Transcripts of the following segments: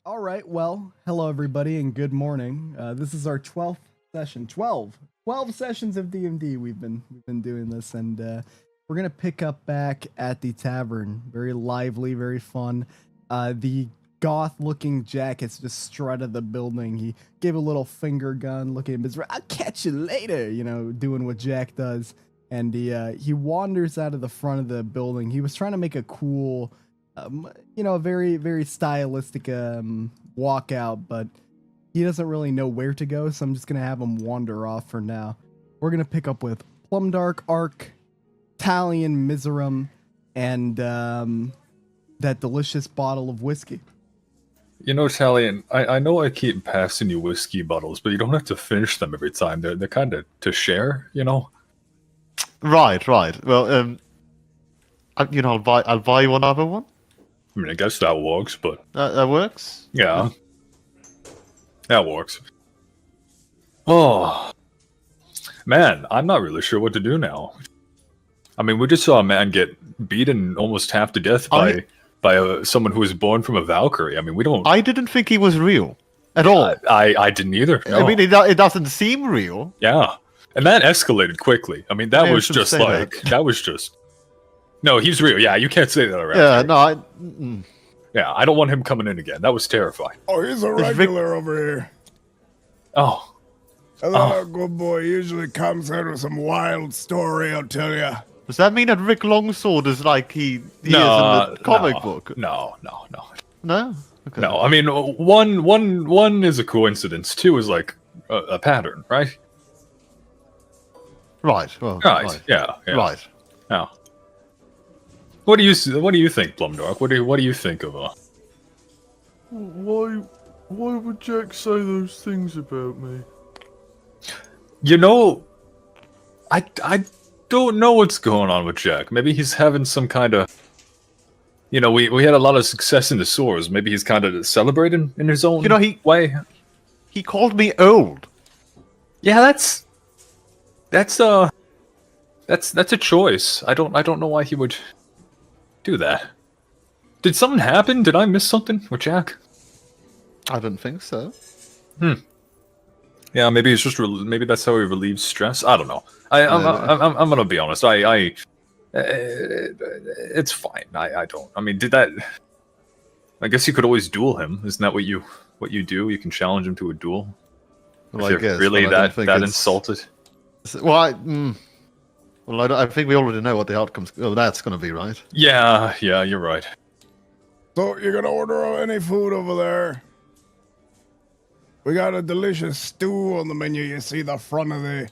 All right. Well, hello everybody and good morning. This is our 12th session. 12 sessions of D&D we've been doing this, and we're going to pick up back at the tavern. Very lively, very fun. The goth-looking Jack has just strutted the building. He gave a little finger gun, looking at his, I'll catch you later, doing what Jack does. And he wanders out of the front of the building. He was trying to make a cool, very, very stylistic walkout, but he doesn't really know where to go, so I'm just going to have him wander off for now. We're going to pick up with Plumdark, Arc, Talion, Miserum, and that delicious bottle of whiskey. Talion, I know I keep passing you whiskey bottles, but you don't have to finish them every time. They're kind of to share, Right. Well, I'll buy you another one. I mean, I guess that works, but That works. yeah, that works. Oh, man, I'm not really sure what to do now. I mean, we just saw a man get beaten almost half to death by someone who was born from a Valkyrie. I mean, we don't. I didn't think he was real at all. I didn't either. No. I mean, it doesn't seem real. Yeah. And that escalated quickly. I mean, that was just like, that was just... No, he's real. Yeah, you can't say that around Yeah, here. no, Yeah, I don't want him coming in again. That was terrifying. Oh, he's a regular over here. Oh. Hello, good boy. Usually comes out with some wild story, I'll tell you. Does that mean that Rick Longsword is like he is in the comic book? No. No? Okay. No, I mean, one is a coincidence. Two is like a pattern, right? Right. Well, Right. Yeah. Right. Yeah. What do you think, Plumdark? What do you think of Why would Jack say those things about me? I don't know what's going on with Jack. Maybe he's having some kind of... we had a lot of success in the swords. Maybe he's kind of celebrating in his own way. He called me old. Yeah, that's a choice. I don't know why he would do that. Did something happen? Did I miss something with Jack? I don't think so. Yeah, maybe it's just maybe that's how he relieves stress. I don't know. I'm gonna be honest. It's fine. I don't. I mean, did that? I guess you could always duel him. Isn't that what you do? You can challenge him to a duel. Well, if you're really that insulted. Well, I think we already know what the outcome's. Oh, that's going to be, right? Yeah, you're right. So, you're gonna order any food over there? We got a delicious stew on the menu. You see the front of the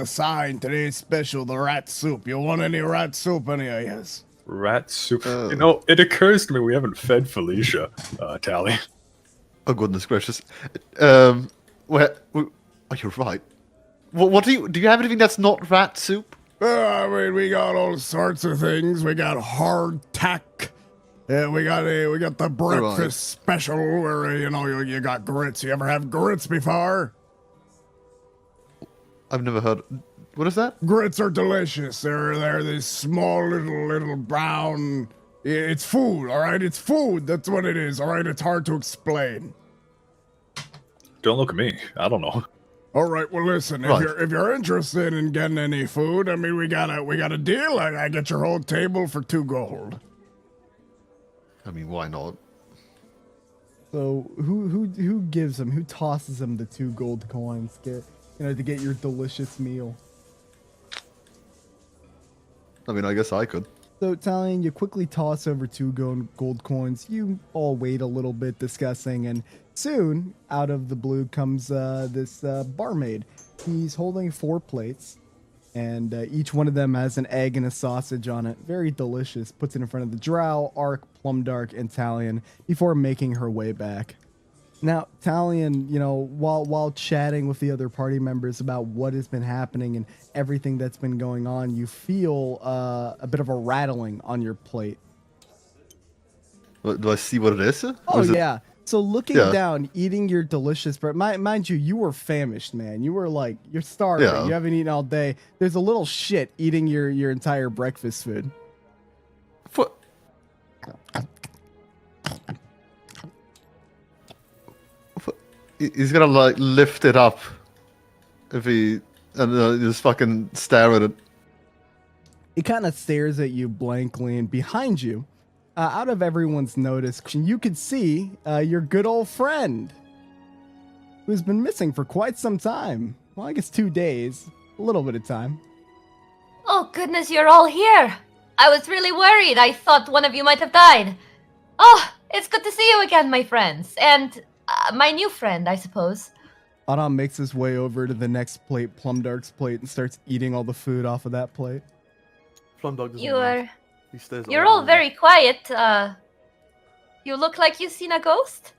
sign. Today's special, the rat soup. You want any rat soup, any of yes? Rat soup. It occurs to me we haven't fed Felicia, Tally. Oh goodness gracious. You're right. What do you have anything that's not rat soup? I mean, we got all sorts of things. We got hardtack. We got the breakfast special where you got grits. You ever have grits before? I've never heard. What is that? Grits are delicious. They're these small little brown. It's food, all right. It's food. That's what it is, all right. It's hard to explain. Don't look at me. I don't know. All right. Well, listen. If you're interested in getting any food, I mean, we got a deal. I get your whole table for 2 gold. I mean, why not? So who gives him? Who tosses him the 2 gold coins? To get your delicious meal. I mean, I guess I could. So, Talion, you quickly toss over 2 gold coins. You all wait a little bit discussing, and soon, out of the blue comes this barmaid. He's holding 4 plates, and each one of them has an egg and a sausage on it. Very delicious. Puts it in front of the Drow, Arc, Plumdark, and Talion before making her way back. Now, Talion, while chatting with the other party members about what has been happening and everything that's been going on, you feel a bit of a rattling on your plate. Do I see what it is? Oh, yeah. So looking down, eating your delicious bread. Mind you, you were famished, man. You were like, you're starving. Yeah. You haven't eaten all day. There's a little shit eating your entire breakfast food. He's gonna like lift it up if he and just fucking stare at it. He kind of stares at you blankly, and behind you, out of everyone's notice, you could see your good old friend, who's been missing for quite some time. Well, I guess 2 days, a little bit of time. Oh, goodness, you're all here. I was really worried. I thought one of you might have died. Oh, it's good to see you again, my friends. And my new friend, I suppose. Adam makes his way over to the next plate, Plumdark's plate, and starts eating all the food off of that plate. Plumdog doesn't laugh. He stares at You're all all very quiet. You look like you've seen a ghost?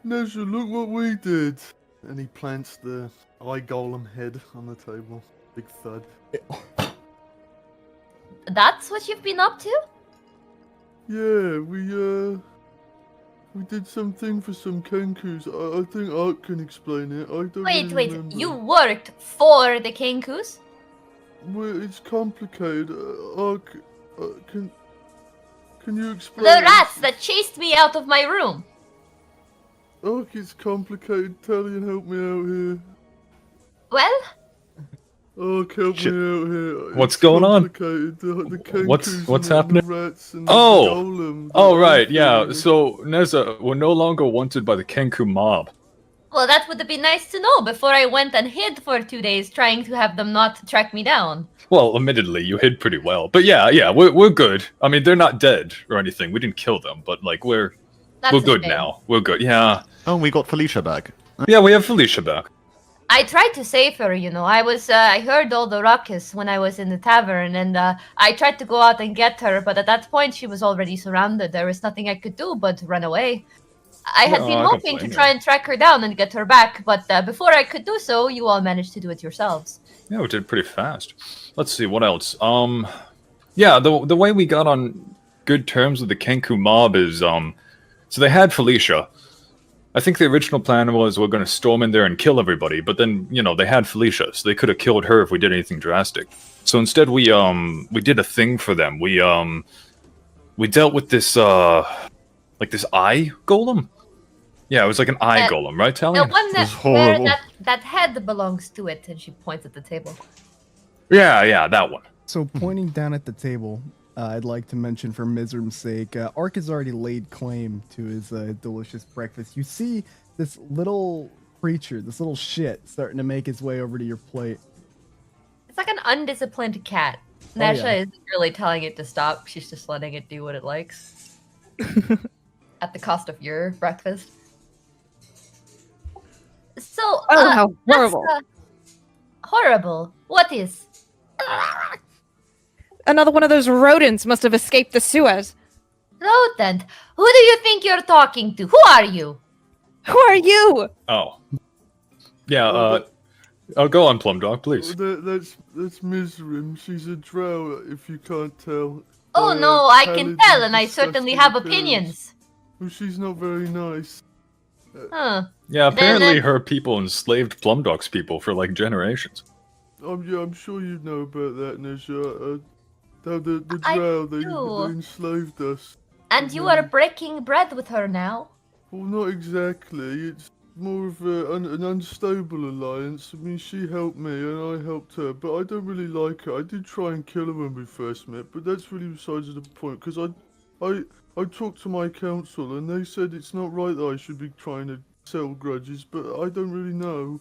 Nezha, look what we did. And he plants the eye golem head on the table. Big thud. That's what you've been up to? Yeah, we did something for some Kenkus. I think Art can explain it. I don't Wait, really wait. remember. You worked for the Kenkus? Well, it's complicated. Art, can you explain? The rats that chased me out of my room. Ark, it's complicated. Talion, help me out here. Well, Ark, help me out here. What's It's going on? complicated. The Kenkus What's and happening? The rats and Oh! the golem. Oh, right, yeah. So, Neza, we're no longer wanted by the Kenku mob. well, that would have been nice to know before I went and hid for 2 days trying to have them not track me down. Well, admittedly, you hid pretty well. But yeah, we're good. I mean, they're not dead or anything. We didn't kill them, but, like, we're That's a good shame. now. We're good, yeah. Oh, we got Felicia back. Yeah, we have Felicia back. I tried to save her, you know. I heard all the ruckus when I was in the tavern, and I tried to go out and get her, but at that point she was already surrounded. There was nothing I could do but run away. I had No, been I don't hoping to blame try you. and track her down and get her back, but before I could do so, you all managed to do it yourselves. Yeah, we did pretty fast. Let's see, what else? Yeah, the way we got on good terms with the Kenku mob is, so they had Felicia. I think the original plan was we're going to storm in there and kill everybody, but then, you know, they had Felicia, so they could have killed her if we did anything drastic. So instead we did a thing for them. We dealt with this, like this eye golem? Yeah, it was like an eye golem, right, The Talion? one that, was where horrible. that head belongs to it, and she points at the table. Yeah, that one. So pointing down at the table, I'd like to mention for Mizrim's sake, Ark has already laid claim to his delicious breakfast. You see this little creature, this little shit, starting to make his way over to your plate. It's like an undisciplined cat. Oh, Nasha yeah. isn't really telling it to stop. She's just letting it do what it likes. At the cost of your breakfast. So, Oh, how that's, horrible. Horrible. What is? Another one of those rodents must have escaped the sewers. Rodent. Who do you think you're talking to? Who are you? Who are you? Oh. Yeah, go on, Plumdog, please. That's Mizrim. She's a drow, if you can't tell. Oh no, I can tell, and I certainly have opinions. Well, she's not very nice. Huh. Yeah, apparently then- her people enslaved Plumdog's people for like generations. Yeah, I'm sure you know about that, Nisha. The I drow, they do. enslaved us. And you are breaking bread with her now? Well, not exactly. It's more of an unstable alliance. I mean, she helped me and I helped her, but I don't really like her. I did try and kill her when we first met, but that's really besides the point, because I talked to my council and they said it's not right that I should be trying to settle grudges, but I don't really know.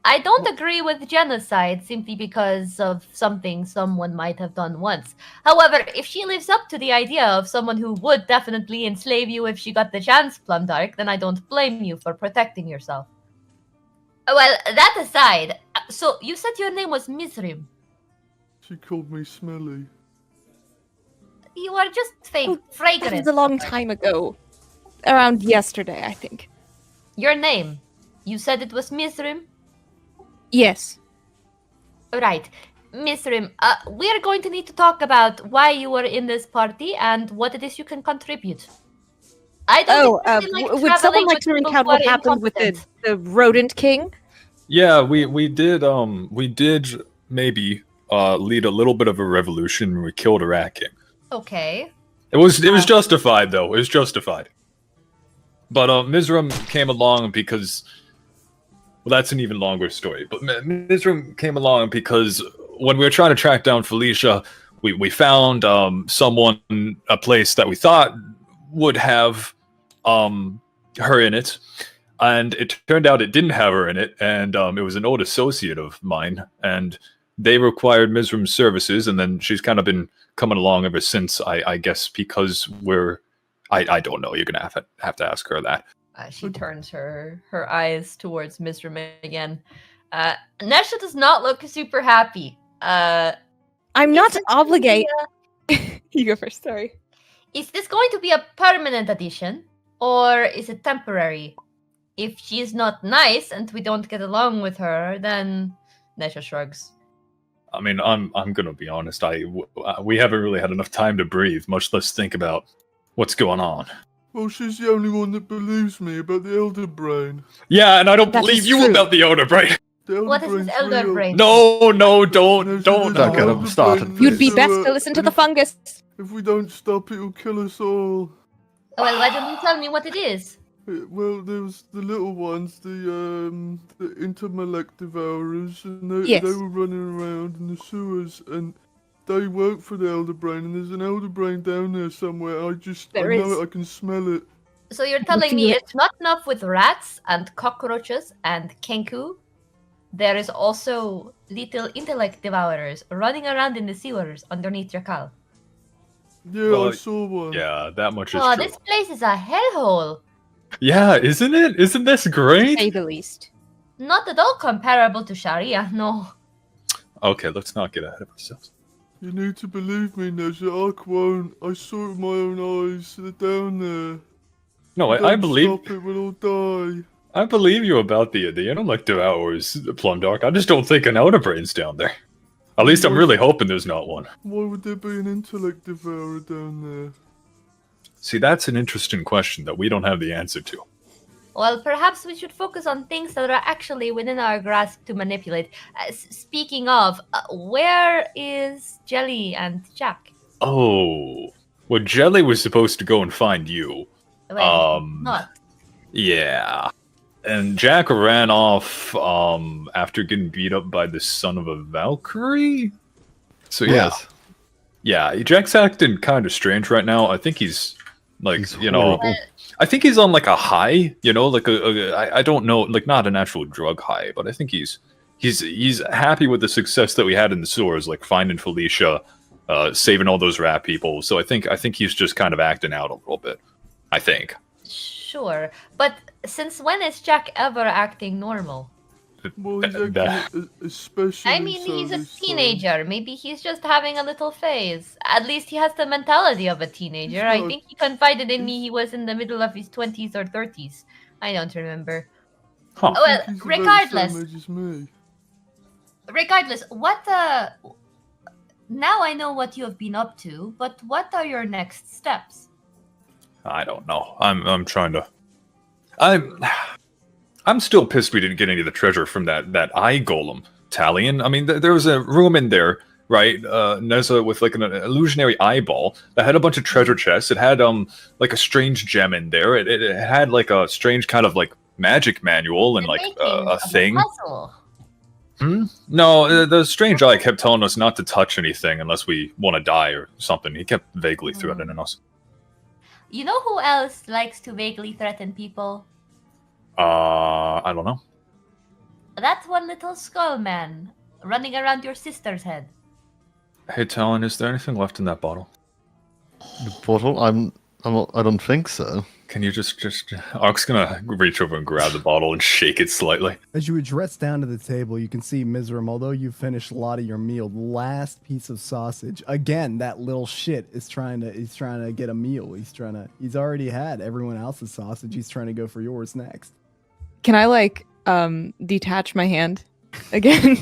I don't agree with genocide simply because of something someone might have done once. However, if she lives up to the idea of someone who would definitely enslave you if she got the chance, Plumdark, then I don't blame you for protecting yourself. Well, that aside, so you said your name was Mizrim. She called me smelly. You are just That was fragrant. a long time ago. Around yesterday, I think. Your name. You said it was Mizrim? Yes. Right. Mizrim, we are going to need to talk about why you were in this party and what it is you can contribute. I don't exactly like would someone traveling like with to people recount who are what happened with incompetent. the rodent king? Yeah, we did maybe lead a little bit of a revolution when we killed a rat king. Okay. It was justified though. It was justified. But Mizram came along because, well, that's an even longer story. But Mizram came along because when we were trying to track down Felicia, we found someone, a place that we thought would have her in it, and it turned out it didn't have her in it, and it was an old associate of mine, and they required Mizram's services, and then she's kind of been coming along ever since. I guess because I don't know. You're gonna have to ask her that. She turns her eyes towards Mizram again. Nesha does not look super happy. I'm not obligated. You go first. Sorry. Is this going to be a permanent addition, or is it temporary? If she's not nice and we don't get along with her, then Nesha shrugs. I mean, I'm gonna be honest. We haven't really had enough time to breathe, much less think about what's going on. Well, she's the only one that believes me about the Elder Brain. Yeah, and I don't That believe is you true. about the Elder Brain. The Elder What is this Brain's Elder real. Brain? No, No, don't. Don't get Elder him started. Brain You'd be is, best to listen to the fungus. If we don't stop, it'll kill us all. Well, why don't you tell me what it is? Well, there's the little ones, the intermalect devourers, and they Yes. were running around in the sewers, and they work for the Elder Brain, and there's an Elder Brain down there somewhere. I There know is. it, I can smell it. So you're telling me feel it. it's not enough with rats and cockroaches and kenku? There is also little intellect devourers running around in the sewers underneath your cal. Yeah, Well, I saw one. Yeah, that much is Oh, true. this place is a hellhole. Yeah, isn't it? Isn't this To great? say the least. Not at all comparable to Sharia, no. Okay, let's not get ahead of ourselves. You need to believe me, Nezha. I won't. I saw it with my own eyes. They're down there. No, I Don't believe Stop it, we'll all die. I believe you about the intellect devourers, Plumdark. I just don't think an Elder Brain's down there. At least I'm really hoping there's not one. Why would there be an intellect devourer down there? See, that's an interesting question that we don't have the answer to. Well, perhaps we should focus on things that are actually within our grasp to manipulate. Speaking of, where is Jelly and Jack? Oh, well, Jelly was supposed to go and find you. Well, not. Yeah. And Jack ran off after getting beat up by the son of a Valkyrie. So yeah, Yes. yeah, Jack's acting kind of strange right now. I think he's like, He's you know, horrible. I think he's on like a high, you know, like I don't know, like not an actual drug high, but I think he's happy with the success that we had in the sewers, like finding Felicia, saving all those rat people. So I think he's just kind of acting out a little bit. I think. Sure. But since when is Jack ever acting normal? Well, he's That- acting especially I mean, he's a this time. teenager. Maybe he's just having a little phase. At least he has the mentality of a teenager. He's I not- think he confided in me he was in the middle of his 20s or 30s. I don't remember. Huh. Well, He's about the same regardless, age as me. what now I know what you have been up to, but what are your next steps? I don't know. I'm trying to. I'm still pissed we didn't get any of the treasure from that eye golem, Talion. I mean, there was a room in there, right? Neza with like an illusionary eyeball that had a bunch of treasure chests. It had like a strange gem in there. It had like a strange kind of like magic manual and The like making a of thing. puzzle. No, the strange eye kept telling us not to touch anything unless we want to die or something. He kept vaguely threatening us. You know who else likes to vaguely threaten people? I don't know. That one little skull man running around your sister's head. Hey, Talon, is there anything left in that bottle? The bottle? I don't think so. Can you just Ark's gonna reach over and grab the bottle and shake it slightly. As you address down to the table, you can see Mizram, although you finished a lot of your meal, the last piece of sausage. Again, that little shit is trying to get a meal. He's already had everyone else's sausage. He's trying to go for yours next. Can I like detach my hand again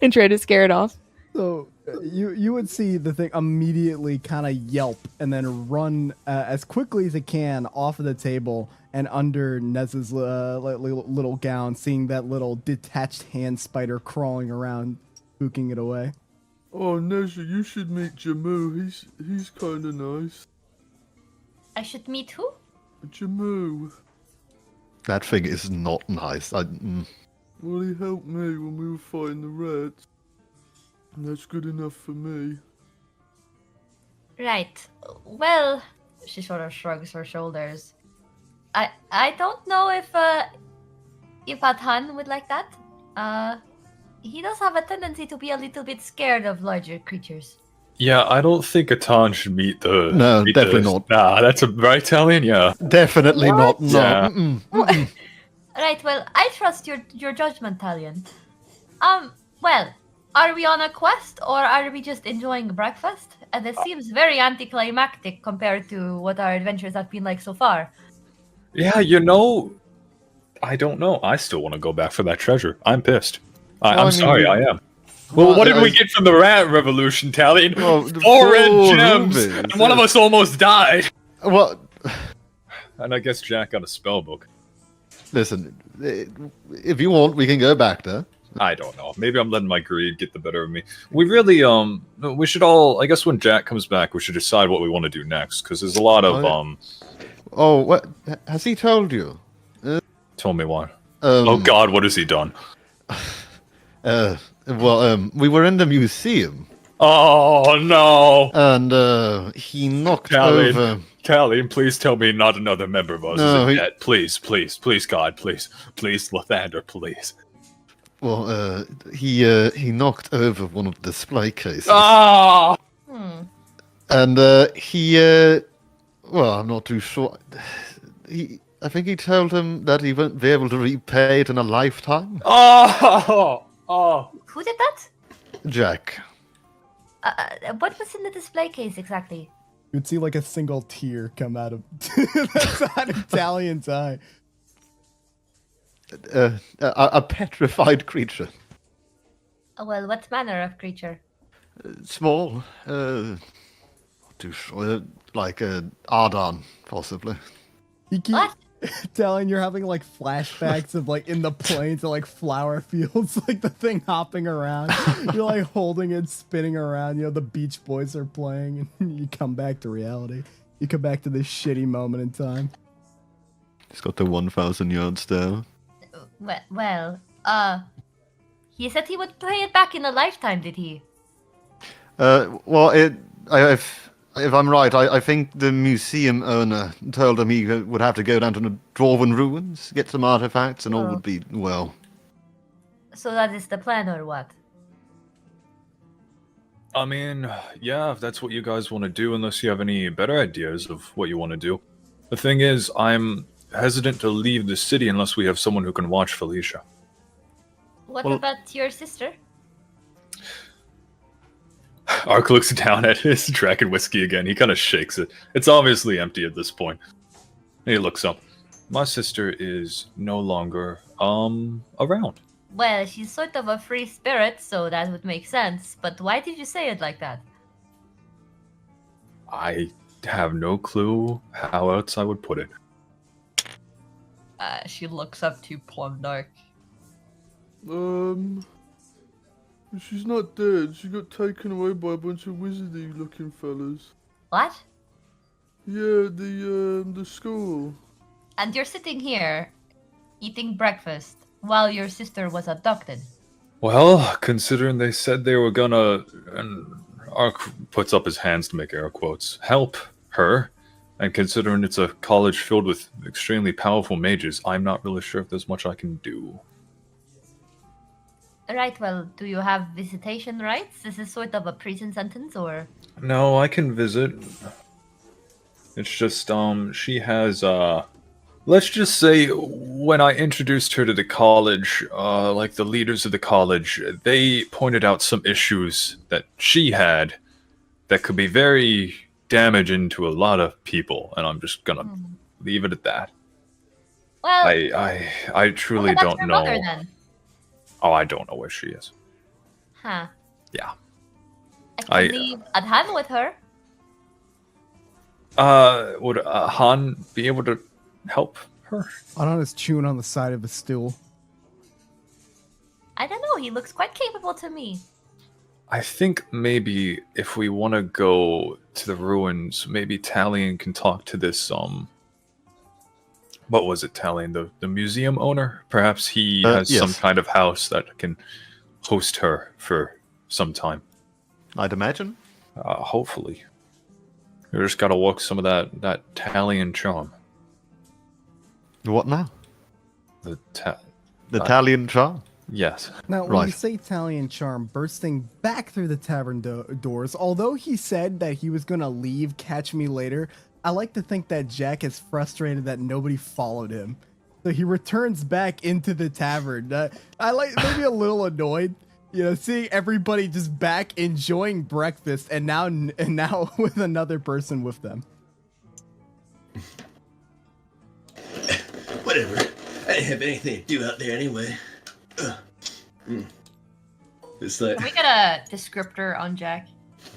and try to scare it off? So you would see the thing immediately kind of yelp and then run as quickly as it can off of the table and under Nez's little gown, seeing that little detached hand spider crawling around, spooking it away. Oh, Nezha, you should meet Jamu. He's kind of nice. I should meet who? But you moo. That thing is not nice. Well, he helped me when we were fighting the rats. And that's good enough for me. Right. Well, she sort of shrugs her shoulders. I don't know if Adhan would like that. He does have a tendency to be a little bit scared of larger creatures. Yeah, I don't think Atan should meet the. No, meet definitely the, not. Nah, that's a right Italian. Yeah. Definitely not. No. Yeah. Right, well, I trust your judgment, Talion. Well, are we on a quest or are we just enjoying breakfast? And it seems very anticlimactic compared to what our adventures have been like so far. Yeah, I don't know. I still want to go back for that treasure. I'm pissed. Well, I I'm mean, sorry, I am. Well, what did we get from the rat revolution, Talion? Well, 4 red four gems, rubies, and one of us almost died. Well, And I guess Jack got a spell book. listen, if you want, we can go back there. I don't know. Maybe I'm letting my greed get the better of me. We really, we should all. I guess when Jack comes back, we should decide what we want to do next, because there's a lot of Oh, what has he told you? Tell me why. Oh God, what has he done? Well, we were in the museum, Oh no! and he knocked Talion, over. Talion, please tell me not another member of us No, is he- dead. Please, God, please, Lathander, please. Well, he knocked over one of the display cases, Ah! and well, I'm not too sure. I think he told him that he won't be able to repay it in a lifetime. Oh! Oh! Who did that? Jack. What was in the display case exactly? You'd see like a single tear come out of that Italian's eye. A petrified creature. Well, what manner of creature? Small. Not too sure. Like Ardan, possibly. You keep What? telling you're having like flashbacks of like in the plains of like flower fields, like the thing hopping around. You're like holding it, spinning around. You know, the Beach Boys are playing, and you come back to reality. You come back to this shitty moment in time. He's got the 1,000 yard stare. Well, he said he would pay it back in a lifetime, did he? Well, if I'm right, I think the museum owner told him he would have to go down to the Dwarven ruins, get some artifacts, and all Oh. would be well. So that is the plan, or what? I mean, yeah, if that's what you guys want to do, unless you have any better ideas of what you want to do. The thing is, I'm hesitant to leave the city unless we have someone who can watch Felicia. What Well- about your sister? Ark looks down at his dragon whiskey again. He kind of shakes it. It's obviously empty at this point. He looks up. My sister is no longer, around. Well, she's sort of a free spirit, so that would make sense. But why did you say it like that? I have no clue how else I would put it. She looks up to Plumdark. She's not dead. She got taken away by a bunch of wizardy-looking fellas. What? Yeah, the school. And you're sitting here, eating breakfast, while your sister was abducted. Well, considering they said they were gonna, and Ark puts up his hands to make air quotes, help her, and considering it's a college filled with extremely powerful mages, I'm not really sure if there's much I can do. Right, well, do you have visitation rights? This is sort of a prison sentence, or? No, I can visit. It's just, she has, let's just say, when I introduced her to the college, like the leaders of the college, they pointed out some issues that she had that could be very damaging to a lot of people, and I'm just gonna leave it at that. Well, I truly what about don't your know. mother, then? Oh, I don't know where she is. Huh. Yeah. I can leave Adhan with her. Would Han be able to help her? Anon is chewing on the side of a stool. I don't know, he looks quite capable to me. I think maybe if we want to go to the ruins, maybe Talion can talk to this what was it, Talion? The museum owner? Perhaps he has some yes. kind of house that can host her for some time. I'd imagine. Hopefully. We just gotta work some of that Talion charm. What now? The Italian charm? Yes. Now, when Right. you say Italian charm bursting back through the tavern doors, although he said that he was going to leave, catch me later, I like to think that Jack is frustrated that nobody followed him. So he returns back into the tavern. I like maybe a little annoyed, you know, seeing everybody just back enjoying breakfast and now with another person with them. Whatever. I didn't have anything to do out there anyway. It's like Can we get a descriptor on Jack?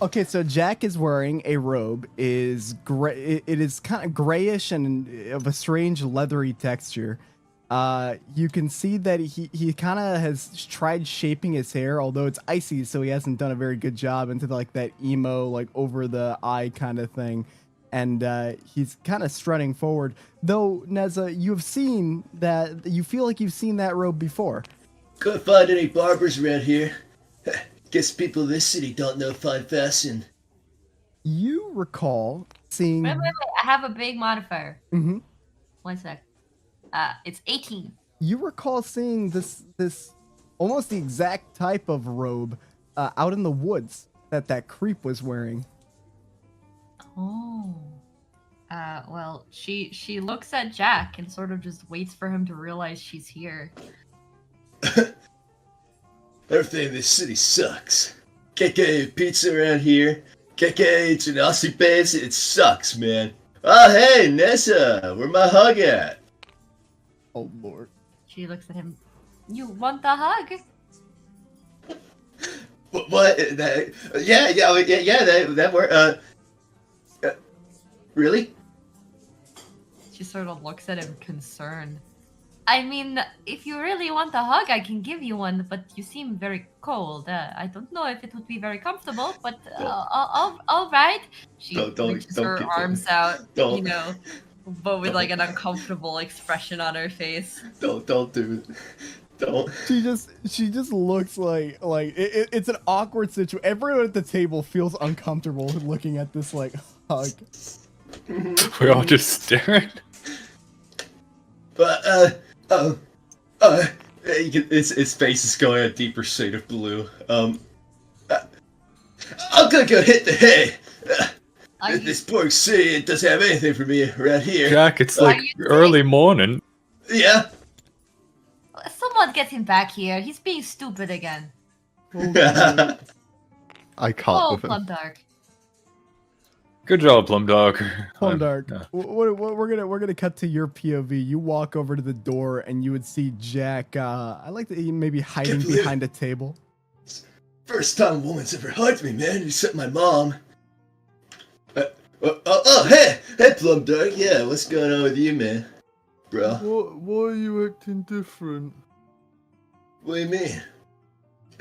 Okay, so Jack is wearing a robe. Is gray. It is kind of grayish and of a strange leathery texture. You can see that he kind of has tried shaping his hair, although it's icy, so he hasn't done a very good job into like that emo, like over the eye kind of thing. And he's kind of strutting forward. Though, Neza, you've seen that. You feel like you've seen that robe before. couldn't find any barbers around here. Guess people in this city don't know fine fashion. You recall seeing. Wait. I have a big modifier. Mm-hmm. 1 sec. It's 18. You recall seeing this almost the exact type of robe out in the woods that creep was wearing. Oh. Well, she looks at Jack and sort of just waits for him to realize she's here. Everything in this city sucks. Can't get any pizza around here. Can't get any Soundscapes. It sucks, man. Oh, hey, Nessa, where my hug at? Oh lord. She looks at him. You want the hug? What? That worked. Really? She sort of looks at him concerned. I mean, if you really want a hug, I can give you one, but you seem very cold. I don't know if it would be very comfortable, but all right. She reaches her arms out, Don't. you know, but with like an uncomfortable expression on her face. Don't do it. Don't. She just looks like it's an awkward situation. Everyone at the table feels uncomfortable looking at this like hug. We're all just staring. But his face is going a deeper shade of blue. I'm gonna go hit the hay. This poor city, it doesn't have anything for me around here. Jack, it's like early morning. Yeah. Someone get him back here. He's being stupid again. I can't Oh, with him. Plum Dark. Good job, Plum Dog. Plum Dark. Yeah. What we're gonna cut to your POV. You walk over to the door and you would see Jack. I like that he maybe hiding behind a table. First time a woman's ever hugged me, man, except my mom. Hey, Plum Dark. Yeah, what's going on with you, man? Bro. Why are you acting different? What do you mean?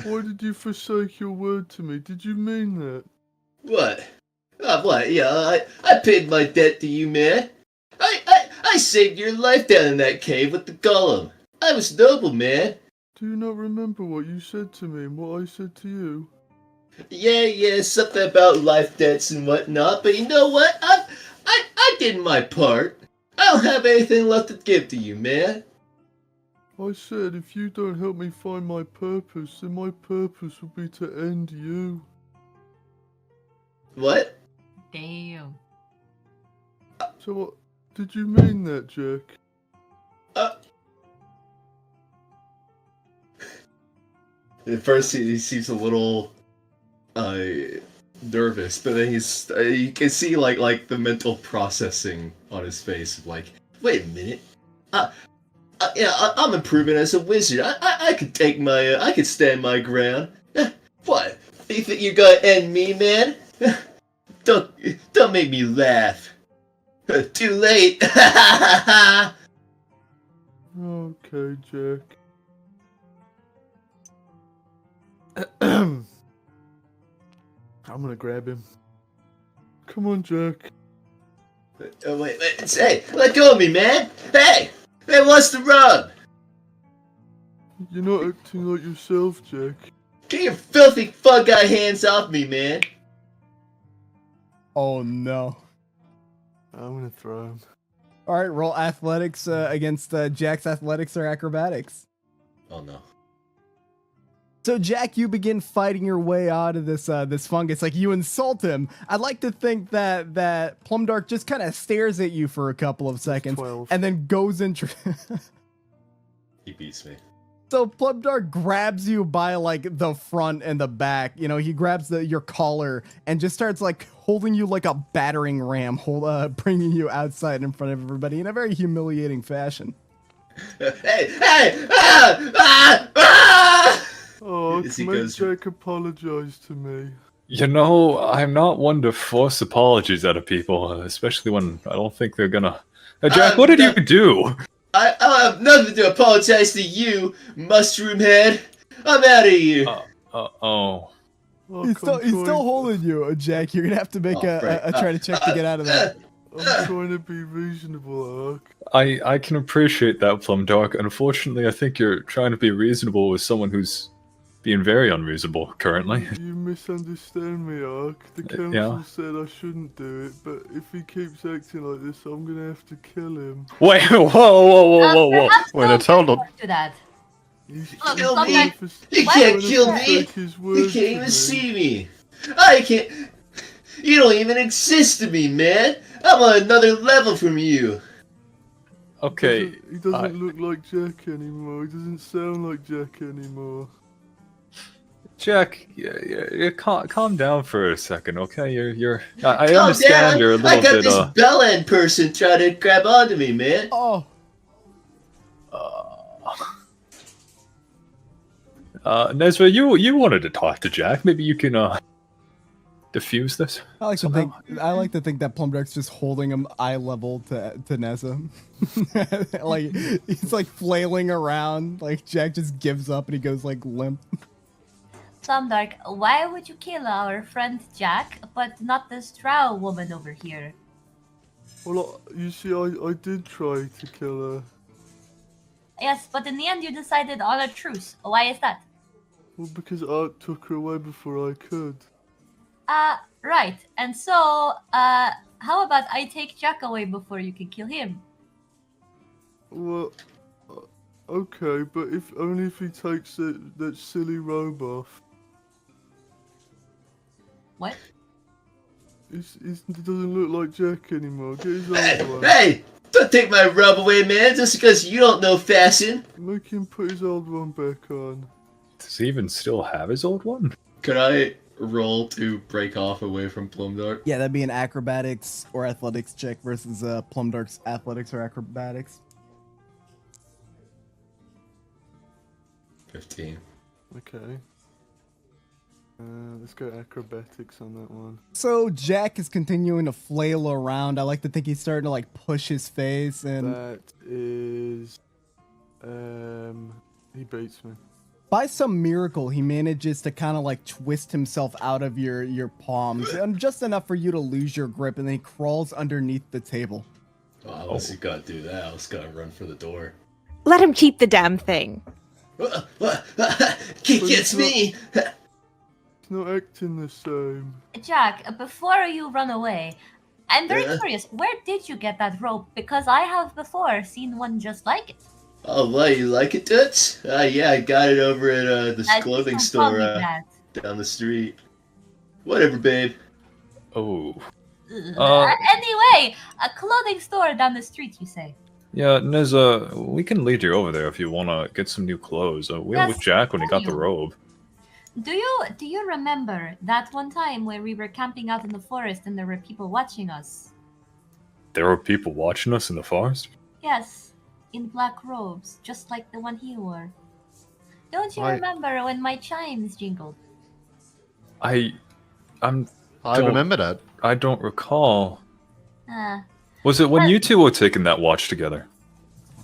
Why did you forsake your word to me? Did you mean that? What? What? Yeah, I paid my debt to you, man. I saved your life down in that cave with the golem. I was noble, man. Do you not remember what you said to me and what I said to you? Yeah, something about life debts and whatnot, but you know what? I did my part. I don't have anything left to give to you, man. I said if you don't help me find my purpose, then my purpose will be to end you. What? Damn. So, did you mean that, Jack? At first he seems a little nervous, but then you can see like the mental processing on his face of like, wait a minute, I'm improving as a wizard. I could I could stand my ground. What? You think you're gonna end me, man? Don't make me laugh. Too late. Okay, Jack. I'm gonna grab him. Come on, Jack. Oh, wait. Hey, let go of me, man. Hey, what's the rub? You're not acting like yourself, Jack. Get your filthy fuck guy hands off me, man. Oh no. I'm gonna throw him. All right, roll athletics against Jack's athletics or acrobatics. Oh no. So Jack, you begin fighting your way out of this this fungus. Like you insult him. I'd like to think that Plumdark just kind of stares at you for a couple of seconds 12. and then goes into. He beats me. So Plumdark grabs you by like the front and the back. You know, he grabs your collar and just starts like holding you like a battering ram, bringing you outside in front of everybody in a very humiliating fashion. Hey! Ah! Oh, As he make goes- Jack apologize to me. You know, I'm not one to force apologies out of people, especially when I don't think they're gonna. Jack, what did you do? I have nothing to apologize to you, mushroom head. I'm out of here. Oh. Oh, He's still holding you, Jack. You're gonna have to make Oh, great. a try to check to get out of that. I'm trying to be reasonable, Ark. I can appreciate that, Plumdark. Unfortunately, I think you're trying to be reasonable with someone who's being very unreasonable currently. You misunderstand me, Ark. The council Yeah. said I shouldn't do it, but if he keeps acting like this, I'm gonna have to kill him. Wait, whoa. Perhaps Wait, I don't told him. resort to that. He's Kill trying me. to f- You Why can't would you kill try? me. fake his You words can't to even me. see me. I can't. You don't even exist to me, man. I'm on another level from you. Okay. He doesn't look like Jack anymore. He doesn't sound like Jack anymore. Jack, calm down for a second, okay? I Calm understand down. you're a I little got bit, this bell end person trying to grab onto me, man. Oh, Nezra, you wanted to talk to Jack. Maybe you can, diffuse this? I like somehow? to think that Plumdark's just holding him eye level to Nessa. Like he's like flailing around. Like Jack just gives up and he goes like limp. Plumdark, why would you kill our friend Jack, but not this drow woman over here? Well, you see, I did try to kill her. Yes, but in the end you decided on a truce. Why is that? Well, because Ark took her away before I could. Right. And so, how about I take Jack away before you can kill him? Well, okay, but only if he takes that silly robe off. What? He doesn't look like Jack anymore. Get his Hey, old one. hey! Don't take my rub away, man, just because you don't know fashion. Make him put his old one back on. Does he even still have his old one? Could I roll to break off away from Plumdark? Yeah, that'd be an acrobatics or athletics check versus Plumdark's athletics or acrobatics. 15. Okay. Let's go acrobatics on that one. So Jack is continuing to flail around. I like to think he's starting to like push his face and That is... He beats me. by some miracle he manages to kind of like twist himself out of your palms and just enough for you to lose your grip, and then he crawls underneath the table. Oh, I wasn't gonna do that. I was gonna run for the door. Let him keep the damn thing. Kick gets me! It's not acting the same. Jack, before you run away, I'm very curious, where did you get that rope? Because I have before seen one just like it. Oh, what, you like it, Toots? Yeah, I got it over at this clothing Don't store call me that. down the street. Whatever, babe. Oh. Anyway, a clothing store down the street, you say? Yeah, Neza, we can lead you over there if you want to get some new clothes. We were Yes, with Jack when he got the you. robe. Do you remember that one time where we were camping out in the forest and there were people watching us? There were people watching us in the forest? Yes, in black robes, just like the one he wore. Don't you I- remember when my chimes jingled? I I Don't- remember that. I don't recall. Ah, Was it when you two were taking that watch together?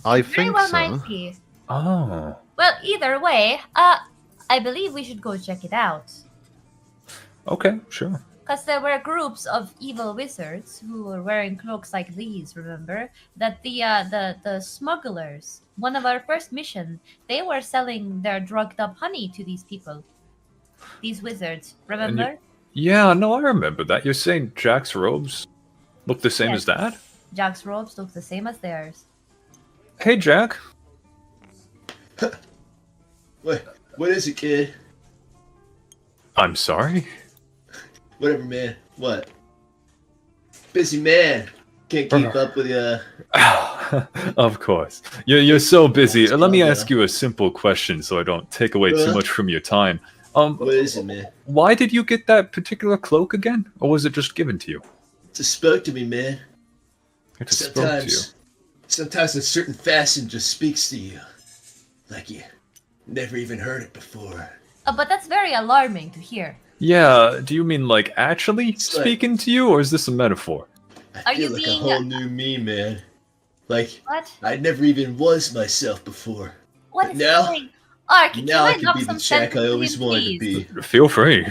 I very think well so. might be. Oh. Well, either way, I believe we should go check it out. Okay, sure. Because there were groups of evil wizards who were wearing cloaks like these, remember? That the smugglers, one of our first mission, they were selling their drugged up honey to these people. These wizards, remember? Yeah, no, I remember that. You're saying Jack's robes look the same Yes. as that? Jack's robes look the same as theirs. Hey, Jack. What is it, kid? I'm sorry. Whatever, man. What? Busy man. Can't keep up with ya. Of course. You're so busy. Let me calm ask down. you a simple question so I don't take away too much from your time. What is it, man? Why did you get that particular cloak again? Or was it just given to you? It just spoke to me, man. It just spoke to you. Sometimes a certain fashion just speaks to you. Like you never even heard it before. But that's very alarming to hear. Yeah, do you mean like actually It's like- speaking to you, or is this a metaphor? I Are feel you like being- a whole new me, man. Like What? I never even was myself before. What is Now- going? Ark, can Now I I can knock be the some Jack sense I into always him, wanted to please? be. Feel free.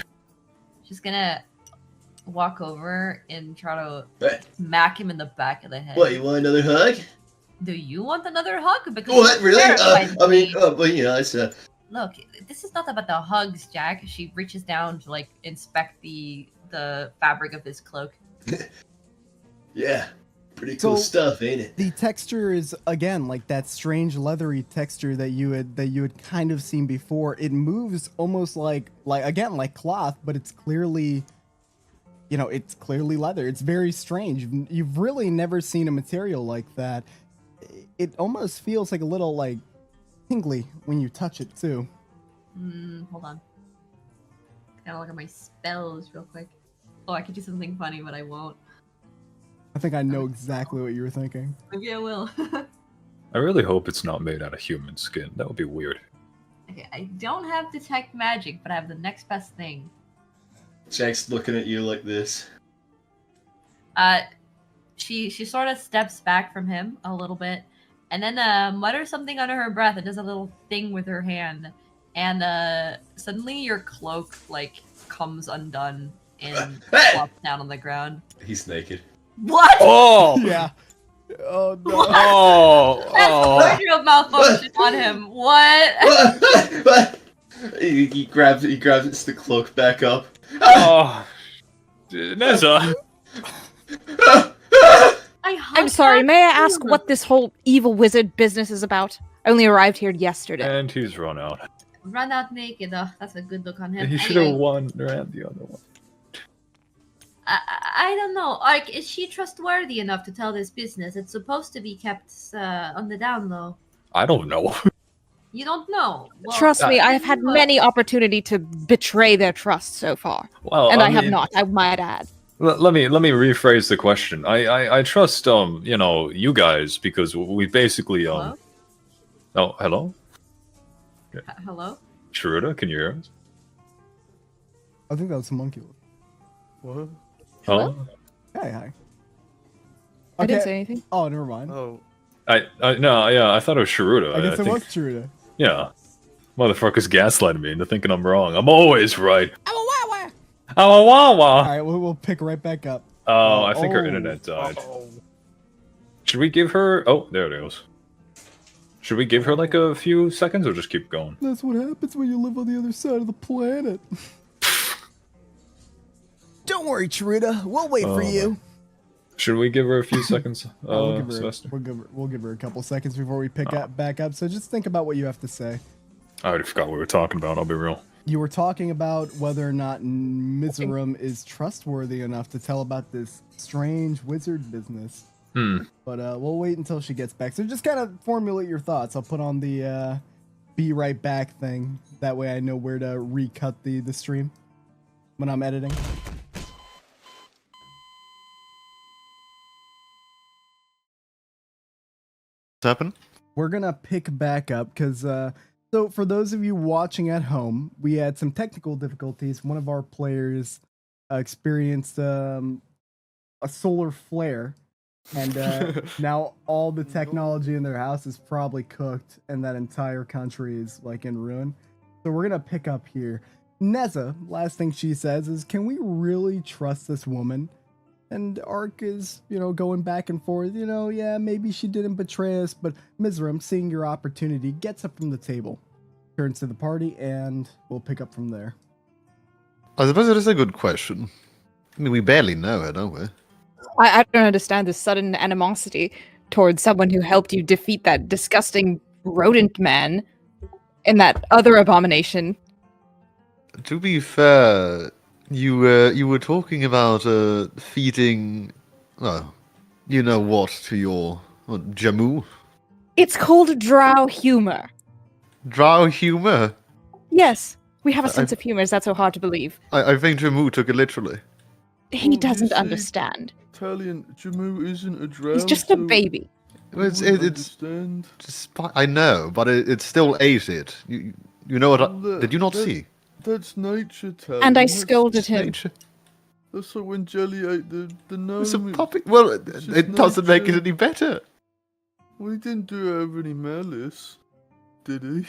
She's gonna walk over and try to What? smack him in the back of the head. What? You want another hug? Do you want another hug? Because What? you're Really? terrified of I mean, me. well, you know, it's Look, this is not about the hugs, Jack. She reaches down to like inspect the fabric of his cloak. yeah, pretty cool So- stuff, ain't it? The texture is again like that strange leathery texture that you had kind of seen before. It moves almost like again like cloth, but it's clearly, you know, it's clearly leather. It's very strange. You've really never seen a material like that. It almost feels like a little like tingly when you touch it too. Hold on. Gotta look at my spells real quick. Oh, I could do something funny, but I won't. I think I know exactly what you were thinking. Maybe I will. I really hope it's not made out of human skin. That would be weird. Okay, I don't have detect magic, but I have the next best thing. Jack's looking at you like this. She sort of steps back from him a little bit, and then mutters something under her breath and does a little thing with her hand, and suddenly your cloak like comes undone and Hey! flops down on the ground. He's naked. What? Oh! Yeah. Oh no. What? Oh! That's Oh! wardrobe malfunction on him. What? What? He grabs the cloak back up. Oh! Neza! I'm sorry, may I ask what this whole evil wizard business is about? I only arrived here yesterday. And he's run out. Run out naked. Oh, that's a good look on him. He should have Anyway, won around the other one. I don't know. Like, is she trustworthy enough to tell this business? It's supposed to be kept on the down low. I don't know. You don't know. Well, Trust me, I have had you, many opportunity to betray their trust so far. Well, And I have mean, not, I might add. Let me rephrase the question. I trust you know, you guys, because we basically Hello? Oh, hello? Hello? Sharuda, can you hear us? I think that was some monkey. What? Hello? Oh. Hey, hi. I didn't say anything. Oh, never mind. Oh, No, yeah, I thought it was Sharuda. I guess it think- was Truda. Yeah. Motherfuckers gaslighting me into thinking I'm wrong. I'm always right. I'm a wawa. Oh, wow, All wow. right, we'll pick right back up. Oh, I think her Oh. internet died. oh. Should we give her... Oh, there it goes. Should we give her like a few seconds or just keep going? That's what happens when you live on the other side of the planet. Don't worry, Truda. We'll wait for Oh, you. Should we give her a few seconds, We'll give her, Sylvester? we'll give her a couple seconds before we pick up back up. So just think about what you have to say. I already forgot what we were talking about, I'll be real. You were talking about whether or not Mizoram is trustworthy enough to tell about this strange wizard business. But we'll wait until she gets back. So just kind of formulate your thoughts. I'll put on the be right back thing. That way I know where to recut the stream when I'm editing. What's happened? We're gonna pick back up because so for those of you watching at home, we had some technical difficulties. One of our players experienced a solar flare, and now all the technology in their house is probably cooked, and that entire country is like in ruin. So we're gonna pick up here. Neza, last thing she says is, can we really trust this woman? And Ark is, going back and forth, yeah, maybe she didn't betray us, but Mizram, seeing your opportunity, gets up from the table, turns to the party, and we'll pick up from there. I suppose it is a good question. I mean, we barely know her, don't we? I don't understand this sudden animosity towards someone who helped you defeat that disgusting rodent man and that other abomination. To be fair, you were talking about feeding, well, you know what, to your Jamu? It's called drow humor. Drow humor? Yes, we have a sense of humor. Is that so hard to believe? I think Jamu took it literally. He Well, doesn't you see, understand. Talion, Jamu isn't a drow. He's just a so baby. he It's wouldn't it's understand. I know, but it still ate it. You know what? Well, Did you not that- see? That's nature, Talion. And I That's- scolded him. Nature. That's like when Jelly ate the gnome. It's a puppy. Well, it's just it doesn't make it nature. any better. Well, he didn't do it over any malice, did he?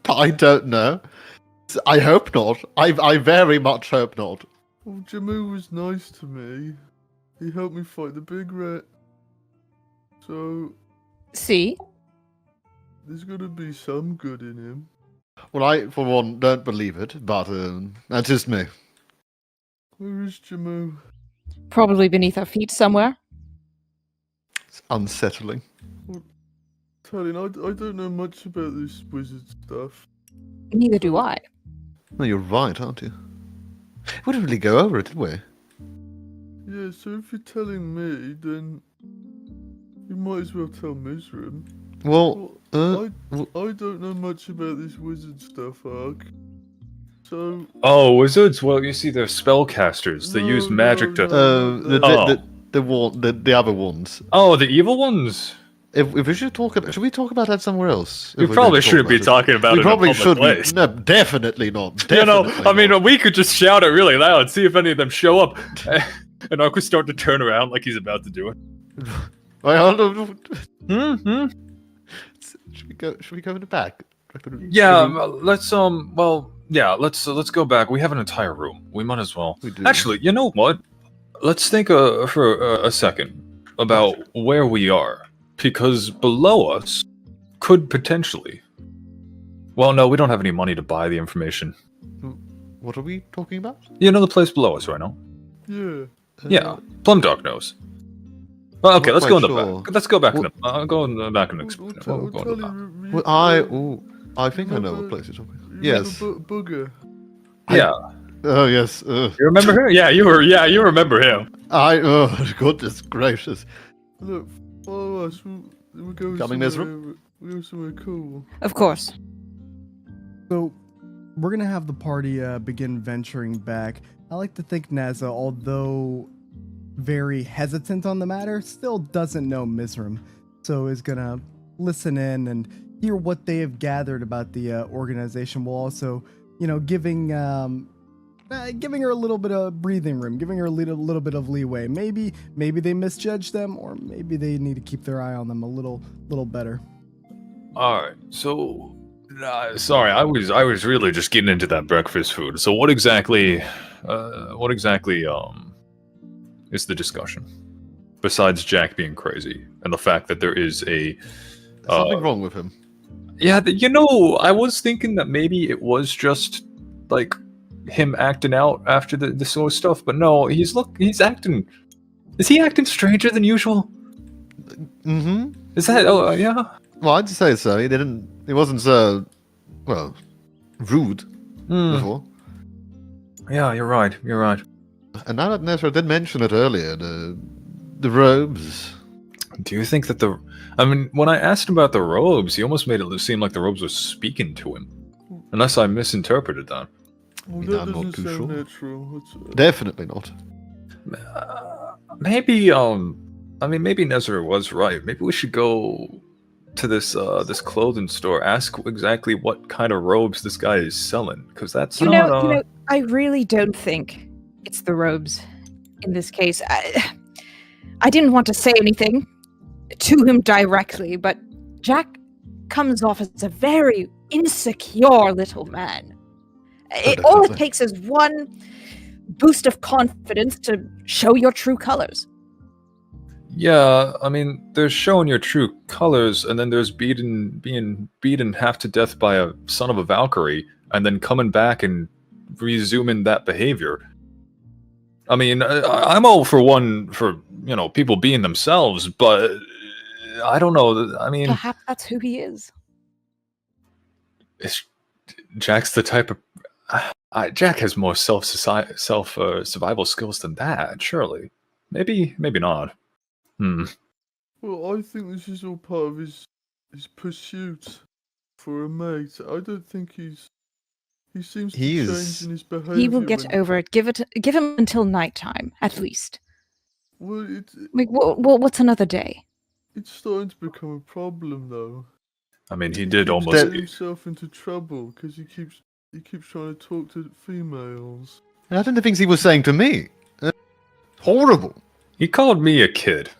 I don't know. I hope not. I very much hope not. Well, Jamu was nice to me. He helped me fight the big rat. So, See? there's gotta be some good in him. Well, I, for one, don't believe it, but that's just me. Where is Jamu? Probably beneath our feet somewhere. It's unsettling. Talion, I don't know much about this wizard stuff. Neither do I. No, you're right, aren't you? We didn't really go over it, did we? Yeah, so if you're telling me, then you might as well tell Mizram. Well, I don't know much about this wizard stuff, Ark. So, Oh, wizards? Well, you see, they're spellcasters. They use magic to. the other ones. Oh, the evil ones? If we should We we talk about that somewhere else? We probably shouldn't be talking about We it probably in a public should place. be. No, definitely not. You know, Definitely I mean, not. we could just shout it really loud, see if any of them show up. And Ark would start to turn around like he's about to do it. Hmm. Should we go in the back? Yeah, let's let's go back. We have an entire room. We might as well. We do. Actually, you know what? Let's think for a second about where we are, because below us could potentially. Well, no, we don't have any money to buy the information. What are we talking about? You know the place below us right now? yeah. Yeah, Plumdog knows. Well, okay, Not let's go in quite the sure. back. Let's go back in Well- the. I'll go in the back and Well, explain. well, We'll go in the back. Talion, Well, I think I know what place you're talking about. you Yes. remember Booger? Yeah, Oh yes. you remember him? Yeah, you were. Yeah, you remember him. Oh goodness gracious. Look, follow us. We'll go Coming, somewhere. We'll go somewhere cool. Of course. So, we're gonna have the party begin venturing back. I like to think Naza, although very hesitant on the matter, still doesn't know Mizram, so is gonna listen in and hear what they have gathered about the organization, while also, giving her a little bit of breathing room, giving her a little bit of leeway. Maybe they misjudged them, or maybe they need to keep their eye on them a little better. All right, so. Sorry, I was really just getting into that breakfast food. So what exactly is the discussion? Besides Jack being crazy and the fact that there is a Something wrong with him. yeah, I was thinking that maybe it was just like him acting out after the sort of stuff, but no, he's acting. Is he acting stranger than usual? Mm-hmm. Is that? Oh yeah. Well, I'd say so. He wasn't so, well, rude before. Yeah, you're right. You're right. And now that Nesra did mention it earlier, the robes. Do you think that when I asked him about the robes, he almost made it seem like the robes was speaking to him. Unless I misinterpreted that. Well, Yeah, that I'm not doesn't too sound sure. natural. Definitely not. Maybe Nezra was right. Maybe we should go to this clothing store, ask exactly what kind of robes this guy is selling, because that's You not. know, I really don't think it's the robes in this case. I didn't want to say anything to him directly, but Jack comes off as a very insecure little man. All it definitely. takes is one boost of confidence to show your true colors. Yeah, I mean, there's showing your true colors, and then there's being beaten half to death by a son of a Valkyrie, and then coming back and resuming that behavior. I mean, I'm all for people being themselves, but I don't know. I mean, Perhaps that's who he is. Jack's the type of Jack has more survival skills than that. Surely, maybe not. Well, I think this is all part of his pursuit for a mate. I don't think he seems to He change is- in his behaviour. He will get over it. Give him until nighttime, at least. Well, Like, what's another day? it's starting to become a problem, though. I mean, he He did keeps almost. getting himself into trouble because he keeps trying to talk to females. I don't know the things he was saying to me. Horrible. He called me a kid.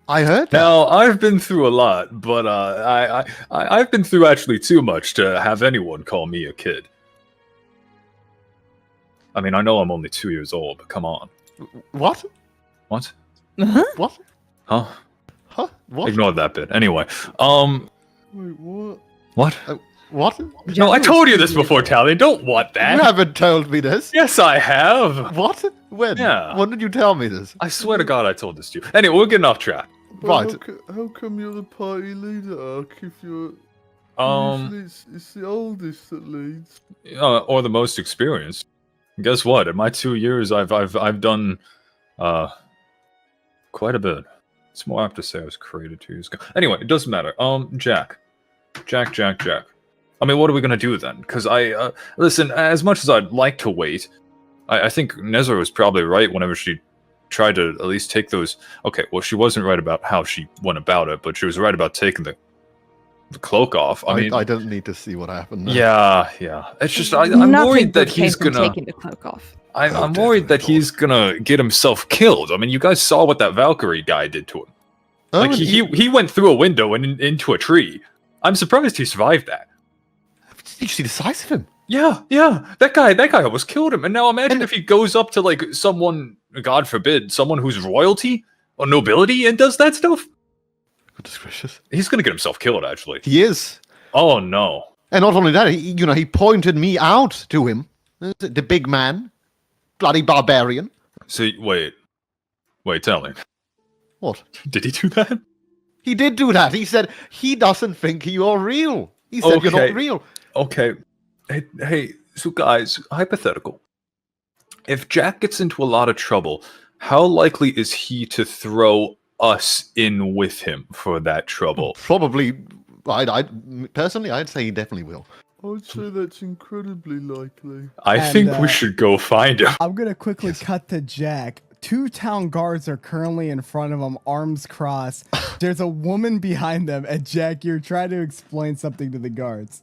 I heard that. Now I've been through a lot, but I've been through actually too much to have anyone call me a kid. I mean, I know I'm only 2 years old, but come on. What? What? What? Huh? Huh? What? Ignore that bit. Anyway, Wait, what? what? What? No, I told you this before, Tally. Don't want You that. haven't told me this. Yes, I have. What? When? Yeah. When did you tell me this? I swear to God, I told this to you. Anyway, we're getting off track. But Right. How come you're the party leader, Ark, if you're... Um, Usually it's the oldest that leads. or the most experienced. Guess what? In my 2 years, I've done, quite a bit. It's more apt to say I was created 2 years ago. Anyway, it doesn't matter. Jack. I mean, what are we gonna do then? Because listen, as much as I'd like to wait, I think Nezra was probably right whenever she tried to at least take those. Okay, well, she wasn't right about how she went about it, but she was right about taking the cloak off. I mean, I don't need to see what happened. Now. yeah. It's just I'm Nothing worried that good came he's from gonna. taking the cloak off. I'm worried that he's gonna get himself killed. I mean, you guys saw what that Valkyrie guy did to him. Oh, Like and he went through a window and into a tree. I'm surprised he survived that. Did you see the size of him? Yeah. That guy almost killed him. And now imagine if he goes up to like someone, God forbid, someone who's royalty or nobility and does that stuff. Goodness gracious. He's gonna get himself killed. Actually. He is. Oh no. And not only that, he pointed me out to him. The big man. Bloody barbarian. So wait, tell me. What? Did he do that? He did do that. He said he doesn't think you're real. He said you're Okay. not real. Okay. Hey, so guys, hypothetical. If Jack gets into a lot of trouble, how likely is he to throw us in with him for that trouble? Probably. Personally, I'd say he definitely will. I'd say that's incredibly likely. I And, think we should go find him. I'm gonna quickly cut to Jack. 2 town guards are currently in front of him, arms crossed. There's a woman behind them, and Jack, you're trying to explain something to the guards.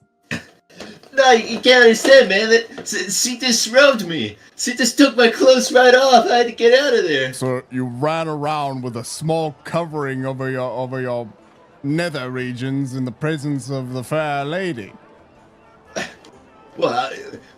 No, you can't understand, man. She disrobed me. She just took my clothes right off. I had to get out of there. So you ran around with a small covering over your nether regions in the presence of the fair lady. Well,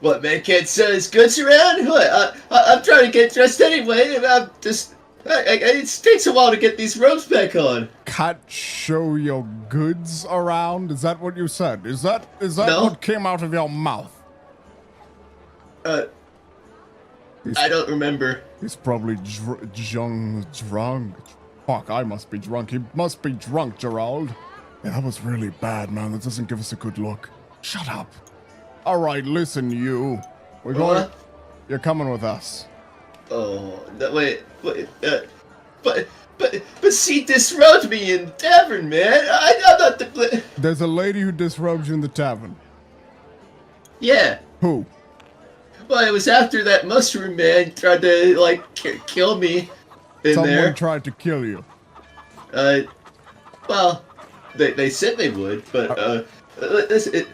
what, man can't sell his goods around? What? I'm trying to get dressed anyway. I'm just... it takes a while to get these robes back on. Can't show your goods around? Is that what you said? Is that No. what came out of your mouth? I don't remember. He's probably drunk. Fuck, I must be drunk. He must be drunk, Gerald. Yeah, that was really bad, man. That doesn't give us a good look. Shut up. All right, listen, you. We're going. What? You're coming with us. Oh, no, wait, but she disrobed me in tavern, man. I'm not the... There's a lady who disrobed you in the tavern. Yeah. Who? Well, it was after that mushroom man tried to, like, kill me in Someone there. tried to kill you. Well, they said they would, but, listen,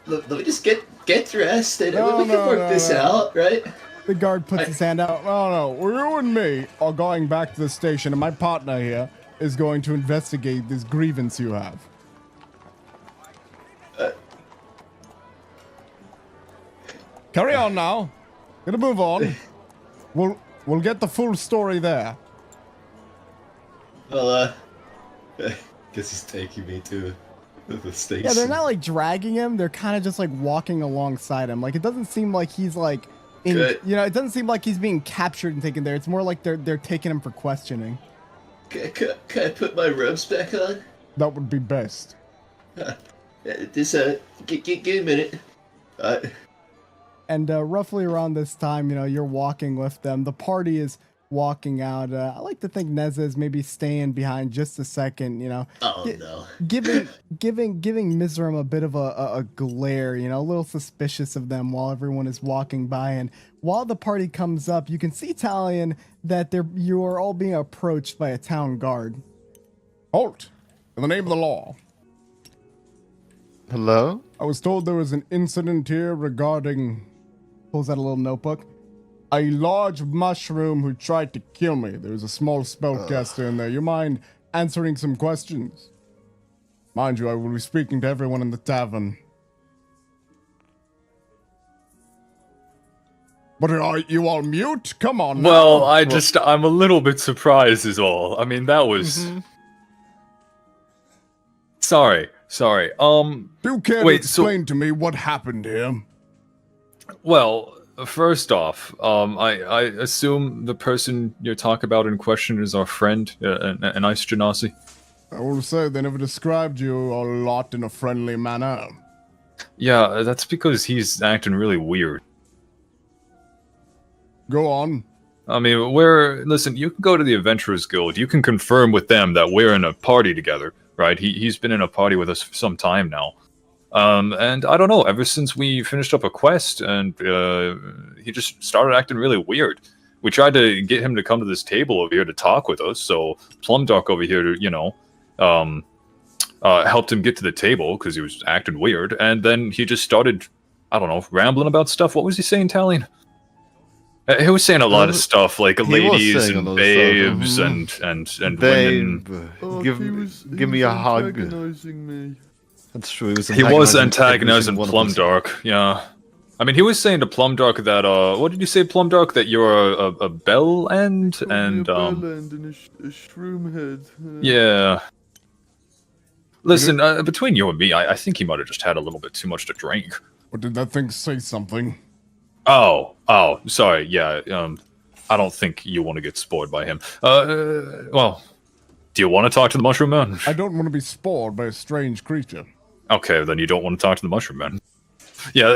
let me just get dressed and we can work this out, right? The guard puts his hand out. No, you and me are going back to the station, and my partner here is going to investigate this grievance you have. Carry on now. Gonna move on. We'll get the full story there. Well, guess he's taking me to the station. Yeah, they're not like dragging him. They're kind of just like walking alongside him. Like it doesn't seem like he's like in. Good. You know, it doesn't seem like he's being captured and taken there. It's more like they're taking him for questioning. Can I put my robes back on? That would be best. Give me a minute. And roughly around this time, you know, you're walking with them. The party is walking out. I like to think Neza is maybe staying behind just a second, you know. Oh no. giving Mizram a bit of a glare, you know, a little suspicious of them while everyone is walking by. And while the party comes up, you can see, Talion, that you are all being approached by a town guard. Halt! In the name of the law. Hello? I was told there was an incident here regarding Pulls out a little notebook. a large mushroom who tried to kill me. There's a small spellcaster in there. You mind answering some questions? Mind you, I will be speaking to everyone in the tavern. But are you all mute? Come on now. Well, I'm a little bit surprised is all. I mean, that was... Sorry. Do you care to wait, so- explain to me what happened here? Well, first off, I assume the person you're talking about in question is our friend, an Ice Genasi. I will say they never described you a lot in a friendly manner. Yeah, that's because he's acting really weird. Go on. I mean, listen, you can go to the Adventurers Guild. You can confirm with them that we're in a party together, right? He's been in a party with us for some time now. And I don't know, ever since we finished up a quest, and he just started acting really weird. We tried to get him to come to this table over here to talk with us, so Plumdark over here, you know, helped him get to the table because he was acting weird, and then he just started, I don't know, rambling about stuff. What was he saying, Talion? He was saying a lot of stuff, like ladies and babes and women. Oh, give me a hug. Antagonizing me. That's true. He was every antagonizing single one of us. Plumdark, yeah. I mean, he was saying to Plumdark that, what did you say, Plumdark? That you're a bell end? And, a bell end and a shroom head. yeah. Listen, between you and me, I think he might have just had a little bit too much to drink. Or did that thing say something? Oh, sorry, yeah, I don't think you want to get spoiled by him. Well, do you want to talk to the Mushroom Man? I don't want to be spoiled by a strange creature. Okay, then you don't want to talk to the Mushroom Man. Yeah,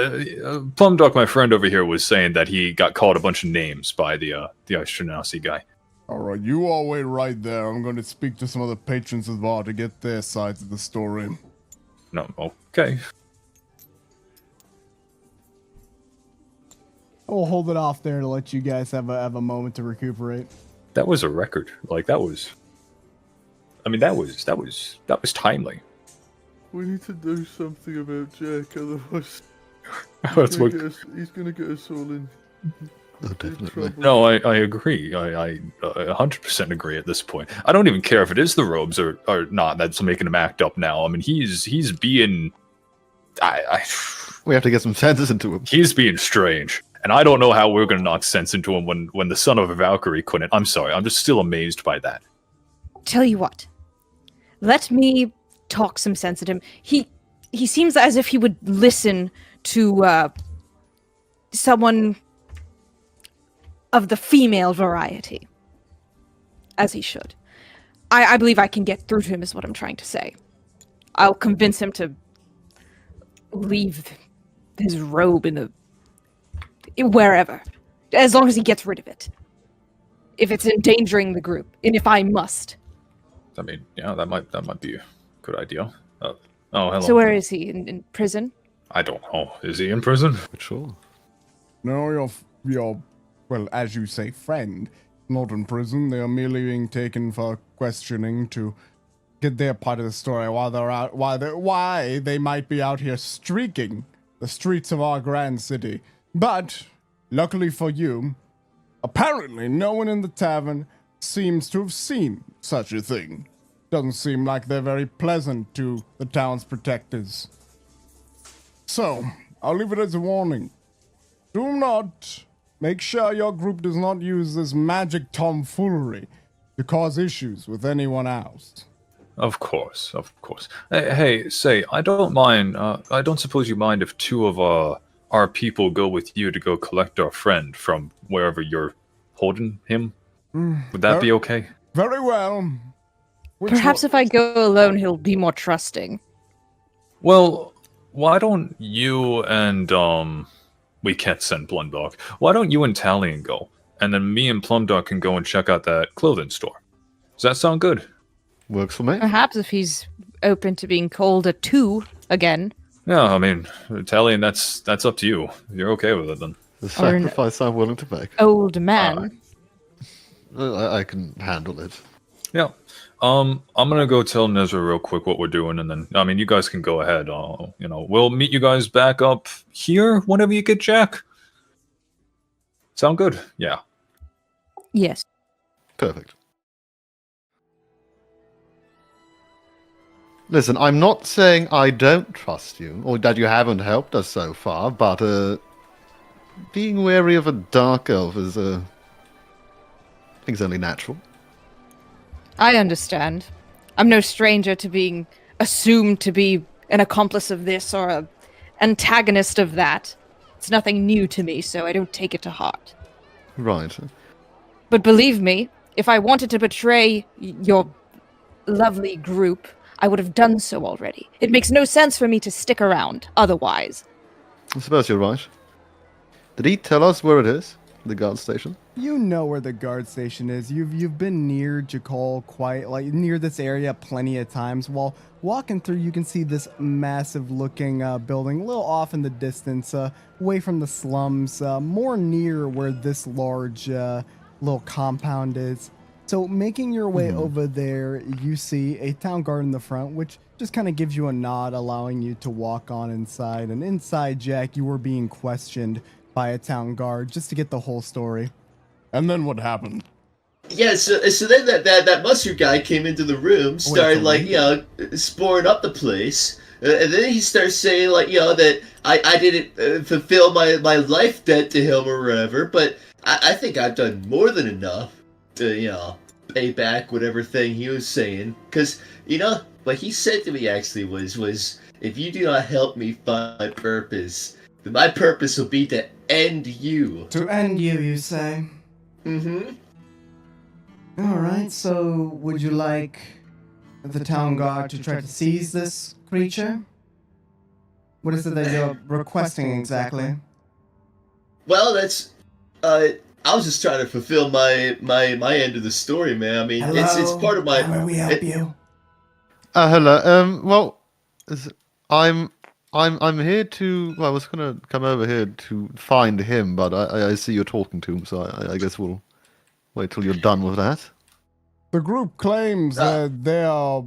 Plumduck, my friend over here, was saying that he got called a bunch of names by the Ashtonasi guy. Alright, you all wait right there. I'm going to speak to some of the patrons of the bar to get their sides of the story. No, okay. We'll hold it off there to let you guys have a moment to recuperate. That was a record. Like, that was... I mean, that was timely. We need to do something about Jack, otherwise That's what... he's gonna get us all in. Oh, definitely. No, I agree. I 100% agree at this point. I don't even care if it is the robes or not that's making him act up now. I mean, he's being... We have to get some sense into him. He's being strange. And I don't know how we're going to knock sense into him when the son of a Valkyrie couldn't. I'm sorry. I'm just still amazed by that. Tell you what. Let me talk some sense at him. He seems as if he would listen to someone of the female variety. As he should. I believe I can get through to him is what I'm trying to say. I'll convince him to leave his robe in the... wherever. As long as he gets rid of it. If it's endangering the group. And if I must. I mean, yeah, that might be a good idea. Oh, hello. So where is he? In prison? I don't know. Is he in prison? Sure. No, your, well, as you say, friend, not in prison. They are merely being taken for questioning to get their part of the story while they're out, why they might be out here streaking the streets of our grand city. But, luckily for you, apparently no one in the tavern seems to have seen such a thing. Doesn't seem like they're very pleasant to the town's protectors. So, I'll leave it as a warning. Do not. Make sure your group does not use this magic tomfoolery to cause issues with anyone else. Of course, of course. Hey, say, I don't mind. I don't suppose you mind if two of our people go with you to go collect our friend from wherever you're holding him? Would that be okay? Very well. Perhaps if I go alone, he'll be more trusting. Well, why don't you and we can't send Plumdog. Why don't you and Talion go, and then me and Plumdog can go and check out that clothing store? Does that sound good? Works for me. Perhaps if he's open to being called a two again. Yeah, I mean, Talion, that's up to you. You're okay with it then? The sacrifice I'm willing to make. Old man. I can handle it. Yeah. I'm gonna go tell Nezra real quick what we're doing, and then, I mean, you guys can go ahead. We'll meet you guys back up here whenever you get Jack. Sound good? Yeah. Yes. Perfect. Listen, I'm not saying I don't trust you, or that you haven't helped us so far, but, being wary of a dark elf is, I think it's only natural. I understand. I'm no stranger to being assumed to be an accomplice of this or an antagonist of that. It's nothing new to me, so I don't take it to heart. Right. But believe me, if I wanted to betray your lovely group, I would have done so already. It makes no sense for me to stick around otherwise. I suppose you're right. Did he tell us where it is? The guard station? You know where the guard station is. You've been near Jakal near this area plenty of times. While walking through, you can see this massive looking building a little off in the distance, away from the slums, more near where this large little compound is. So making your way over there, you see a town guard in the front, which just kind of gives you a nod, allowing you to walk on inside. And inside, Jack, you were being questioned by a town guard just to get the whole story. And then what happened? Yeah, so then that mustard guy came into the room, started sporing up the place, and then he starts saying that I didn't fulfill my life debt to him or whatever, but I think I've done more than enough to pay back whatever thing he was saying, because what he said to me actually was if you do not help me find my purpose, then my purpose will be to end you. To end you, you say? Mm-hmm. Alright, so would you like the town guard to try to seize this creature? What is it that you're requesting exactly? Well, that's I was just trying to fulfill my end of the story, man. I mean, it's part of my. How may we help you? Hello. Well, I'm here to. Well, I was gonna come over here to find him, but I see you're talking to him, so I guess we'll wait till you're done with that. The group claims that they are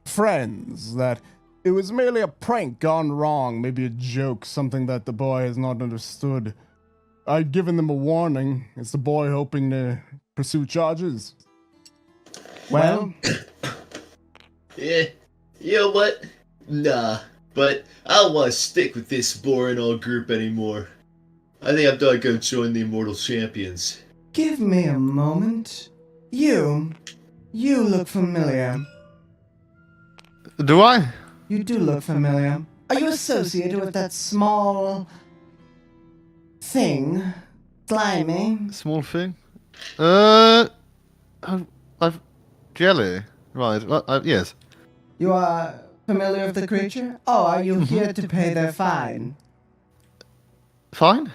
friends, that it was merely a prank gone wrong, maybe a joke, something that the boy has not understood. I'd given them a warning. Is the boy hoping to pursue charges? Well, Yeah, you know what? Nah, but I don't want to stick with this boring old group anymore. I think I'm done going to join the Immortal Champions. give me a moment. You look familiar. Do I? You do look familiar. Are you associated with that small thing? Slimy? Small thing? I've jelly. Right. Yes. You are familiar with the creature? Oh, are you here to pay their fine? Fine.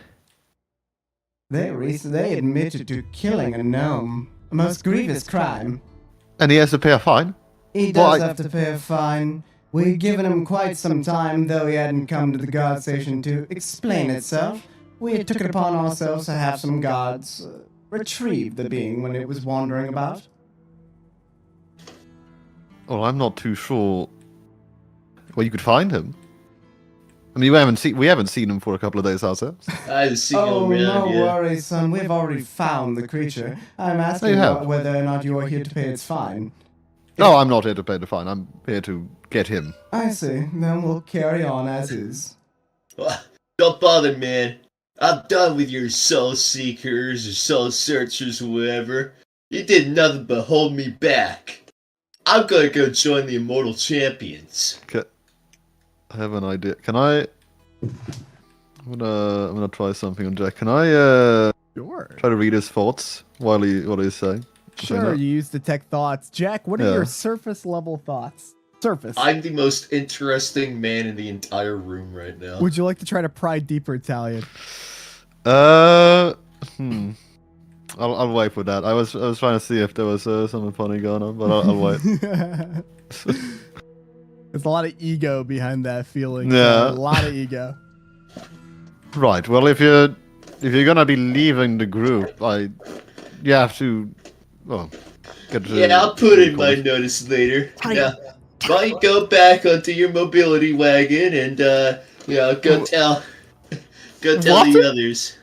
They admitted to killing a gnome. A most grievous crime. And he has to pay a fine. He does have to pay a fine. We'd given him quite some time, though he hadn't come to the guard station to explain itself. We had took it upon ourselves to have some guards retrieve the being when it was wandering about. Well, I'm not too sure where you could find him. I mean, we haven't seen him for a couple of days ourselves. I haven't seen Oh, him no around yet. worries, son. We've already found the creature. I'm asking whether or not you are here to pay its fine. No, I'm not here to pay the fine. I'm here to get him. I see. Then we'll carry on as is. Don't bother, man. I'm done with your soul seekers or soul searchers or whatever. You did nothing but hold me back. I'm gonna go join the Immortal Champions. I have an idea. Can I? I'm gonna try something on Jack. Can I Sure. try to read his thoughts while he's saying? Sure, you use detect thoughts. Jack, what are Yeah. your surface level thoughts? Surface. I'm the most interesting man in the entire room right now. Would you like to try to pry deeper, Italian? I'll wait for that. I was trying to see if there was something funny going on, but I'll wait. There's a lot of ego behind that feeling. Yeah. A lot of ego. Right. Well, if you're gonna be leaving the group, you have to, get to. Yeah, I'll put in my notice later. Yeah, might go back onto your mobility wagon and go tell the others.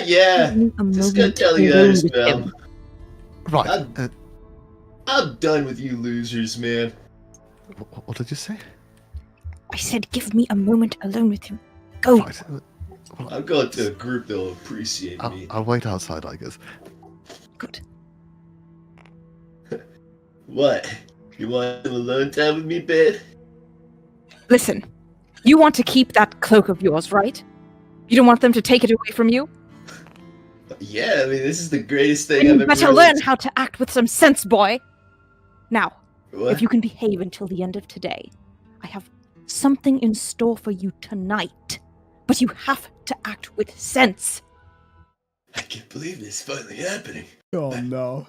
Yeah, just go tell the others, man. Right. I'm done with you losers, man. What did you say? I said give me a moment alone with him. Go. Right. I'm going to a group that'll appreciate me. I'll wait outside, I guess. Good. What? You want some alone time with me, babe? Listen, you want to keep that cloak of yours, right? You don't want them to take it away from you? Yeah, I mean, this is the greatest thing Then I've you ever better really- learn how to act with some sense, boy. Now, What? if you can behave until the end of today, I have something in store for you tonight. But you have to act with sense. I can't believe this finally happening. Oh no.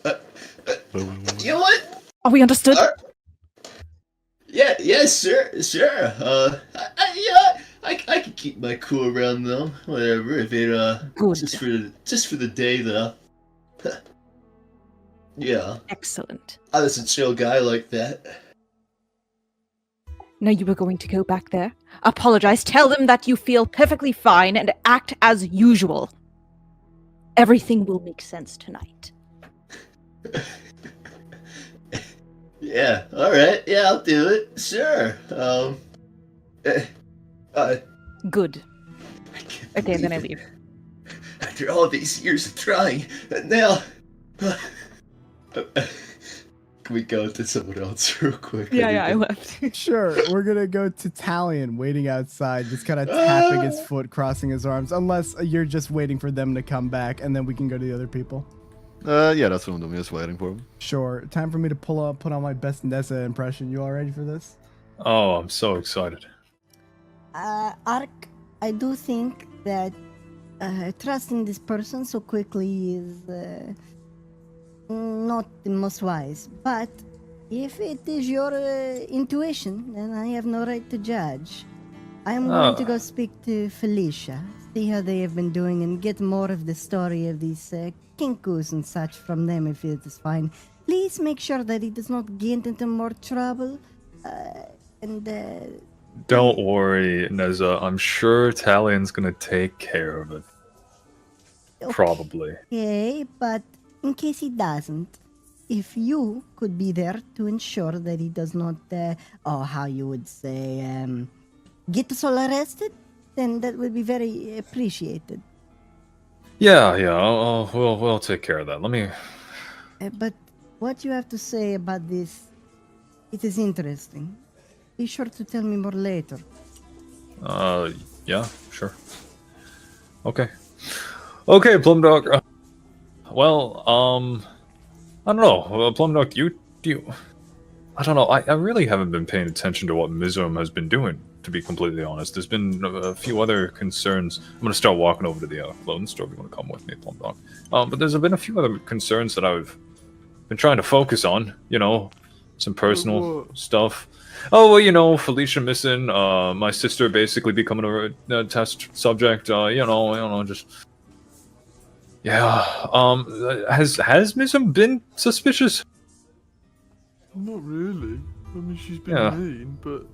You know what? Are we understood? Yes, sure. I can keep my cool around them. Whatever. If it Good. just for the day though. Yeah, Excellent. I was a chill guy like that. Now you were going to go back there, apologize, tell them that you feel perfectly fine, and act as usual. Everything will make sense tonight. Yeah. All right. Yeah, I'll do it. Sure. Good. I can't Okay, then I believe leave. it. After all these years of trying, and now. Can we go to someone else real quick? I left. Sure, we're gonna go to Talion waiting outside, just kind of tapping his foot, crossing his arms, unless you're just waiting for them to come back, and then we can go to the other people. Yeah, that's what I'm doing. Just waiting for him. Sure, time for me to put on my best Nessa impression. You all ready for this? Oh, I'm so excited. Ark, I do think that trusting this person so quickly is not the most wise. But if it is your intuition, then I have no right to judge. I am going to go speak to Felicia, see how they have been doing, and get more of the story of these kinkus and such from them if it is fine. Please make sure that he does not get into more trouble. Don't worry, Neza. I'm sure Talion's gonna take care of it. Probably. Okay, but in case he doesn't, if you could be there to ensure that he does not, how you would say, get us all arrested, then that would be very appreciated. Yeah. We'll take care of that. Let me. But what you have to say about this, it is interesting. Be sure to tell me more later. Yeah, sure. Okay, Plumdog. Well, I don't know. Plumdog, do you? I don't know. I really haven't been paying attention to what Mizum has been doing, to be completely honest. There's been a few other concerns. I'm going to start walking over to the clothing store if you want to come with me, Plumdog. But there's been a few other concerns that I've been trying to focus on, some personal stuff. Oh, well, Felicia missing, my sister basically becoming a test subject, just... Yeah, has Mizum been suspicious? Not really. I mean, she's been mean, but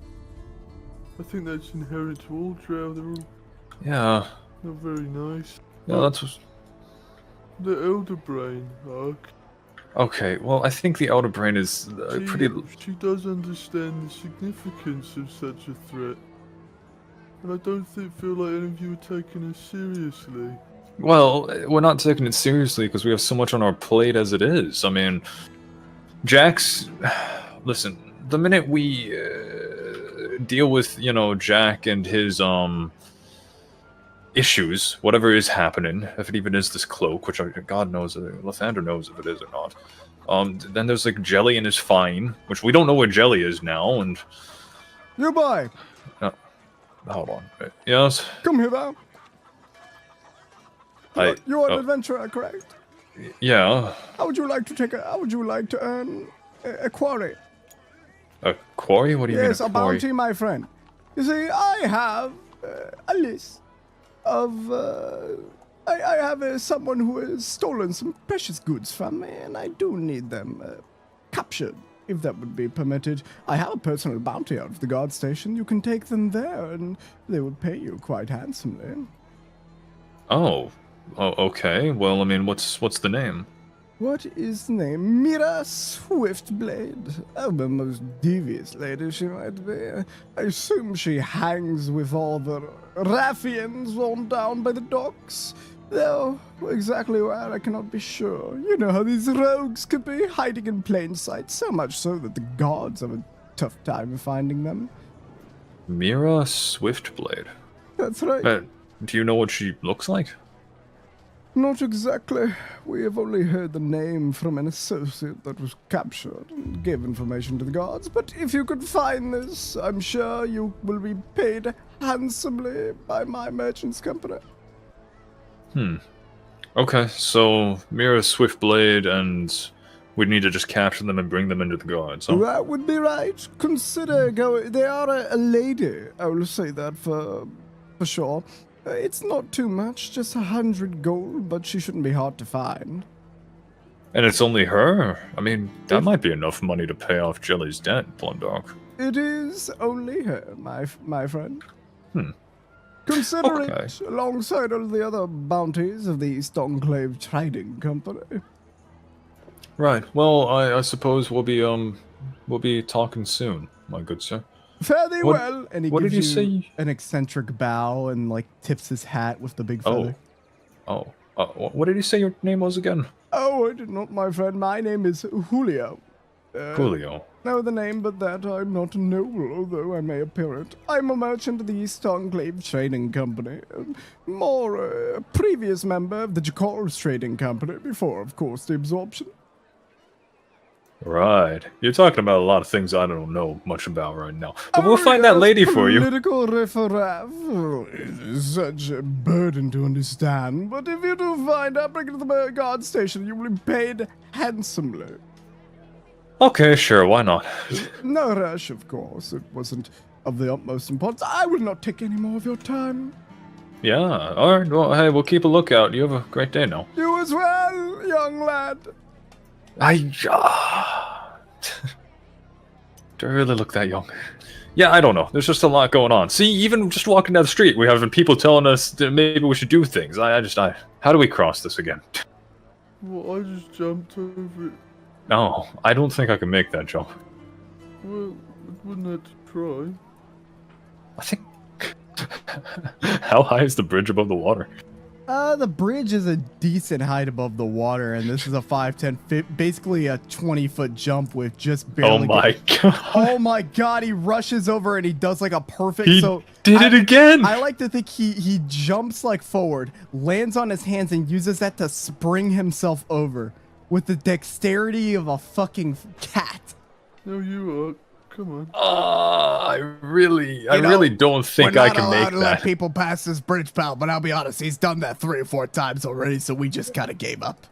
I think that's inherent to all drow. They're all Yeah. not very nice. Yeah, that's... The elder brain, Ark. Okay, well, I think the Elder Brain is pretty... She does understand the significance of such a threat. and I don't feel like any of you are taking it seriously. Well, we're not taking it seriously because we have so much on our plate as it is. I mean, Jack's... Listen, the minute we deal with, Jack and his, issues, whatever is happening, if it even is this cloak, which God knows, Lathander knows if it is or not. Then there's, like, Jelly and his fine, which we don't know where Jelly is now, and... You boy, Hold on. Yes? come hither. You're an adventurer, correct? Yeah. How would you like to earn a quarry? A quarry? What do you mean Yes, a a quarry? bounty, my friend. You see, I have a list of... I have someone who has stolen some precious goods from me, and I do need them captured, if that would be permitted. I have a personal bounty out of the guard station. You can take them there, and they would pay you quite handsomely. Oh, okay. Well, I mean, what's the name? What is the name? Mira Swiftblade. Oh, the most devious lady she might be. I assume she hangs with all the ruffians on down by the docks. Though, exactly where I cannot be sure. You know how these rogues could be, hiding in plain sight, so much so that the guards have a tough time finding them. Mira Swiftblade. That's right. Do you know what she looks like? Not exactly. We have only heard the name from an associate that was captured and gave information to the guards, but if you could find this, I'm sure you will be paid handsomely by my merchant's company. Okay, so Mira Swiftblade, and we'd need to just capture them and bring them into the guards, huh? That would be right. Consider going... They are a lady, I will say that for sure. It's not too much, just 100 gold, but she shouldn't be hard to find. And it's only her? I mean, that might be enough money to pay off Jelly's debt, Plundark. It is only her, my friend. Consider it alongside all the other bounties of the East Enclave Trading Company. Right. Well, I suppose we'll be talking soon, my good sir. Fare thee well. And he what gives did you say? An eccentric bow and like tips his hat with the big feather. What did you say your name was again? Oh, I did not, my friend. My name is Julio. Julio. Know the name, but that I'm not a noble, although I may appear it. I'm a merchant of the East Enclave Trading Company. A previous member of the Jakar's Trading Company before, of course, the absorption. Right. You're talking about a lot of things I don't know much about right now. But we'll find that lady for you. Political riffraff is such a burden to understand, but if you do find out, bring it to the guard station, you will be paid handsomely. Okay, sure, why not? No rush, of course. It wasn't of the utmost importance. I will not take any more of your time. Yeah, alright, well, hey, we'll keep a lookout. You have a great day now. You as well, young lad. Do I really look that young? Yeah, I don't know. There's just a lot going on. See, even just walking down the street, we have people telling us that maybe we should do things. How do we cross this again? Well, I just jumped over it. No, I don't think I can make that jump. Well, I wouldn't have to try. I think... How high is the bridge above the water? The bridge is a decent height above the water, and this is a 5'10", basically a 20-foot jump with just barely... Oh my god. Oh my god, he rushes over and he does like a perfect... He did it again! I like to think he jumps like forward, lands on his hands, and uses that to spring himself over with the dexterity of a fucking cat. No, you are. Come on. I really don't think I can make We're not allowed to let that. people pass this bridge, pal, but I'll be honest, he's done that 3 or 4 times already, so we just kind of gave up.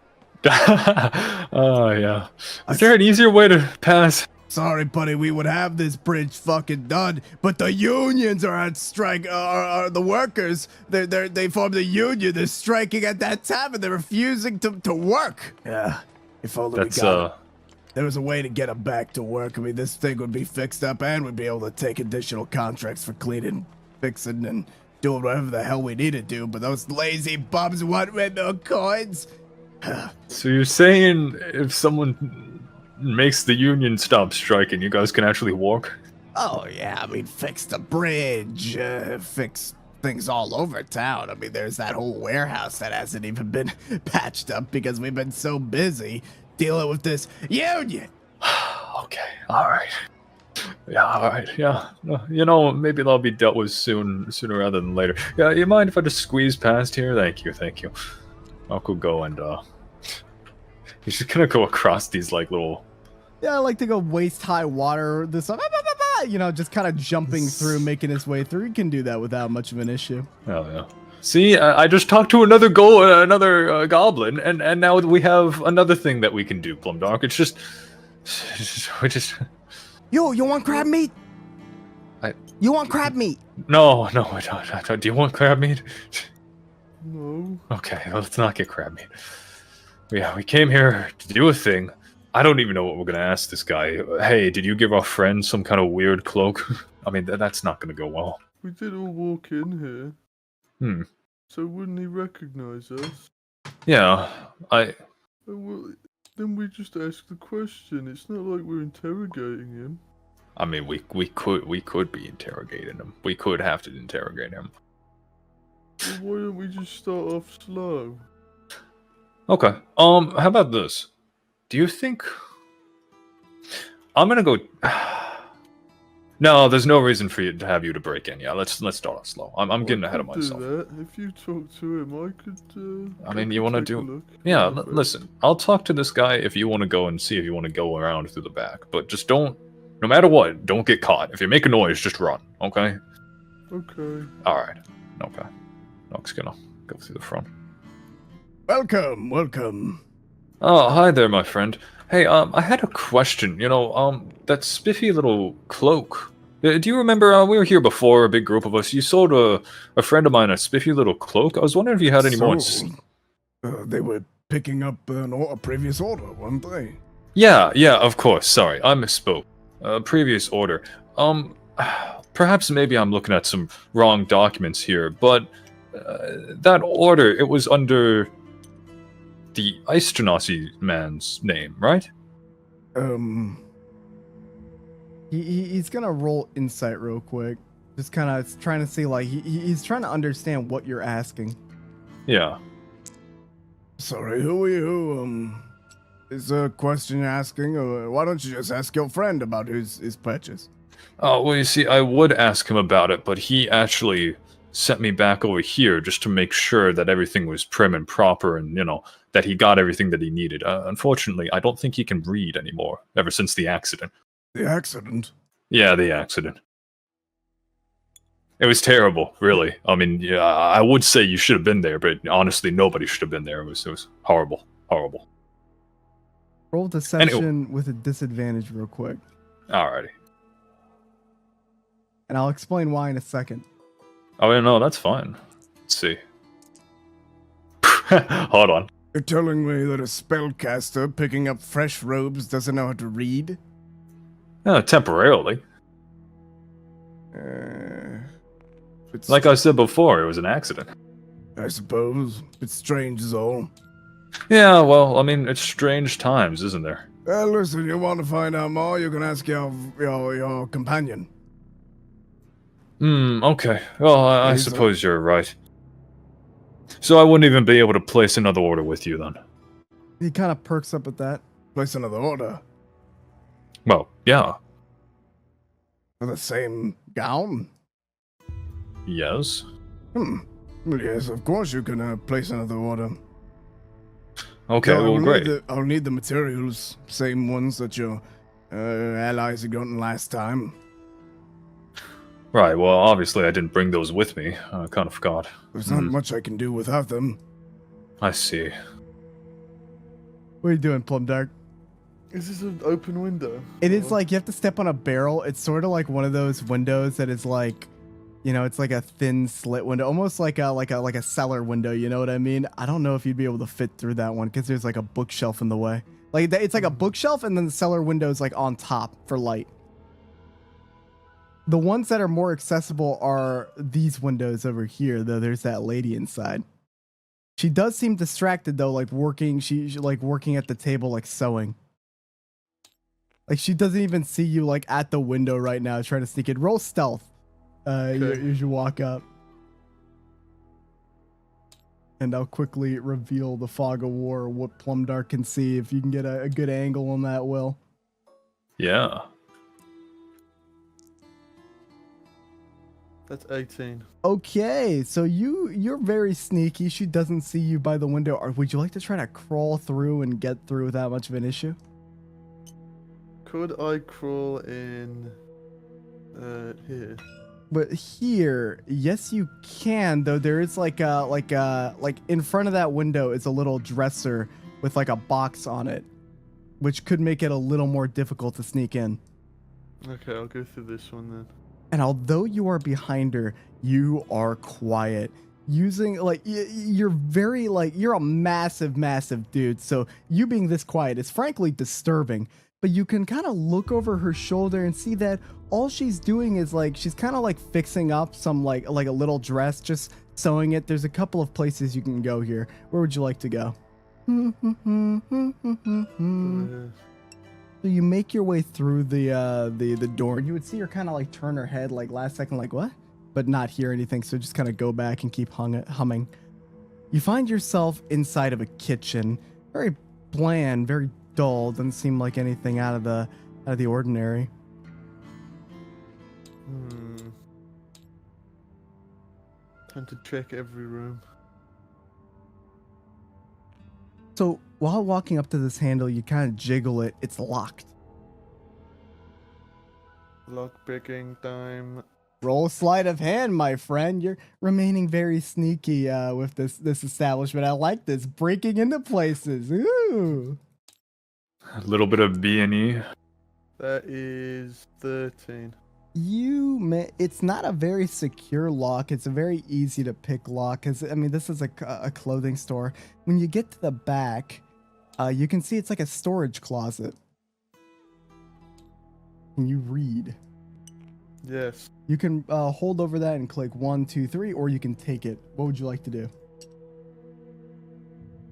Oh, yeah. Is there an easier way to pass? Sorry, buddy, we would have this bridge fucking done, but the unions are at strike. Are the workers? They formed a union. They're striking at that tavern. They're refusing to work. Yeah, if only there was a way to get them back to work. I mean, this thing would be fixed up, and we'd be able to take additional contracts for cleaning, fixing, and doing whatever the hell we need to do. But those lazy bums want no coins. So you're saying if someone makes the union stop striking, you guys can actually walk? Oh, yeah, I mean, fix the bridge, fix things all over town. I mean, there's that whole warehouse that hasn't even been patched up because we've been so busy dealing with this union. Okay, alright. Yeah, alright, yeah. You know, maybe that'll be dealt with sooner rather than later. Yeah, you mind if I just squeeze past here? Thank you. Uncle go and, he's just gonna go across these, like, little... Yeah, I like to go waist-high water. This, you know, just kind of jumping through, making his way through. You can do that without much of an issue. Oh, yeah. See, I just talked to another goblin, and now we have another thing that we can do, Plumdark. It's just... we just... Yo, you want crab meat? You want crab meat? No, I don't. Do you want crab meat? No. Okay, well, let's not get crab meat. Yeah, we came here to do a thing. I don't even know what we're gonna ask this guy. Hey, did you give our friend some kind of weird cloak? I mean, that's not gonna go well. We did all walk in here. So wouldn't he recognize us? Yeah, Well, then we just ask the question. It's not like we're interrogating him. I mean, we could be interrogating him. We could have to interrogate him. Well, why don't we just start off slow? Okay. How about this? Do you think I'm gonna go? No, there's no reason for you to have you to break in. Yeah, let's start off slow. I'm getting ahead of myself. Do that. If you talk to him, I could. I mean, you want to take a do? look. Yeah. Listen, I'll talk to this guy if you want to go and see if you want to go around through the back. But just don't. No matter what, don't get caught. If you make a noise, just run. Okay. Okay. All right. Okay. Nock's gonna go through the front. Welcome. Oh, hi there, my friend. Hey, I had a question. You know, that spiffy little cloak. Do you remember, we were here before, a big group of us. You sold a friend of mine a spiffy little cloak. I was wondering if you had any more... They were picking up a previous order, weren't they? Yeah, of course. Sorry, I misspoke. Previous order. Perhaps maybe I'm looking at some wrong documents here, but that order, it was under the Eisternasi man's name, right? He's gonna roll insight real quick. Just kind of trying to see, like, he's trying to understand what you're asking. Yeah. Sorry, who are you? Is there a question you're asking, or why don't you just ask your friend about his purchase? Oh, well, you see, I would ask him about it, but he actually sent me back over here just to make sure that everything was prim and proper and, you know, that he got everything that he needed. Unfortunately, I don't think he can read anymore, ever since the accident. The accident? Yeah, the accident. It was terrible, really. I mean, yeah, I would say you should have been there, but honestly, nobody should have been there. It was horrible. Horrible. Roll deception with a disadvantage real quick. Alrighty. And I'll explain why in a second. Oh, yeah, no, that's fine. Let's see. Hold on. You're telling me that a spellcaster picking up fresh robes doesn't know how to read? Temporarily. It's, Like I said before, it was an accident. I suppose. It's strange is all. Yeah, well, I mean, it's strange times, isn't there? Listen, you want to find out more, you can ask your companion. Okay. Well, I suppose you're right. So I wouldn't even be able to place another order with you, then? He kind of perks up at that. Place another order. Well, yeah. For the same gown? Yes. Well, yes, of course you can place another order. Okay, So well, great. I'll need the materials, same ones that your allies had gotten last time. Right, well, obviously I didn't bring those with me. I kind of forgot. There's not much I can do without them. I see. What are you doing, Plumdark? Is this an open window? It is like you have to step on a barrel. It's sort of like one of those windows that is like, you know, it's like a thin slit window, almost like a cellar window. You know what I mean? I don't know if you'd be able to fit through that one because there's like a bookshelf in the way. Like it's like a bookshelf, and then the cellar window is like on top for light. The ones that are more accessible are these windows over here, though. There's that lady inside. She does seem distracted though, like working. She's like working at the table, like sewing. Like she doesn't even see you like at the window right now trying to sneak in. Roll stealth. You should walk up. And I'll quickly reveal the fog of war, what Plumdark can see, if you can get a good angle on that, Will. Yeah. That's 18. Okay, so you're very sneaky. She doesn't see you by the window. Or would you like to try to crawl through and get through without much of an issue? Could I crawl in here? But here, yes, you can. Though there is like in front of that window is a little dresser with like a box on it, which could make it a little more difficult to sneak in. Okay, I'll go through this one then. And although you are behind her, you are quiet. Using like you're very like you're a massive dude. So you being this quiet is frankly disturbing. But you can kind of look over her shoulder and see that all she's doing is like she's kind of like fixing up some like a little dress, just sewing it. There's a couple of places you can go here. Where would you like to go? So you make your way through the door. You would see her kind of like turn her head like last second, like what? But not hear anything. So just kind of go back and keep humming. You find yourself inside of a kitchen, very bland, very dull. Doesn't seem like anything out of the ordinary. Time to check every room. So while walking up to this handle, you kind of jiggle it. It's locked. Lock picking time. Roll sleight of hand, my friend. You're remaining very sneaky with this establishment. I like this. Breaking into places. Ooh. A little bit of B&E. That is 13. It's not a very secure lock. It's a very easy to pick lock. Cause I mean, this is a clothing store. When you get to the back, you can see it's like a storage closet. Can you read? Yes. You can hold over that and click 1, 2, 3, or you can take it. What would you like to do?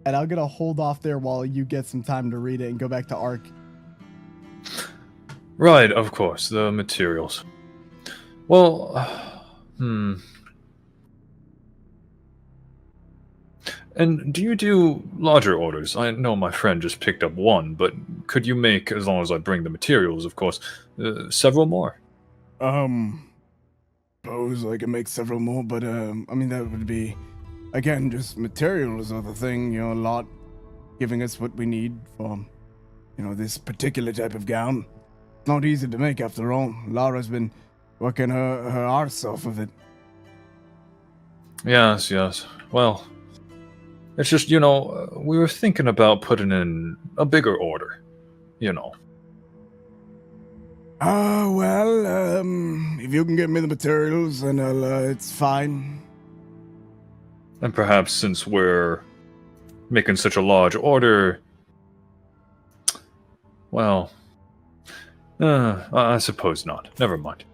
And I'm gonna hold off there while you get some time to read it and go back to Ark. Right, of course, the materials. Well, And do you do larger orders? I know my friend just picked up one, but could you make, as long as I bring the materials, of course, several more? Suppose I can make several more, but I mean that would be, again, just materials are the thing, a lot giving us what we need for, this particular type of gown. It's not easy to make after all. Lara's been working her arse off of it. Yes. Well, it's just, we were thinking about putting in a bigger order, Well, if you can get me the materials, then it's fine. And perhaps since we're making such a large order, well, I suppose not. Never mind.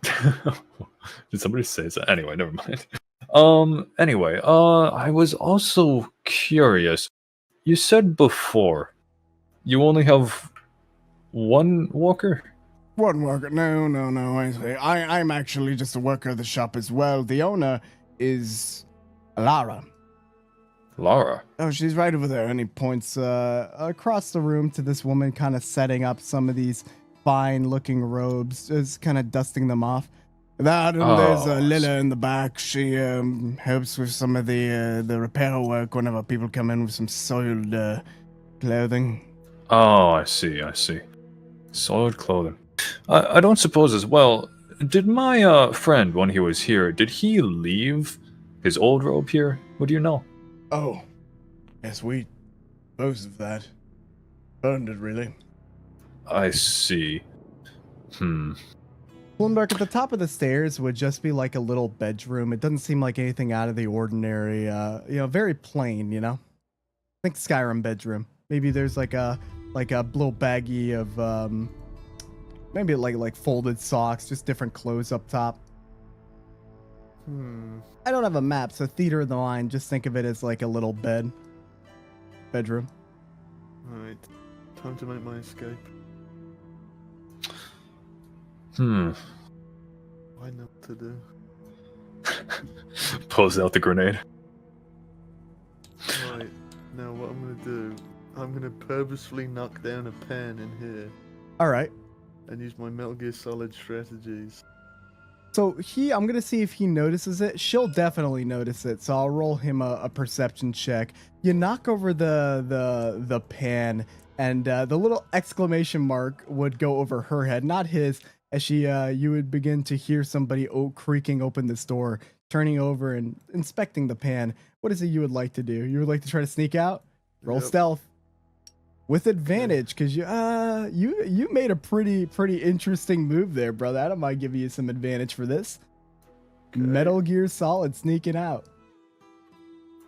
Did somebody say that? Anyway, never mind. Anyway, I was also curious. You said before you only have one walker? One worker? No. I'm actually just a worker of the shop as well. The owner is Lara. Lara? Oh, she's right over there. And he points across the room to this woman kind of setting up some of these fine-looking robes, just kind of dusting them off. That, and there's Lila in the back. She helps with some of the repair work whenever people come in with some soiled clothing. Oh, I see. Soiled clothing. I don't suppose as well. Did my friend, when he was here, did he leave his old robe here? Would you know? Oh, yes, we both of that. Burned it, really. I see. Bloomberg, at the top of the stairs would just be like a little bedroom. It doesn't seem like anything out of the ordinary. Very plain. Think Skyrim bedroom. Maybe there's like a little baggie of maybe like folded socks, just different clothes up top. I don't have a map, so theater of the mind. Just think of it as like a little bedroom. Alright. Time to make my escape. I know what to do. Pulls out the grenade. Right, now what I'm gonna do, I'm gonna purposefully knock down a pen in here All right. and use my Metal Gear Solid strategies. So I'm gonna see if he notices it. She'll definitely notice it. So I'll roll him a perception check. You knock over the pan, and the little exclamation mark would go over her head, not his. As you would begin to hear somebody creaking open this door, turning over and inspecting the pan. What is it you would like to do? You would like to try to sneak out? Roll Yep. stealth with advantage, because you made a pretty interesting move there, brother. I don't mind giving you some advantage for this. Okay. Metal Gear Solid sneaking out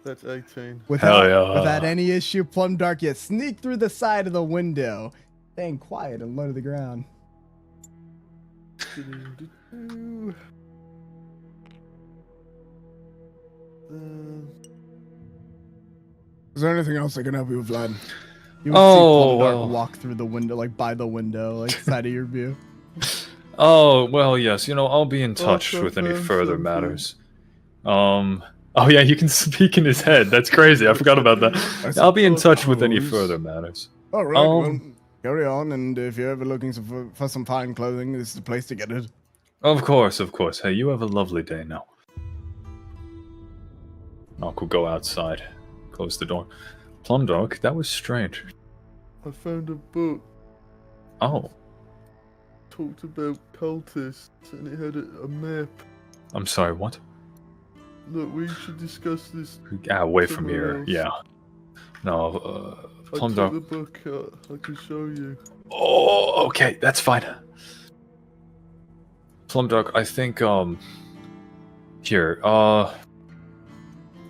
That's 18. without yeah. without any issue. Plum Dark, you sneak through the side of the window, staying quiet and low to the ground. Is there anything else I can help you with, Vlad? You would see Oh, Plum Dark well. walk through the window, like by the window, like side of your view. Oh, well, yes. I'll be in touch Also with any found further something. matters. Oh yeah, you can speak in his head. That's crazy. I forgot about that. I'll be in touch with any suppose. further matters. All right, well, carry on, and if you're ever looking for some fine clothing, this is the place to get it. Of course. Hey, you have a lovely day now. Knock will go outside. Close the door. Plumdark, that was strange. I found a book. Oh, Talked about cultists and it had a map. I'm sorry, what? Look, we should discuss this. Away from Somewhere here. else. Yeah. No, I took Plumdark. the book. I can show you. Oh, okay, that's fine. Plumdark, I think, here,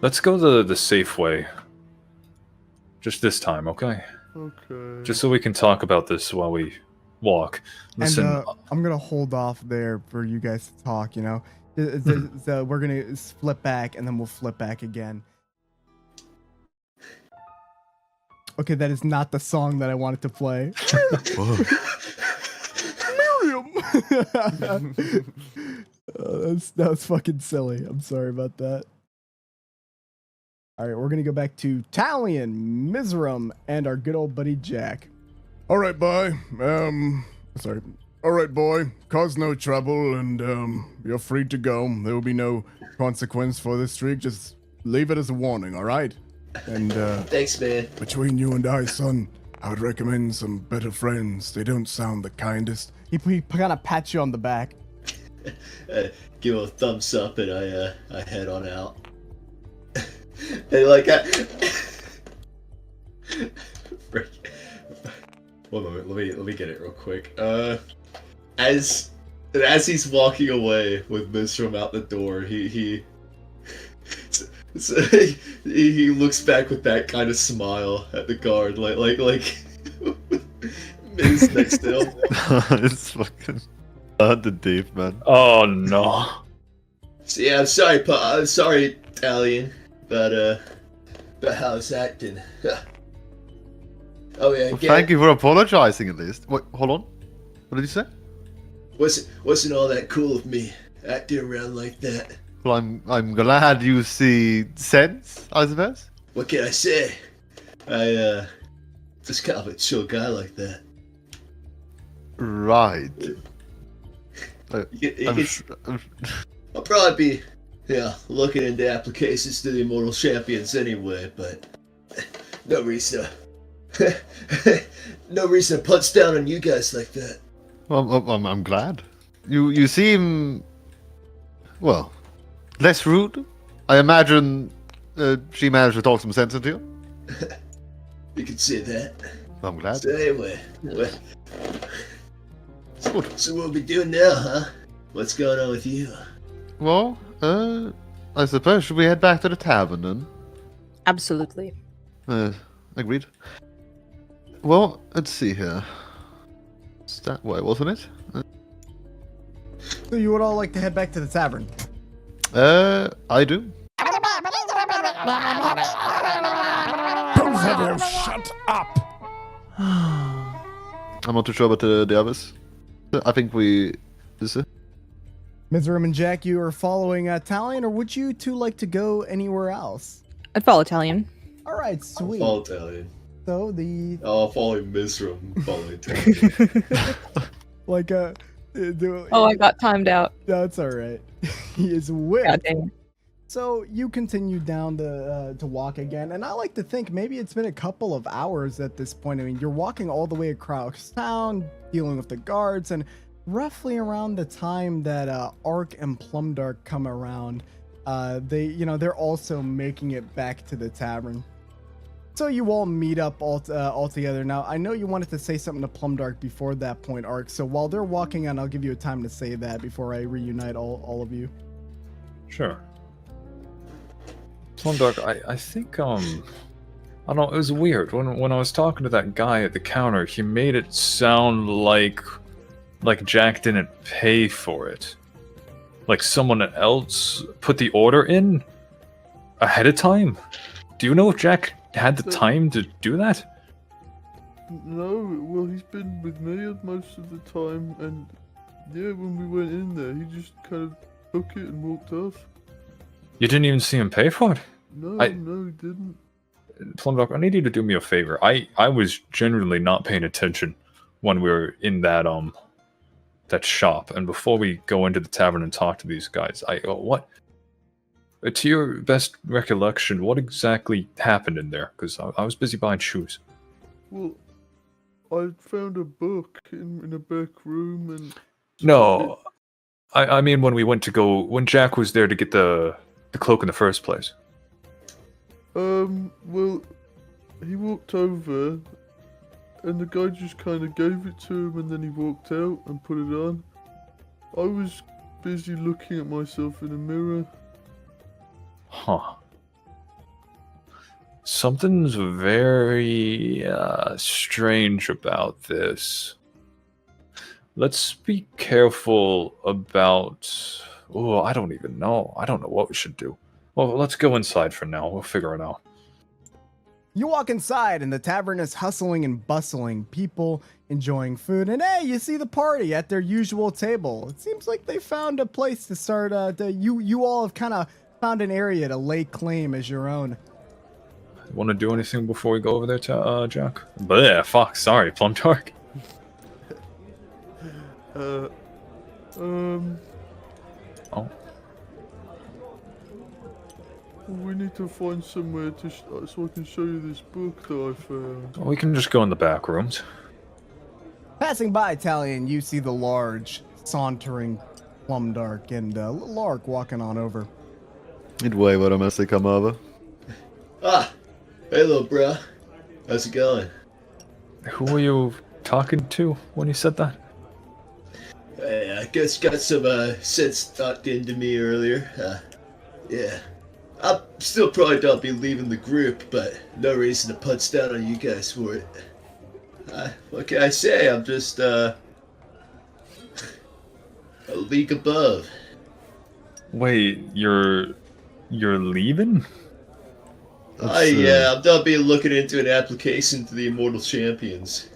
let's go the safe way. Just this time, okay? Okay. Just so we can talk about this while we walk. Listen, And I'm gonna hold off there for you guys to talk. So we're gonna flip back, and then we'll flip back again. Okay, that is not the song that I wanted to play. Miriam. That was fucking silly. I'm sorry about that. All right, we're gonna go back to Talion, Mizram, and our good old buddy Jack. All right, boy. Sorry. All right, boy. Cause no trouble, and you're free to go. There will be no consequence for this streak. Just leave it as a warning, all right? And Thanks, man. between you and I, son, I would recommend some better friends. They don't sound the kindest. He kind of pats you on the back. Give a thumbs up, and I head on out. And like, one moment, let me get it real quick. As he's walking away with Mistrum out the door, he looks back with that kind of smile at the guard, like Miz next to him. It's fucking the deep, man. oh no. So yeah, I'm sorry, Italian, about how I was acting. Oh yeah, Well, again, thank you for apologizing at least. Wait, hold on. What did you say? wasn't all that cool of me acting around like that. Well, I'm glad you see sense, I suppose. What can I say? I just kind of a chill guy like that. Right. I'll probably be, looking into applications to the Immortal Champions anyway, but no reason to punch down on you guys like that. Well, I'm glad. You seem, well, less rude. I imagine she managed to talk some sense into you. You can see that. I'm glad. So anyway, so what we doing now, huh? What's going on with you? Well, I suppose should we head back to the tavern then? Absolutely. Agreed. Well, let's see here. It's that way, wasn't it? So you would all like to head back to the tavern. I do. Both of you, shut up! I'm not too sure about the others. I think we... Is it? Mizram and Jack, you are following Talion, or would you two like to go anywhere else? I'd follow Italian. All right, sweet. I'll follow Italian. So the I'll follow Mizram. Follow Italian. like Oh, I got timed out. That's all right. He is whipped. God dang it. So you continue down to walk again, and I like to think maybe it's been a couple of hours at this point. I mean, you're walking all the way across town, dealing with the guards, and roughly around the time that Ark and Plumdark come around, they're also making it back to the tavern. So you all meet up all together. Now, I know you wanted to say something to Plumdark before that point, Ark. So while they're walking on, I'll give you a time to say that before I reunite all of you. Sure. Plumdark, I think, I don't know, it was weird. When I was talking to that guy at the counter, he made it sound like Jack didn't pay for it. Like someone else put the order in ahead of time. Do you know if Jack had the time to do that? No, well, he's been with me most of the time, and yeah, when we went in there, he just kind of took it and walked off. You didn't even see him pay for it? No, I- no, he didn't. Plumdark, I need you to do me a favor. I was genuinely not paying attention when we were in that shop, and before we go into the tavern and talk to these guys, what? To your best recollection, what exactly happened in there? Because I was busy buying shoes. Well, I found a book in a back room, and No, I mean when Jack was there to get the cloak in the first place. Well, he walked over, and the guy just kind of gave it to him, and then he walked out and put it on. I was busy looking at myself in a mirror. Huh. Something's very strange about this. Let's be careful about... Oh, I don't even know. I don't know what we should do. Well, let's go inside for now. We'll figure it out. You walk inside, and the tavern is hustling and bustling, people enjoying food, and hey, you see the party at their usual table. It seems like they found a place to start. You all have kind of found an area to lay claim as your own. Want to do anything before we go over there, Jack? Bleh, fuck, sorry, Plumdark. Oh. Oh. We need to find somewhere to so I can show you this book that I found. We can just go in the back rooms. Passing by Italian, you see the large, sauntering Plumdark and little Ark walking on over. He'd wave at him as they come over. Ah, hey little bruh. How's it going? Who were you talking to when you said that? Hey, I guess got some sense knocked into me earlier. Yeah. I'll still probably not be leaving the group, but no reason to punch down on you guys for it. What can I say? I'm just a league above. Wait, you're leaving? Yeah, I'm not being looking into an application to the Immortal Champions.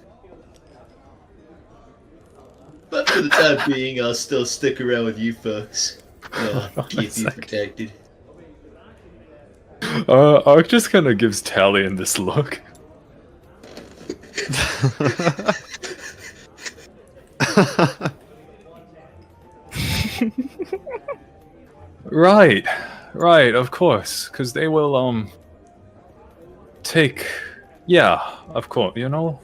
But for the time being, I'll still stick around with you folks. Keep you protected. Ark just kind of gives Talion this look. Right, of course, because they will, take, yeah, of course, you know?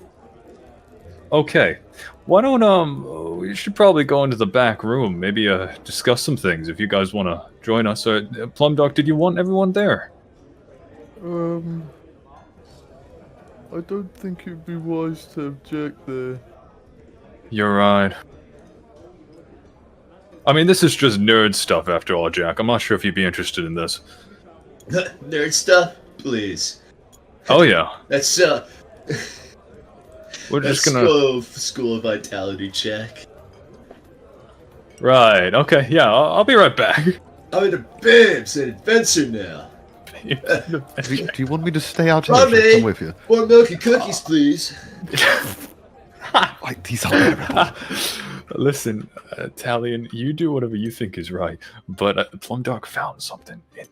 Okay, why don't, we should probably go into the back room, maybe, discuss some things if you guys want to join us. Plumdark, did you want everyone there? I don't think it'd be wise to have Jack there. You're right. I mean, this is just nerd stuff after all, Jack. I'm not sure if you'd be interested in this. Nerd stuff? Please. Oh, yeah. That's, We're that's just gonna... School of Vitality check. Right, okay, yeah, I'll be right back. I'm in a Bibs and Adventure now. Do you want me to stay out here? Mommy! Should I come with you? More milk and cookies, please. Like, these are bearable. Listen, Talion, you do whatever you think is right, but Plumdark found something in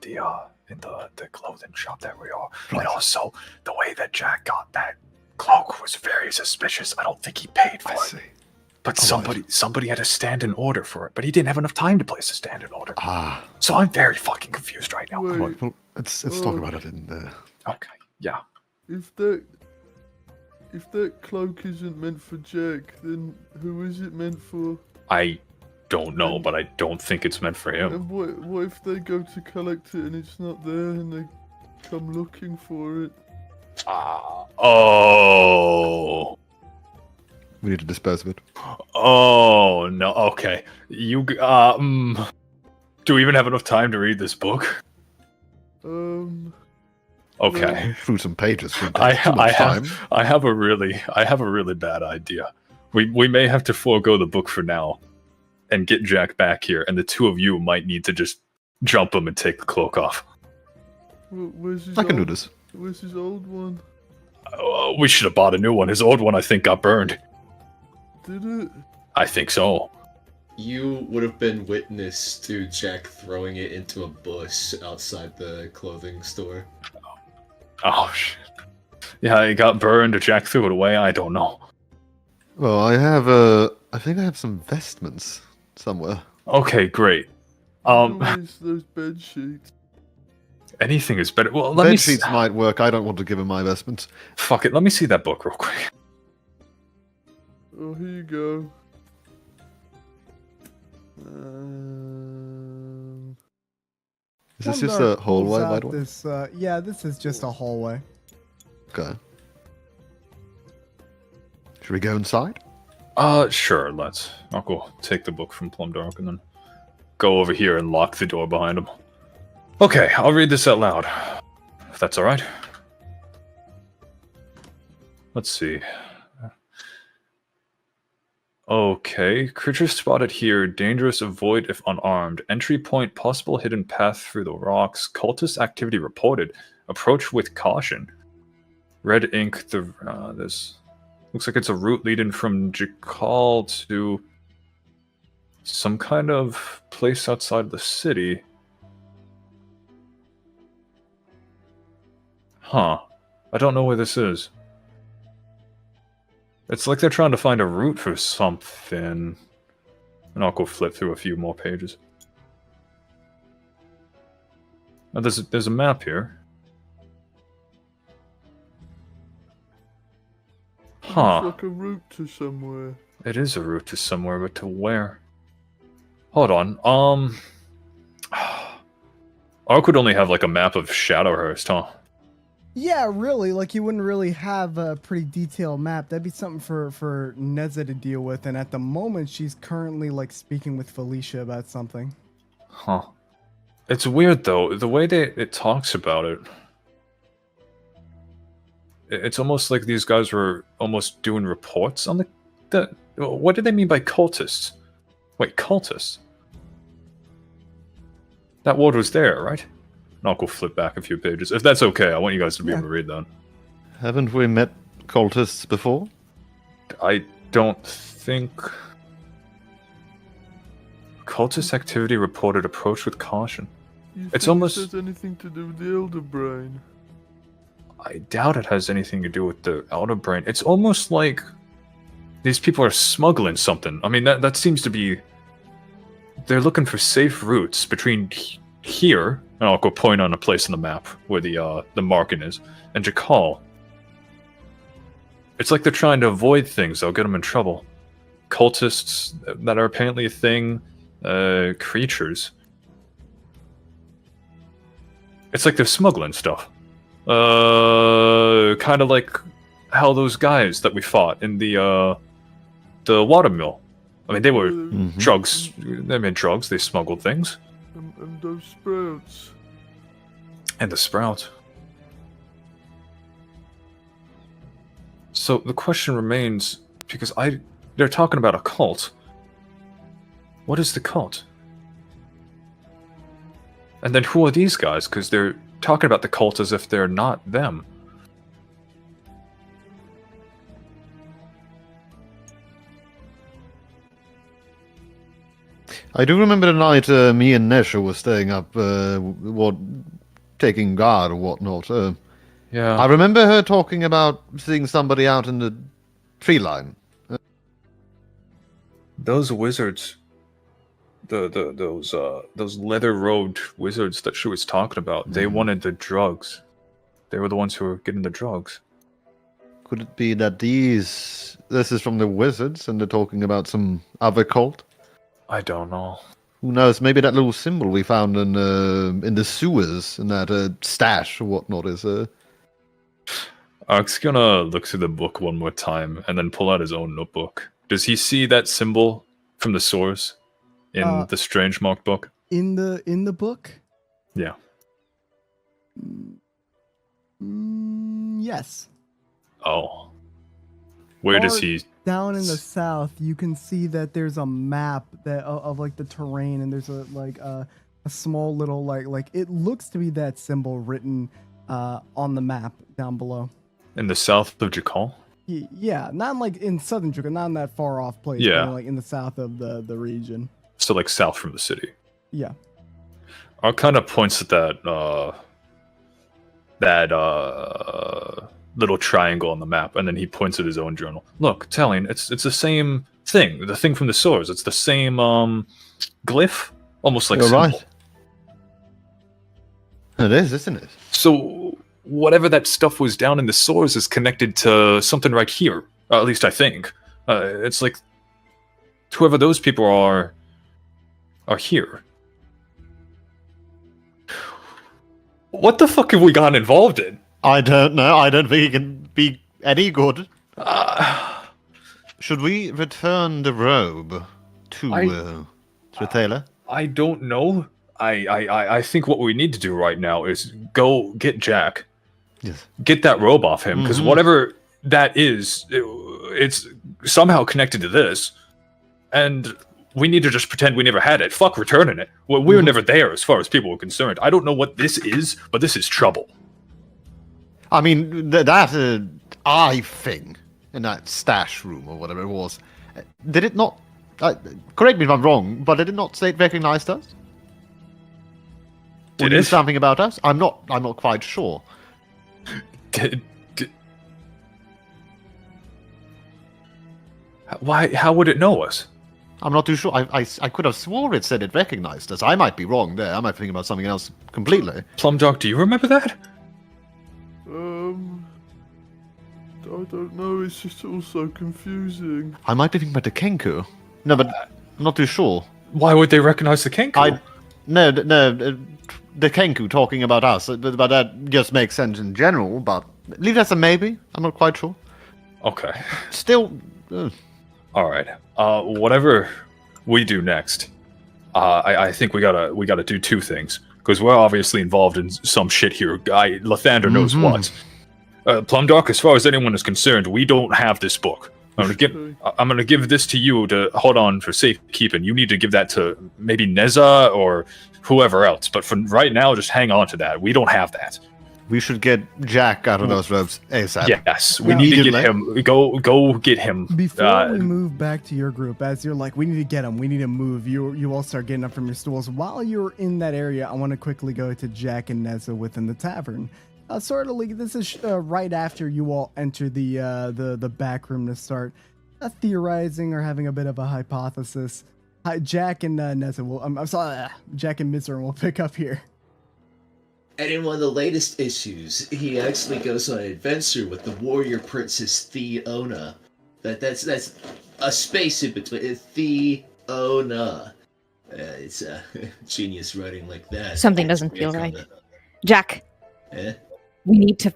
the clothing shop that we are. Right. And also, the way that Jack got that cloak was very suspicious. I don't think he paid for I it. see. But All somebody had a stand-in order for it, but he didn't have enough time to place a stand-in order. Ah. So I'm very fucking confused right now. Wait, Right, well, let's talk about it in there. Okay, yeah. if that cloak isn't meant for Jack, then who is it meant for? I don't know, but I don't think it's meant for him. And what if they go to collect it and it's not there and they come looking for it? Oh. We need to dispose of it. Oh, no, okay. Do we even have enough time to read this book? Okay. Through some pages. I time. have a really bad idea. We may have to forego the book for now and get Jack back here, and the two of you might need to just jump him and take the cloak off. Where's his I can do old- this. Where's his old one? We should have bought a new one. His old one, I think, got burned. Did it? I think so. You would have been witness to Jack throwing it into a bush outside the clothing store. Oh, shit. Yeah, it got burned or Jack threw it away. I don't know. Well, I think I have some vestments somewhere. Okay, great. Where's those bed sheets? Anything is better. Well, let me Bed sheets might work. I don't want to give him my vestments. Fuck it. Let me see that book real quick. Oh, here you go. Is this just Plumdark a hallway, pulls by out the way? This, yeah, this is just a hallway. Okay. Should we go inside? Sure, let's. I'll go take the book from Plumdark and then go over here and lock the door behind him. Okay, I'll read this out loud. If that's alright. Let's see. Okay, creature spotted here. Dangerous, avoid if unarmed. Entry point, possible hidden path through the rocks. Cultist activity reported. Approach with caution. Red ink, this looks like it's a route leading from Jakal to some kind of place outside the city. Huh. I don't know where this is. It's like they're trying to find a route for something. And I'll go flip through a few more pages. Oh, there's a map here. Huh. It's like a route to somewhere. It is a route to somewhere, but to where? Hold on. Ark would only have like a map of Shadowhurst, huh? Yeah, really. Like, you wouldn't really have a pretty detailed map. That'd be something for Neza to deal with. And at the moment, she's currently, like, speaking with Felicia about something. Huh. It's weird, though. The way it talks about it. It's almost like these guys were almost doing reports on the what do they mean by cultists? Wait, cultists? That word was there, right? I'll go flip back a few pages. If that's okay, I want you guys to be able to read that. Haven't we met cultists before? I don't think... Cultist activity reported. Approach with caution. You It's think almost- It has anything to do with the Elder Brain? I doubt it has anything to do with the outer brain. It's almost like these people are smuggling something. I mean, that seems to be... They're looking for safe routes between here, and I'll go point on a place on the map where the Marken is, and Jakal. It's like they're trying to avoid things that'll get them in trouble. Cultists that are apparently a thing, creatures. It's like they're smuggling stuff. Kind of like how those guys that we fought in the watermill. I mean, they were drugs. They made drugs. They smuggled things. And those sprouts. And the sprout. So the question remains, because they're talking about a cult. What is the cult? And then who are these guys? Because they're talking about the cult as if they're not them. I do remember the night me and Nesha were staying up, taking guard or whatnot. Yeah. I remember her talking about seeing somebody out in the tree line. Those wizards, those leather-robed wizards that she was talking about, they wanted the drugs. They were the ones who were getting the drugs. Could it be that this is from the wizards and they're talking about some other cult? I don't know. Who knows? Maybe that little symbol we found in the sewers in that stash or whatnot is. Ark's gonna look through the book one more time and then pull out his own notebook. Does he see that symbol from the source in the Strange Mark book? In the book? Yeah. Yes. Oh. Where does he? Down in the south, you can see that there's a map of like the terrain, and there's a small little like it looks to be that symbol written on the map down below. In the south of Jakal? Yeah, not like in southern Japan, not in that far off place. Yeah. But like in the south of the region. So like south from the city. Yeah. Ark kind of points at that little triangle on the map, and then he points at his own journal. Look, telling it's the same thing. The thing from the source. It's the same glyph, almost like You're symbol. right. It is, isn't it? So whatever that stuff was down in the source is connected to something right here. At least I think. It's like whoever those people are here. What the fuck have we gotten involved in? I don't know. I don't think it can be any good. Should we return the robe to the tailor? I don't know. I think what we need to do right now is go get Jack. Yes. Get that robe off him, because whatever that is, it's somehow connected to this. And we need to just pretend we never had it. Fuck returning it. Well, we were never there as far as people were concerned. I don't know what this is, but this is trouble. I mean, that eye thing in that stash room or whatever it was, did it not... correct me if I'm wrong, but did it not say it recognized us? Did Or knew it? something about us? I'm not quite sure. Why? How would it know us? I'm not too sure. I could have swore it said it recognized us. I might be wrong there. I might be thinking about something else completely. Plumdog, do you remember that? I don't know. It's just all so confusing. I might be thinking about the Kenku. No, but I'm not too sure. Why would they recognize the Kenku? No, the Kenku talking about us, but that just makes sense in general, but leave that as a maybe. I'm not quite sure. Okay. Still... All right. Whatever we do next, I think we gotta do two things, because we're obviously involved in some shit here. Lathander knows what. Plumdark, as far as anyone is concerned, we don't have this book. I'm gonna give this to you to hold on for safekeeping. You need to give that to maybe Neza or whoever else. But for right now, just hang on to that. We don't have that. We should get Jack out of those robes ASAP. Yes, we need to get him. Go get him. Before we move back to your group, as you're like, we need to get him, we need to move. You all start getting up from your stools. While you're in that area, I want to quickly go to Jack and Neza within the tavern. Sort of like this is right after you all enter the back room to start theorizing or having a bit of a hypothesis. Jack and Neza will. I'm sorry, Jack and Mizra will pick up here. And in one of the latest issues, he actually goes on an adventure with the warrior princess Theona. That's a space in between. Theona. It's genius writing like that. Something doesn't feel right. That. Jack, we need to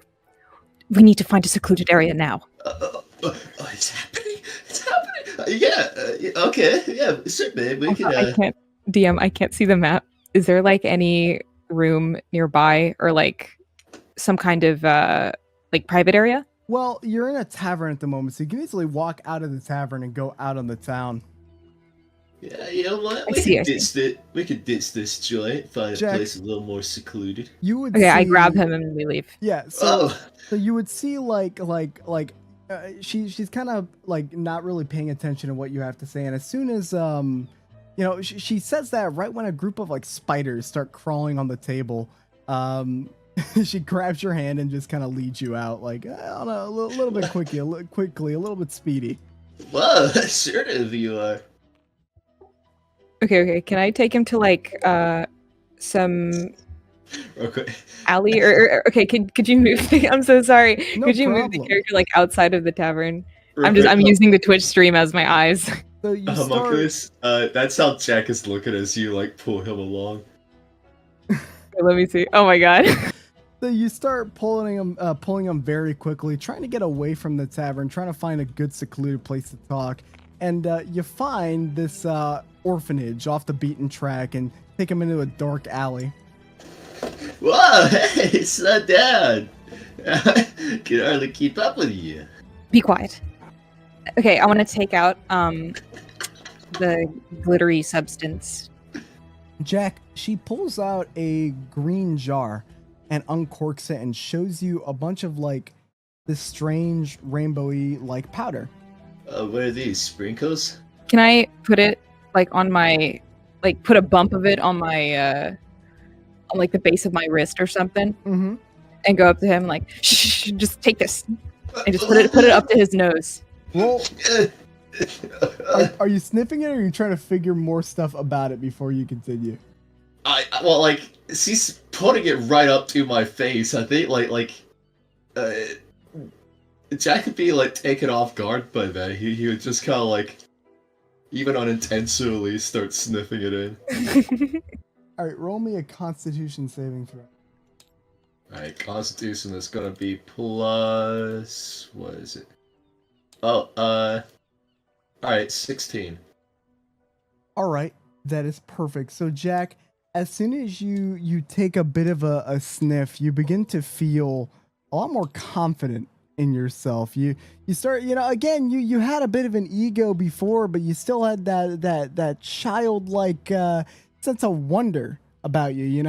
find a secluded area now. It's happening. It's happening. Yeah. Okay. Yeah. Certainly. We can. I can't. DM. I can't see the map. Is there like any room nearby or like some kind of like private area? Well, you're in a tavern at the moment, so you can easily walk out of the tavern and go out on the town. Yeah, you know what? I see. We could ditch this joint, find Jack, a place a little more secluded. You would Okay, see, I grab him and we leave. Yeah, Oh, so you would see she's kind of like not really paying attention to what you have to say, and as soon as she says that right when a group of like spiders start crawling on the table, she grabs your hand and just kind of leads you out, like I don't know, a little bit quickly, a little bit speedy. wow, assertive you are. Okay. Can I take him to like some Okay. alley or okay? Could you move? I'm so sorry. No could you move the problem. character like outside of the tavern? Real I'm quick, using the Twitch stream as my eyes. So you start. Homunculus, that's how Jack is looking as you like pull him along. Let me see. Oh my god. So you start pulling him very quickly, trying to get away from the tavern, trying to find a good secluded place to talk, and you find this orphanage off the beaten track and take him into a dark alley. Whoa, hey, slow down. Can hardly keep up with you. Be quiet. Okay, I want to take out the glittery substance. Jack, she pulls out a green jar and uncorks it and shows you a bunch of like this strange rainbowy like powder. What are these, sprinkles? Can I put it like on my put a bump of it on my on like the base of my wrist or something, Mm-hmm. and go up to him like, shh, just take this, and just put it up to his nose. Well, are you sniffing it, or are you trying to figure more stuff about it before you continue? Well, like, she's putting it right up to my face. I think, Jack could be, like, taken off guard by that. He would just kind of, like, even unintentionally start sniffing it in. Alright, roll me a Constitution saving throw. Alright, Constitution is gonna be plus... what is it? Oh, alright, 16. Alright, that is perfect. So, Jack, as soon as you take a bit of a sniff, you begin to feel a lot more confident in yourself. You start, again, you had a bit of an ego before, but you still had that childlike sense of wonder about you,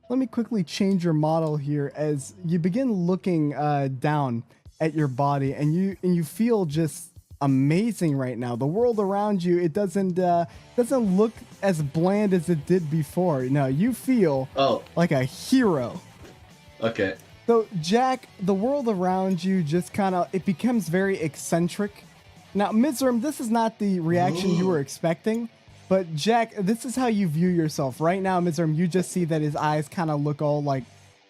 Let me quickly change your model here as you begin looking down at your body, and you feel just amazing right now. The world around you, it doesn't look as bland as it did before. No, you feel like a hero. Okay. So, Jack, the world around you just it becomes very eccentric. Now, Mizram, this is not the reaction you were expecting, but Jack, this is how you view yourself. Right now, Mizram, you just see that his eyes kind of look all like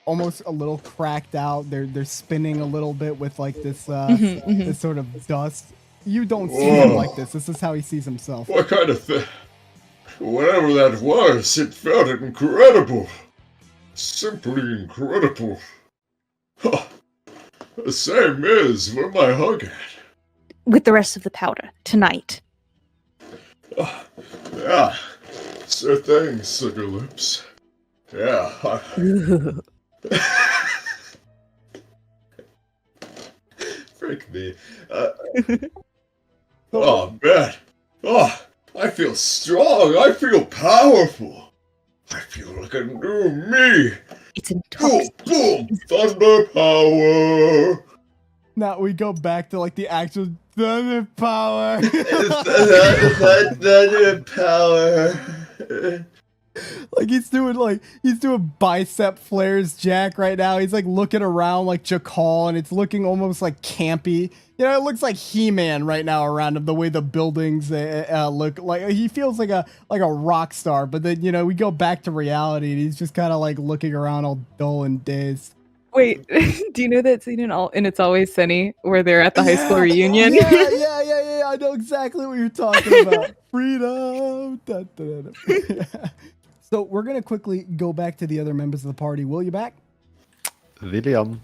almost a little cracked out. They're spinning a little bit with like this this sort of dust. You don't see him like this. This is how he sees himself. What kind of thing? Whatever that was, it felt incredible. Simply incredible. Huh. The same is where my hug at. With the rest of the powder tonight. Yeah. Sure thing, sugar lips. Yeah. Frick me. Oh, man. Oh, I feel strong. I feel powerful. I feel like a new me. It's Boom, intoxicating. boom. Thunder power. Now we go back to like the actual thunder power. Thunder power. Like he's doing bicep flares, Jack, right now. He's like looking around like Jakal, and it's looking almost like campy. It looks like He-Man right now around him, the way the buildings look. Like he feels like a rock star, but then we go back to reality, and he's just kind of like looking around all dull and dazed. Wait, do you know that scene in It's Always Sunny where they're at the high school reunion? Yeah. I know exactly what you're talking about. Freedom. Da, da, da, da. So we're gonna quickly go back to the other members of the party. Will you back? William.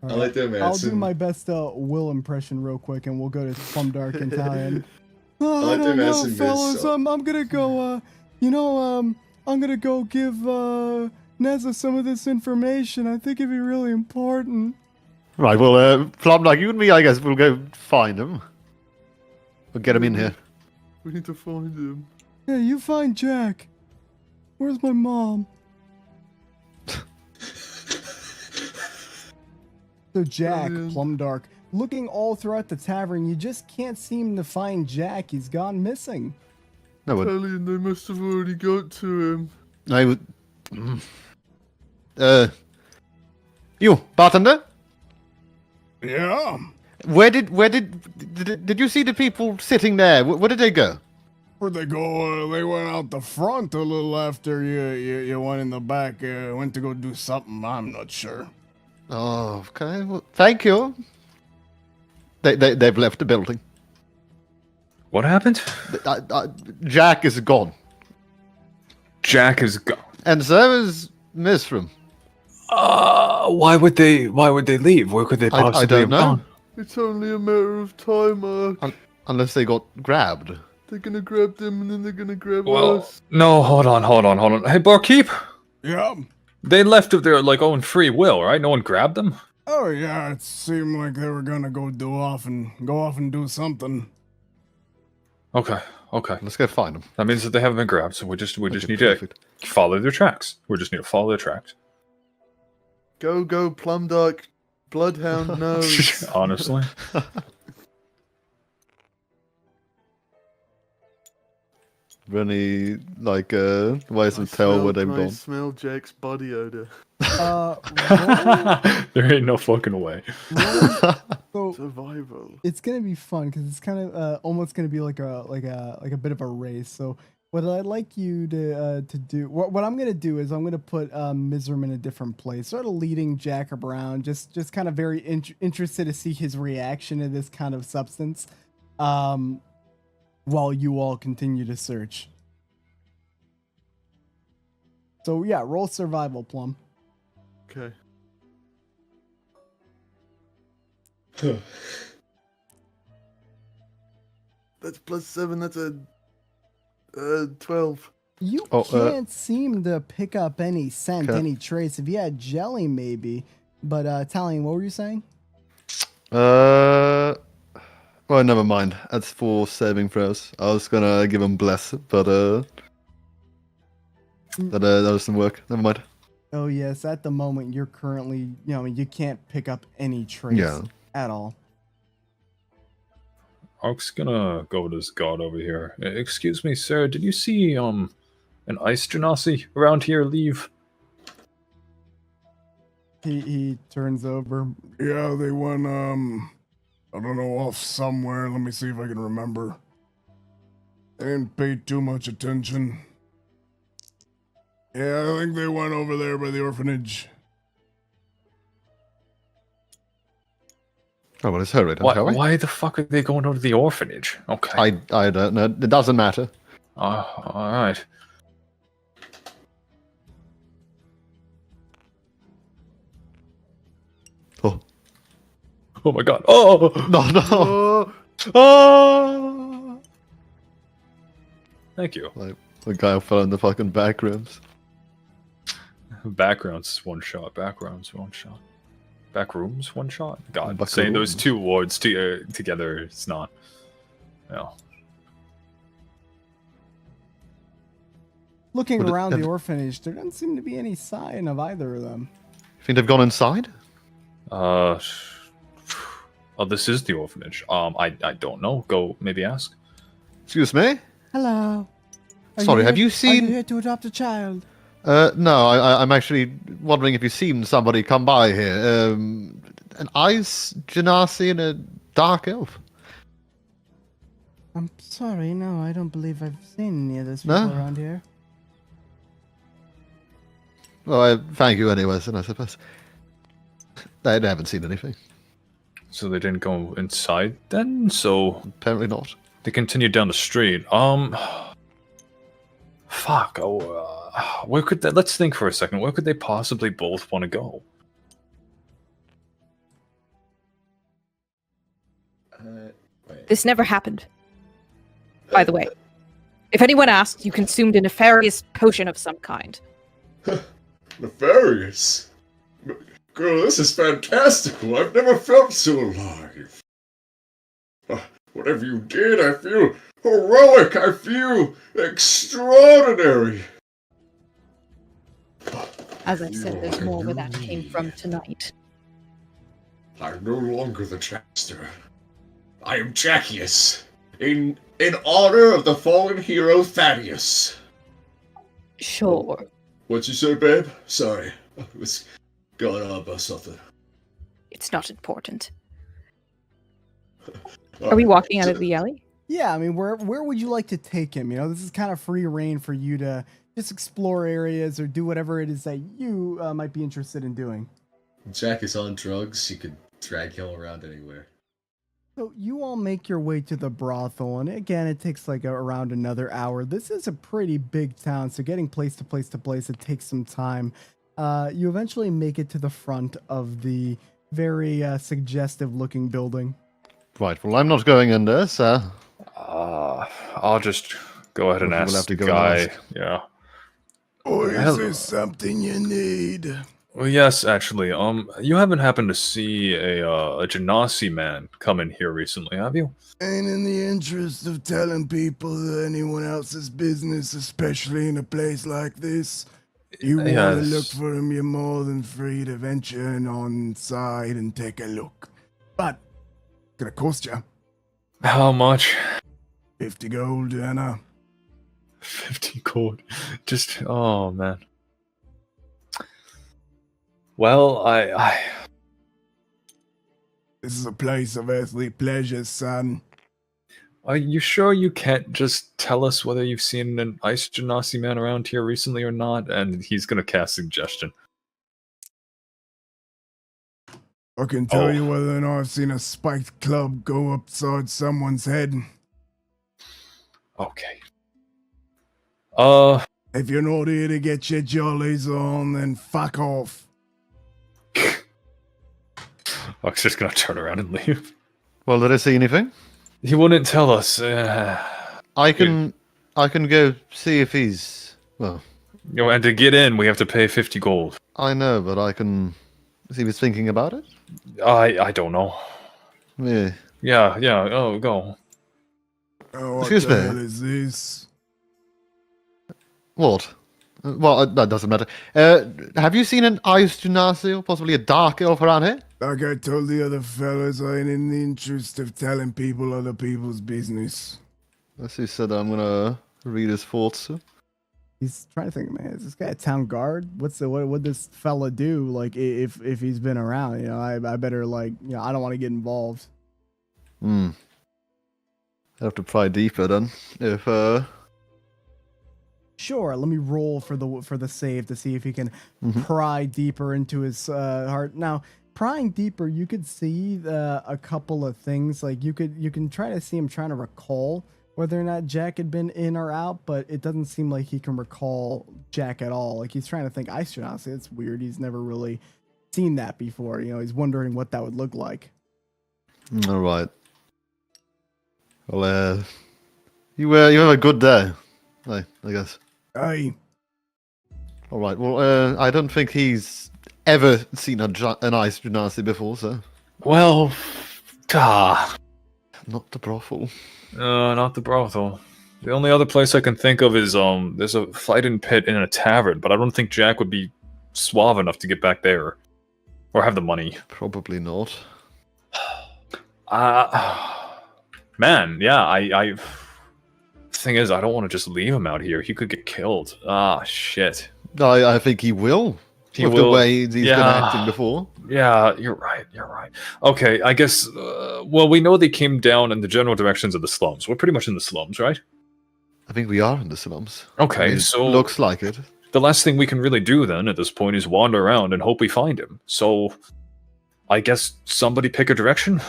All I like that, man. I'll do my best Will impression real quick, and we'll go to Plum Dark Italian. I like don't them know, as fellas. so- I'm gonna go. I'm gonna go give Neza some of this information. I think it'd be really important. Right, well, Plum, like you and me, I guess we'll go find him. We'll get him in here. We need to find him. Yeah, you find Jack. Where's my mom? So Jack, Brilliant. Plumdark, looking all throughout the tavern, you just can't seem to find Jack. He's gone missing. No, but Italian, they must have already got to him. I would. You bartender? Yeah. Where did you see the people sitting there? Where did they go? Where'd they go? They went out the front a little after you went in the back. Went to go do something. I'm not sure. Oh, okay. Well, thank you. They've left the building. What happened? Jack is gone, Jack is gone. and so is Misram. Why would they leave? Where could they I possibly don't have know. gone? It's only a matter of time, Ark. Unless they got grabbed. They're gonna grab them and then they're gonna grab Well, us. no, hold on. Hey, barkeep, Yeah. they left of their like own free will, right? No one grabbed them. Oh yeah. It seemed like they were gonna go off and do something. Okay. Let's go find them. That means that they haven't been grabbed, so we just Okay, need perfect. to follow their tracks. We just need to follow their tracks. Go, Plumdark. Bloodhound knows. Honestly. Really, like, ways I to tell where they've I gone. smell Jack's body odor. Roll, There ain't no fucking way. so Survival. it's gonna be fun because it's kind of almost gonna be like a bit of a race. So what I'd like you to do, what I'm gonna do is I'm gonna put Misram in a different place, sort of leading Jack around, just kind of very interested to see his reaction to this kind of substance, while you all continue to search. So yeah, roll survival, Plum. Okay. That's +7. That's a 12. You Oh, can't seem to pick up any scent, Okay. any trace. If you had jelly, maybe. But Talion, what were you saying? Well, never mind. That's 4 saving throws. I was gonna give him bless, but that doesn't work. Never mind. Oh yes, at the moment you're currently, you can't pick up any trace Yeah. at all. Ark's gonna go to this god over here. Excuse me, sir. Did you see an ice genasi around here leave? He turns over. Yeah, they went, I don't know, off somewhere. Let me see if I can remember. They didn't pay too much attention. Yeah, I think they went over there by the orphanage. Oh, well, let's hurry then, shall we? Why the fuck are they going over to the orphanage? Okay. I don't know. It doesn't matter. All right. Oh. Oh my god. Oh! No, no. Oh, Oh! Thank you. Like, the guy who fell in the fucking back rooms. Backgrounds one shot. Backgrounds one shot. Back rooms one shot. God, Back saying those rooms. two words together is not. No. Looking Would it around have- the orphanage, there doesn't seem to be any sign of either of them. Think they've gone inside? Oh, this is the orphanage. I don't know. Go maybe ask. Excuse me? Hello. Sorry, have you seen... Are you here to adopt a child? No, I'm actually wondering if you've seen somebody come by here. An ice genasi and a dark elf. I'm sorry, no, I don't believe I've seen any of those No? people around here. Well, thank you anyways, then I suppose. They haven't seen anything. So they didn't go inside then. So Apparently not. they continued down the street. Fuck. Where could they? Let's think for a second. Where could they possibly both want to go? This never happened. By the way, if anyone asks, you consumed a nefarious potion of some kind. Nefarious? Girl, this is fantastical. I've never felt so alive. Whatever you did, I feel heroic. I feel extraordinary. As I said, there's more where that came from tonight. I'm no longer the Jackster. I am Jackius, in honor of the fallen hero Thaddeus. Sure. What'd you say, babe? Sorry, I was going on about something. It's not important. Are we walking out of the alley? Yeah, I mean, where would you like to take him? You know, this is kind of free reign for you to just explore areas or do whatever it is that you might be interested in doing. Jack is on drugs. You could drag him around anywhere. So you all make your way to the brothel, and again, it takes like around another hour. This is a pretty big town, so getting place to place to place, it takes some time. You eventually make it to the front of the very suggestive-looking building. Right, well, I'm not going in there, sir. I'll just go ahead and We'll ask have to the go and guy. ask. Yeah. Or is Hello. there something you need? Well, yes, actually. You haven't happened to see a Genasi man come in here recently, have you? Ain't in the interest of telling people anyone else's business, especially in a place like this. You want to Yes. look for him, you're more than free to venture in on side and take a look. But, it's gonna cost you How much? 50 gold, Anna. 50 gold. Just, oh man. Well, I This is a place of earthly pleasures, son. are you sure you can't just tell us whether you've seen an ice genasi man around here recently or not? And he's gonna cast suggestion. I can tell Oh. you whether or not I've seen a spiked club go upside someone's head. Okay. If you're not here to get your jollies on, then fuck off. I was just gonna turn around and leave. Well, did I see anything? He wouldn't tell us. I can go see if he's... Well, You know, and to get in, we have to pay 50 gold. I know, but I can see if he's thinking about it. I don't know. Yeah. Yeah. Oh, go. Oh, what Excuse the me. hell is this? What? Well, that doesn't matter. Have you seen an ice genasi or possibly a dark elf around here? Like I told the other fellas, I ain't in the interest of telling people other people's business. As he said, I'm gonna read his thoughts. Sir. He's trying to think, man, is this guy a town guard? What this fella do? Like, if he's been around, you know, I better, like, you know, I don't want to get involved. I'd have to pry deeper then. If Sure, let me roll for the save to see if he can pry deeper into his heart. Now, prying deeper, you could see a couple of things. Like you can try to see him trying to recall whether or not Jack had been in or out, but it doesn't seem like he can recall Jack at all. Like he's trying to think, I should honestly, it's weird. He's never really seen that before. You know, he's wondering what that would look like. all right. Well, you have a good day. I guess. Hey, All right. Well, I don't think he's ever seen an ice genasi before, so Well, not the brothel. not the brothel. The only other place I can think of is there's a fighting pit in a tavern, but I don't think Jack would be suave enough to get back there, or have the money. Probably not. Man, yeah, I. Thing is, I don't want to just leave him out here. He could get killed. Shit. I think he will. He with will. the way he's been Yeah. acting before. Yeah, you're right. Okay, I guess. Well, we know they came down in the general directions of the slums. We're pretty much in the slums, right? I think we are in the slums. Okay, I mean, so looks like it. the last thing we can really do then at this point is wander around and hope we find him. So, I guess somebody pick a direction.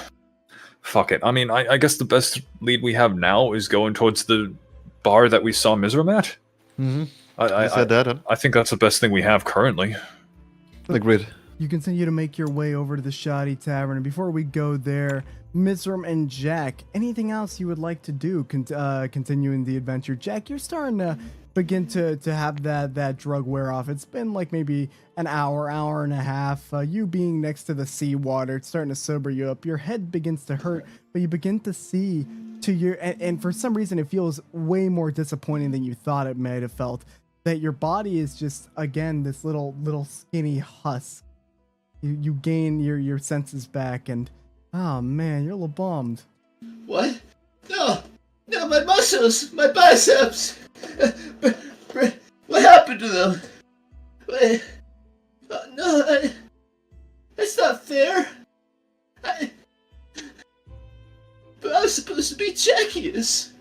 Fuck it. I mean, I guess the best lead we have now is going towards the bar that we saw Mizram at. Mm-hmm. I said that. I think that's the best thing we have currently. Agreed. You continue to make your way over to the Shoddy Tavern, and before we go there, Mizram and Jack, anything else you would like to do continuing the adventure? Jack, you're starting to begin to have that drug wear off. It's been like maybe an hour and a half. You being next to the seawater, it's starting to sober you up. Your head begins to hurt, but you begin to see to your and for some reason it feels way more disappointing than you thought it might have felt. That your body is just again this little skinny husk. You gain your senses back, and oh man, you're a little bummed. What? No, my muscles, my biceps. What happened to them? Wait, no, that's not fair. But I was supposed to be Jackius.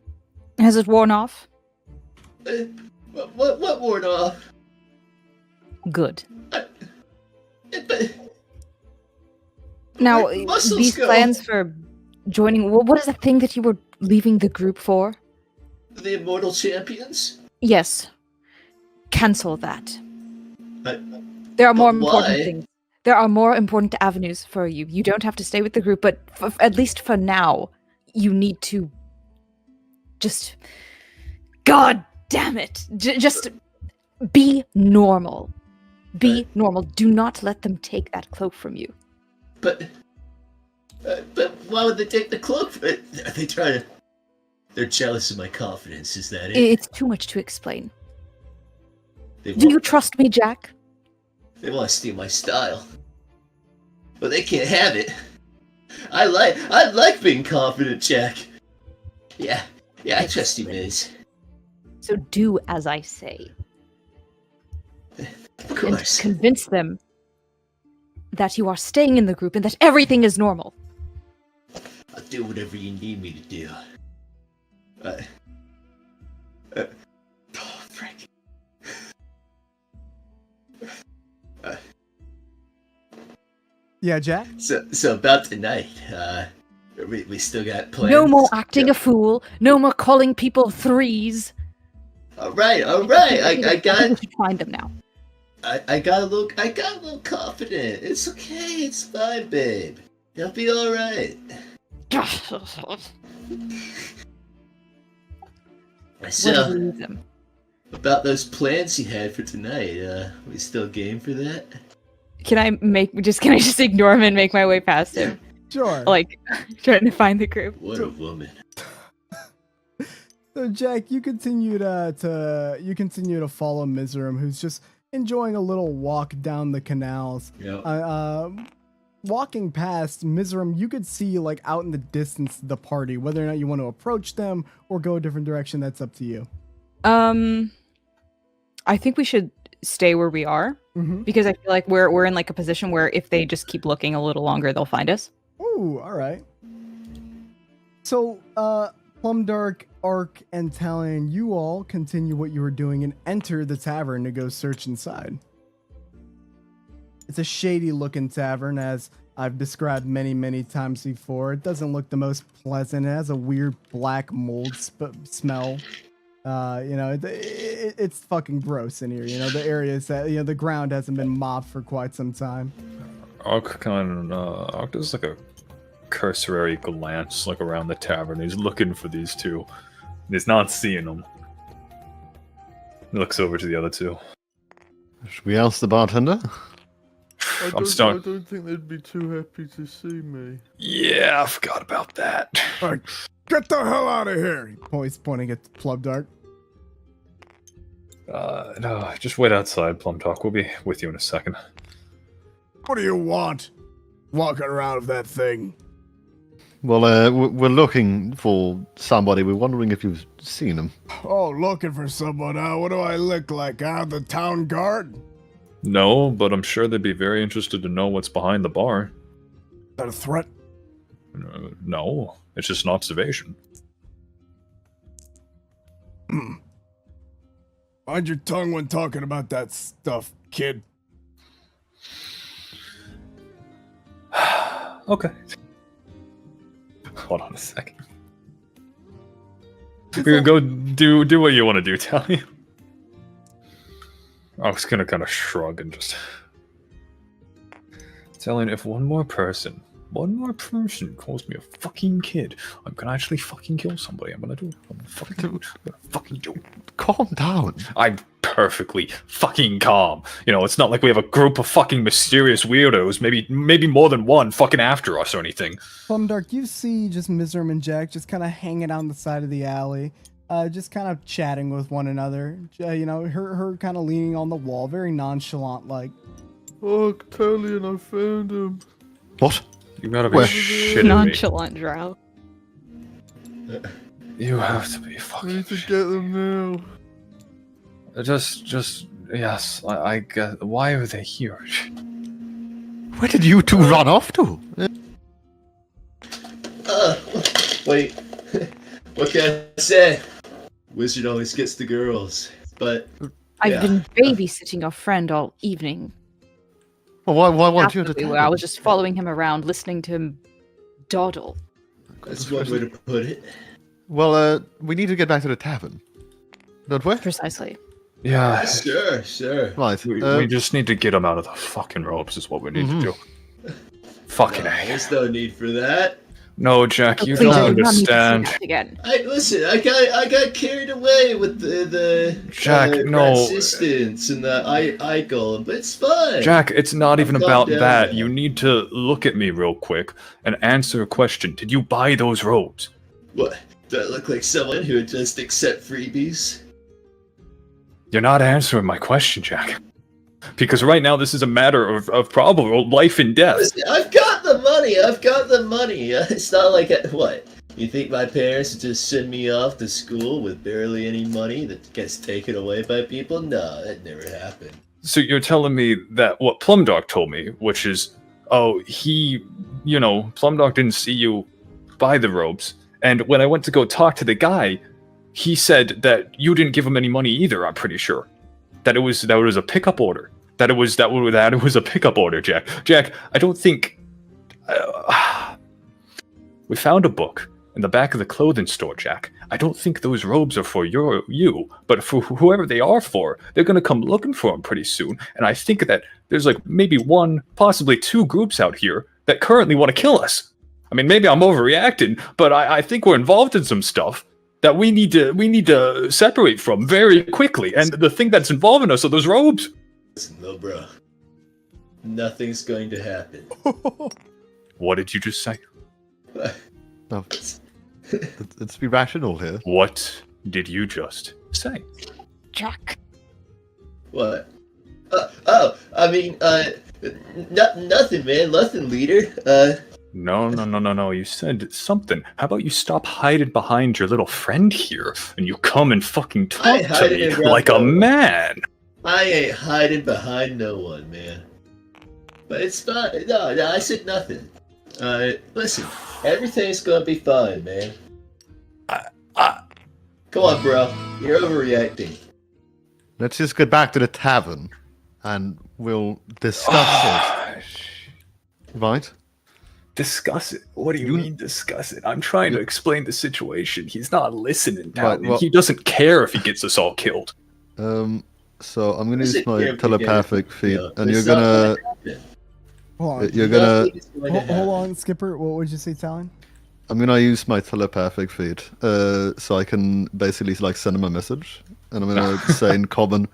Has it worn off? What worn off? Good. But Now, where'd the muscles these go? plans for joining, what is the thing that you were leaving the group for? The Immortal Champions? Yes. Cancel that. I- There are more but important why? things. There are more important avenues for you. You don't have to stay with the group, but at least for now, you need to just... God damn it! Just be normal. Be normal. Do not let them take that cloak from you. But why would they take the cloak? Are they trying to... They're jealous of my confidence, is that it? It's too much to explain. They Do you want, trust me, Jack? they want to steal my style. But they can't have it. I like being confident, Jack. Yeah, I trust you, Miz. So do as I say. Of And course. convince them that you are staying in the group and that everything is normal. I'll do whatever you need me to do. Oh, frick. Yeah, Jack? So about tonight, we still got plans? No more acting a fool. No more calling people threes. Alright, I think got... we should find them now. I got a little confident. It's okay, it's fine, babe. You'll be alright. Where So, did we leave them? about those plans you had for tonight, we still game for that? Can I just ignore him and make my way past him? Sure. Like, trying to find the group. What a woman. So Jack, you continue to follow Miserum, who's just enjoying a little walk down the canals. Yep. Walking past Miserum, you could see like out in the distance the party. Whether or not you want to approach them or go a different direction, that's up to you. I think we should stay where we are because I feel like we're in like a position where if they just keep looking a little longer, they'll find us. Ooh, all right. So, Plumdark, Ark, and Talon, you all continue what you were doing and enter the tavern to go search inside. It's a shady-looking tavern, as I've described many, many times before. It doesn't look the most pleasant. It has a weird black mold smell. It's fucking gross in here. You know, the areas that, the ground hasn't been mopped for quite some time. Ark does like a cursory glance like around the tavern. He's looking for these two. He's not seeing them. He looks over to the other two. Should we ask the bartender? I don't think they'd be too happy to see me. Yeah, I forgot about that. Like, get the hell out of here! He's pointing at Plumdark. No, just wait outside, Plum Talk. We'll be with you in a second. What do you want? Walking around with that thing. Well, we're looking for somebody. We're wondering if you've seen him. Oh, looking for someone, huh? What do I look like, huh? The town guard? No, but I'm sure they'd be very interested to know what's behind the bar. Is that a threat? No, it's just an observation. Mind your tongue when talking about that stuff, kid. Okay. Hold on a second. We're gonna go do what you want to do, Tally. I was gonna kind of shrug and just telling if one more person one more person calls me a fucking kid, I'm gonna actually fucking kill somebody. I'm gonna do it. I'm gonna fucking do it. I'm gonna fucking do it. Calm down. I'm perfectly fucking calm. You know, it's not like we have a group of fucking mysterious weirdos, maybe more than one, fucking after us or anything. Plumdark, you see just Mizram and Jack just kind of hanging out on the side of the alley, just kind of chatting with one another. You know, her kind of leaning on the wall, very nonchalant like. Oh, Talion, I found him. What? You gotta be Where? shitting me. Nonchalant drow. You have to be I fucking need to get them now. Just yes, I get. Why are they here? Where did you two run off to? Wait. What can I say? Wizard always gets the girls, but I've yeah. been babysitting your friend all evening. Well, why weren't you at the Absolutely, tavern? I was just following him around, listening to him dawdle. That's one way to put it. Well, we need to get back to the tavern. Don't we? Precisely. Yeah, Sure. Right. we just need to get them out of the fucking ropes. Is what we need to do. Fucking No, A. there's no need for that. No, Jack, you Please don't do not need to say understand. that again. I got carried away with the Jack, no. assistants and the eye golem, but it's fine. Jack, it's not even Calm about down that. now. You need to look at me real quick and answer a question. Did you buy those robes? What? Do I look like someone who would just accept freebies? You're not answering my question, Jack. Because right now this is a matter of probable life and death. Listen, I've got the money. It's not like what? You think my parents would just send me off to school with barely any money that gets taken away by people? No, that never happened. So you're telling me that what Plumdark told me, which is, oh, Plumdark didn't see you buy the robes, and when I went to go talk to the guy, he said that you didn't give him any money either. I'm pretty sure that it was a pickup order. That it was a pickup order, Jack. Jack, I don't think we found a book in the back of the clothing store, Jack. I don't think those robes are for you, but for whoever they are for, they're gonna come looking for them pretty soon. And I think that there's like maybe one, possibly two groups out here that currently want to kill us. I mean, maybe I'm overreacting, but I think we're involved in some stuff that we need to separate from very quickly. And the thing that's involving us are those robes. Listen, little bro. Nothing's going to happen. What did you just say? No. Let's be rational here. What did you just say? Jack. What? Nothing, man. Nothing, leader. No. You said something. How about you stop hiding behind your little friend here and you come and fucking talk to me like a man? I ain't hiding behind no one, man. But it's fine. No, I said nothing. Listen, everything's gonna be fine, man. Come on, bro. You're overreacting. Let's just get back to the tavern, and we'll discuss it. Right? Discuss it? What do you mean discuss it? I'm trying to explain the situation. He's not listening, Right, well- he doesn't care if he gets us all killed. So I'm gonna use Listen, my here, telepathic feat, yeah, and it's you're not gonna happen. Hold on. you're gonna Nothing is going to Hold happen. on, Skipper. What would you say, Talon? I'm gonna use my telepathic feat, so I can basically like send him a message, and I'm gonna say in common,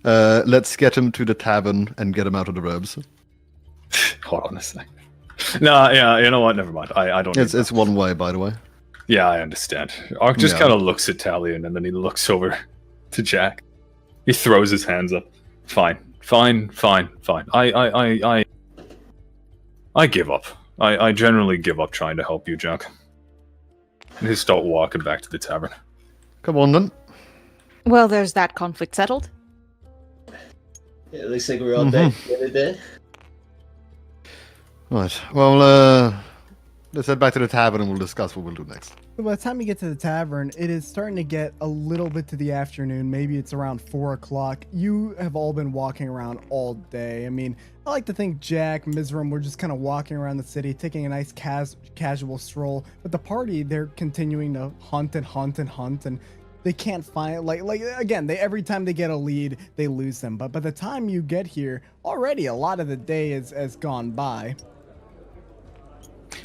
let's get him to the tavern and get him out of the robes. Hold on a sec. Nah, yeah, you know what? Never mind. I don't. need It's one way, by the way. Yeah, I understand. Ark just Yeah. kind of looks at Talion and then he looks over to Jack. He throws his hands up. Fine. I give up. I generally give up trying to help you, Jack. And he start walking back to the tavern. Come on then. Well, there's that conflict settled. Yeah, it looks like we're all back together then. Right. Well, let's head back to the tavern and we'll discuss what we'll do next. So by the time you get to the tavern, it is starting to get a little bit to the afternoon. Maybe it's around 4 o'clock. You have all been walking around all day. I mean, I like to think Jack, Mizram, we're just kind of walking around the city, taking a nice casual stroll. But the party, they're continuing to hunt, and they can't find like again. Every time they get a lead, they lose them. But by the time you get here, already a lot of the day has gone by.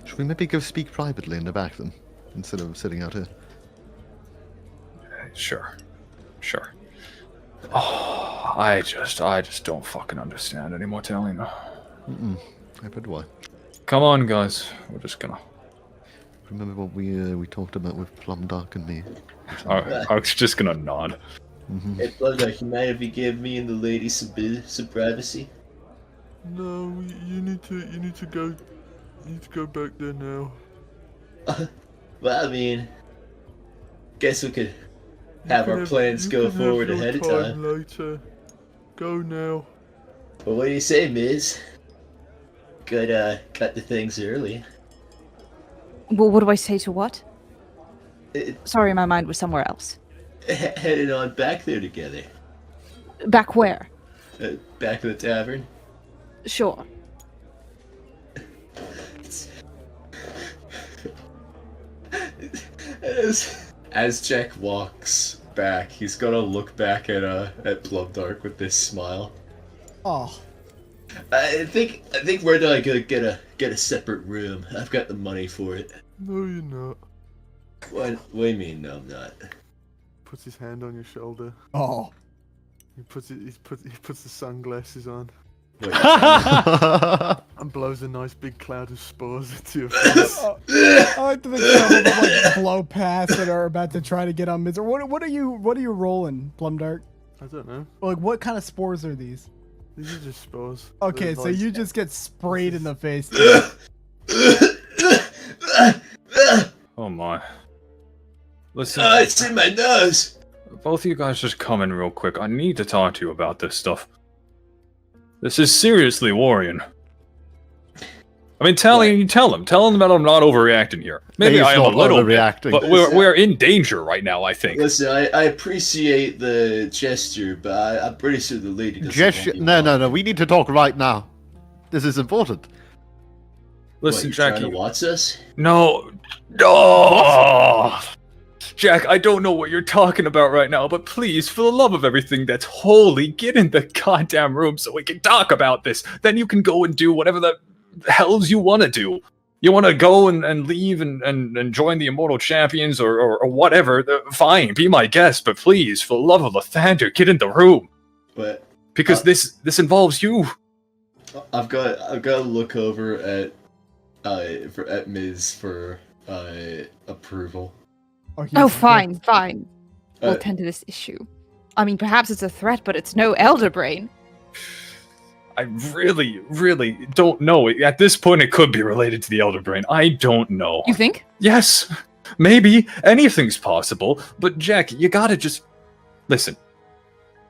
Should we maybe go speak privately in the back then, instead of sitting out here? Sure. Oh, I just don't fucking understand anymore, telling. I bet why. Come on, guys. We're just gonna. Remember what we talked about with Plumdark and me? I was just gonna nod. Hey, Blooddark, you mind if you give me and the lady some privacy? No, you need to go back there now. Well, I mean, guess we could have our plans go forward ahead of time. Later. Go now. Well, what do you say, Miz? Could cut the things early. Well, what do I say to what? It, Sorry, my mind was somewhere else. headed on back there together. Back where? Back to the tavern. Sure. As Jack walks back, he's gonna look back at Blooddark with this smile. Oh, I think where do I go get a separate room? I've got the money for it. No, you're not. What do you mean? No, I'm not. Puts his hand on your shoulder. oh. He puts the sunglasses on Wait, and blows a nice big cloud of spores into your face. I like to think some of them like blow past that are about to try to get on Miz. Or what are you rolling, Plumdark? I don't know. Like what kind of spores are these? These are just spores. Okay, They're so nice. you just get sprayed in the face. Oh my. Listen, it's in my nose. both of you guys just come in real quick. I need to talk to you about this stuff. This is seriously worrying. I mean, tell him that I'm not overreacting here. Maybe He's I am a not little bit, overreacting. but we're in danger right now, I think. Listen, I appreciate the gesture, but I'm pretty sure the lady doesn't Gesture? want me No. walking. We need to talk right now. This is important. Listen, What, you're trying Jackie. to watch us? No. Jack, I don't know what you're talking about right now, but please, for the love of everything that's holy, get in the goddamn room so we can talk about this. Then you can go and do whatever the hells you want to do. You want to go and leave and join the Immortal Champions or whatever, fine, be my guest, but please, for the love of Lathander, get in the room. But Because this involves you. I've got to look over at Miz for approval. Oh, fine. We'll Uh, tend to this issue. I mean, perhaps it's a threat, but it's no elder brain. I really, really don't know. At this point, it could be related to the Elder Brain. I don't know. You think? Yes, maybe. Anything's possible. But Jack, you gotta just... Listen.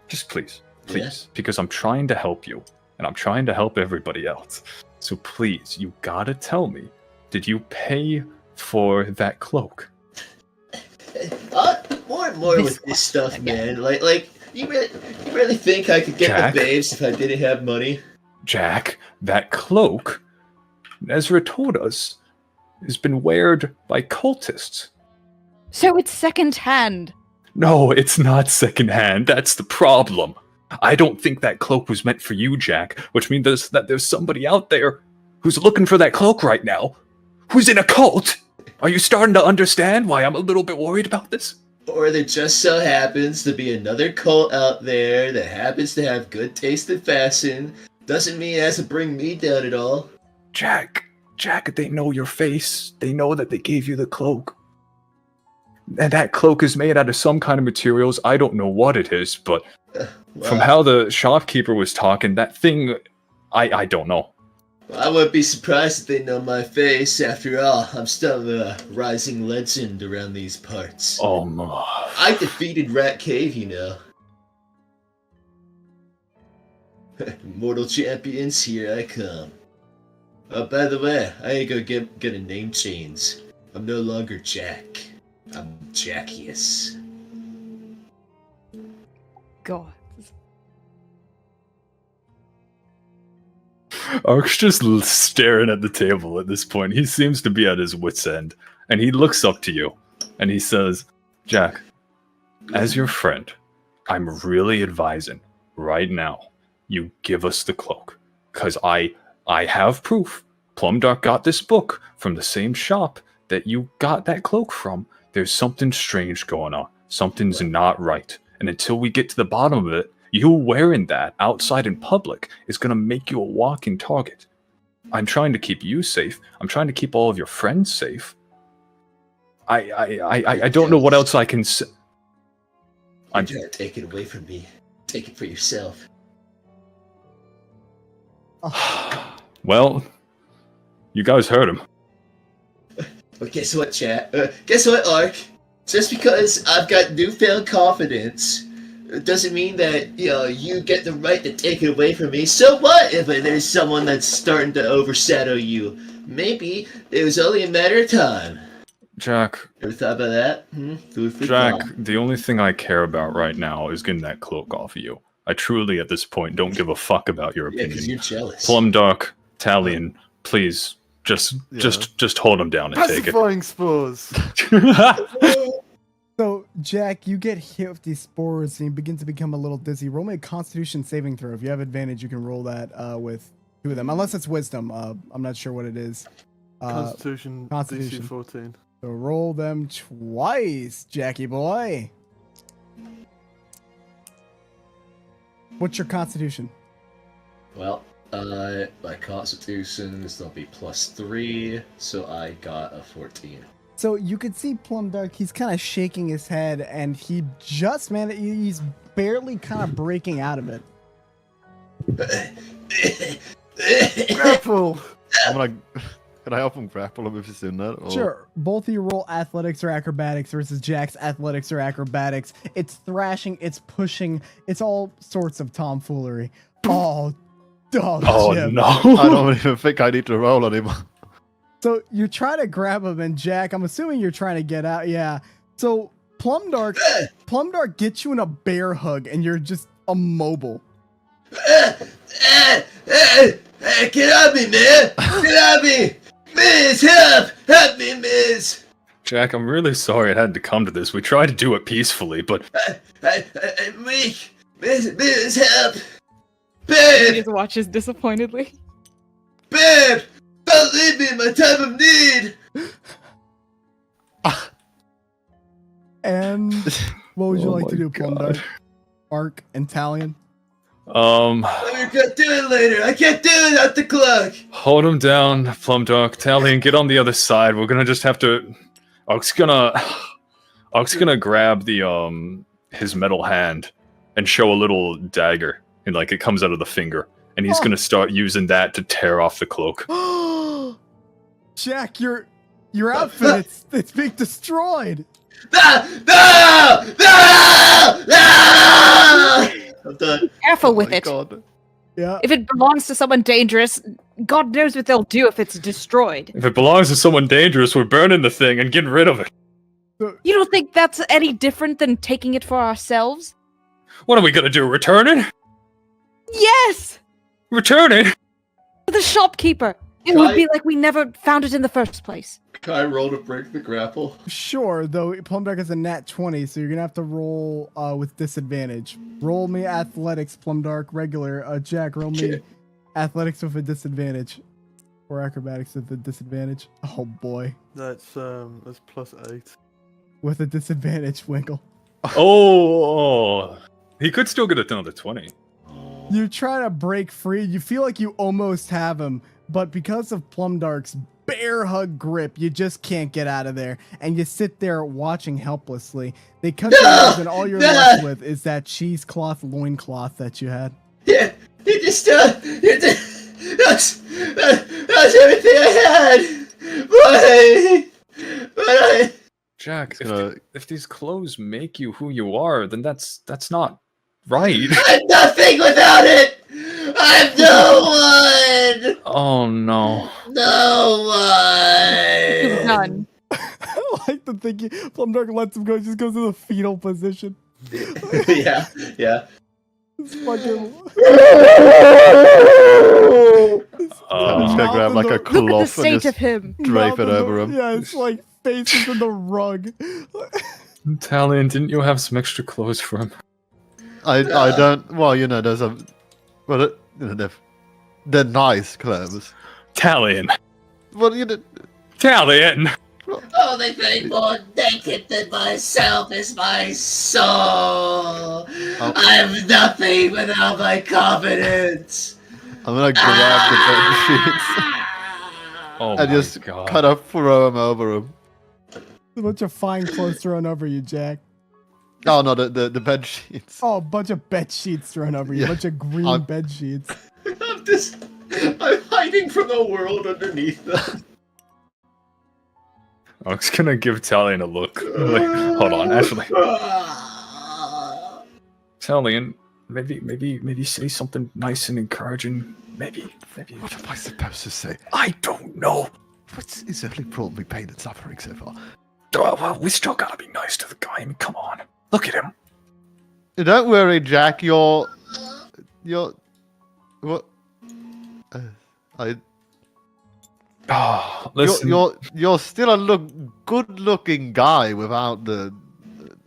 Just please. Yes? Because I'm trying to help you. And I'm trying to help everybody else. So please, you gotta tell me. Did you pay for that cloak? More and more with this stuff, man. Like you really think I could get Jack? the babes if I didn't have money? Jack, that cloak, Ezra told us, has been weared by cultists. So it's second-hand. No, it's not secondhand. That's the problem. I don't think that cloak was meant for you, Jack, which means that there's somebody out there who's looking for that cloak right now, who's in a cult. Are you starting to understand why I'm a little bit worried about this? Or there just so happens to be another cult out there that happens to have good taste in fashion. Doesn't mean it has to bring me down at all. Jack, they know your face. They know that they gave you the cloak. And that cloak is made out of some kind of materials. I don't know what it is, but from how the shopkeeper was talking, that thing, I don't know. I wouldn't be surprised if they know my face. After all, I'm still a rising legend around these parts. Oh my. I defeated Rat Cave, you know. Mortal champions, here I come. Oh, by the way, I ain't gonna get a name change. I'm no longer Jack. I'm Jackius. God. Ark's just staring at the table at this point. He seems to be at his wit's end. And he looks up to you. And he says, Jack, as your friend, I'm really advising right now you give us the cloak. Because I have proof. Plumdark got this book from the same shop that you got that cloak from. There's something strange going on. Something's not right. And until we get to the bottom of it, you wearing that outside in public is going to make you a walking target. I'm trying to keep you safe. I'm trying to keep all of your friends safe. I don't know what else I can say. I'm trying to take it away from me. Take it for yourself. Well, you guys heard him. But guess what, chat? Guess what, Ark? Just because I've got newfound confidence doesn't mean that, you get the right to take it away from me. So what if there's someone that's starting to overshadow you? Maybe it was only a matter of time. Jack. Ever thought about that? Food for Jack, thought. the only thing I care about right now is getting that cloak off of you. I truly, at this point, don't give a fuck about your Yeah, because opinion. you're jealous. Plumdark, Talion, please, just hold him down and take it. Pacifying spores. So, Jack, you get hit with these spores and you begin to become a little dizzy. Roll me a Constitution saving throw. If you have advantage, you can roll that with 2 of them, unless it's Wisdom. I'm not sure what it is. Constitution. DC 14. So roll them twice, Jackie boy. What's your Constitution? Well, my Constitution is gonna be +3, so I got a 14. So you could see Plumdark, he's kind of shaking his head, and he just, man, he's barely kind of breaking out of it. Grapple! Can I help him grapple him if he's doing that? Or... Sure. Both of you roll athletics or acrobatics versus Jack's athletics or acrobatics. It's thrashing, it's pushing, it's all sorts of tomfoolery. Oh, dog. Oh, Jim. no. I don't even think I need to roll anymore. So you're trying to grab him, and Jack, I'm assuming you're trying to get out. Yeah. So Plumdark gets you in a bear hug, and you're just immobile. Get off me, man! Get off me! Miss, help! Help me, Miss! Jack, I'm really sorry it had to come to this. We tried to do it peacefully, but... I'm weak! Miss, help! He Babe! just watches disappointedly. Babe! Don't leave me in my time of need! And what would you Oh like to my do, God. Plumdark? Arc and Talion? I'm gonna do it later. I can't do it at the clock. Hold him down, Plumdark. Talion, get on the other side. We're gonna just have to... Ark's gonna grab the, his metal hand and show a little dagger. And, like, it comes out of the finger. And he's gonna start using that to tear off the cloak. Jack, your outfit, it's being destroyed. No! No! No! No! I'm done. Careful with Oh my it. God. Yeah. If it belongs to someone dangerous, God knows what they'll do if it's destroyed. If it belongs to someone dangerous, we're burning the thing and getting rid of it. You don't think that's any different than taking it for ourselves? What are we gonna do, return it? Yes! Return it? The shopkeeper. It Try- would be like we never found it in the first place. Can I roll to break the grapple? Sure, though Plumdark has a nat 20, so you're gonna have to roll with disadvantage. Roll me athletics, Plumdark, regular. Jack, roll me Okay. athletics with a disadvantage. Or acrobatics with a disadvantage. Oh boy. That's +8. With a disadvantage, Winkle. Oh, he could still get another 20. You try to break free, you feel like you almost have him, but because of Plumdark's bear hug grip, you just can't get out of there, and you sit there watching helplessly. They cut your eyes, and all you're left with is that cheesecloth loincloth that you had. Yeah, that's everything I had. But Jack, gonna- if these clothes make you who you are, then that's not right. I'm nothing without it. I'm no one. Oh no. No one. Done. I like the thing Plumdark lets him go, he just goes to the fetal position. Yeah. It's fucking... I'm just gonna grab like a Look at the cloth and state of just him. drape mouth it in the- over him. Yeah, it's like faces in the rug. Talion, didn't you have some extra clothes for him? I don't. Well, there's a. Well, they're nice clothes. Talion, What you did? Talion! Only thing more naked than myself is my soul. I'm nothing without my confidence. I'm gonna grab the bed sheets Oh and my just god. kind of throw them over him. A bunch of fine clothes thrown over you, Jack. Oh no, the bed sheets. Oh, a bunch of bed sheets thrown over you. A Yeah. bunch of green bed sheets. I'm hiding from the world underneath them. I was gonna give Talion a look. Like, hold on, actually. Talion, maybe say something nice and encouraging. Maybe. What am I supposed to say? I don't know. He's only brought me pain and suffering so far. Well, we still gotta be nice to the guy. I mean, come on. Look at him. Don't worry, Jack. You're what? Listen. You're still a good-looking guy without the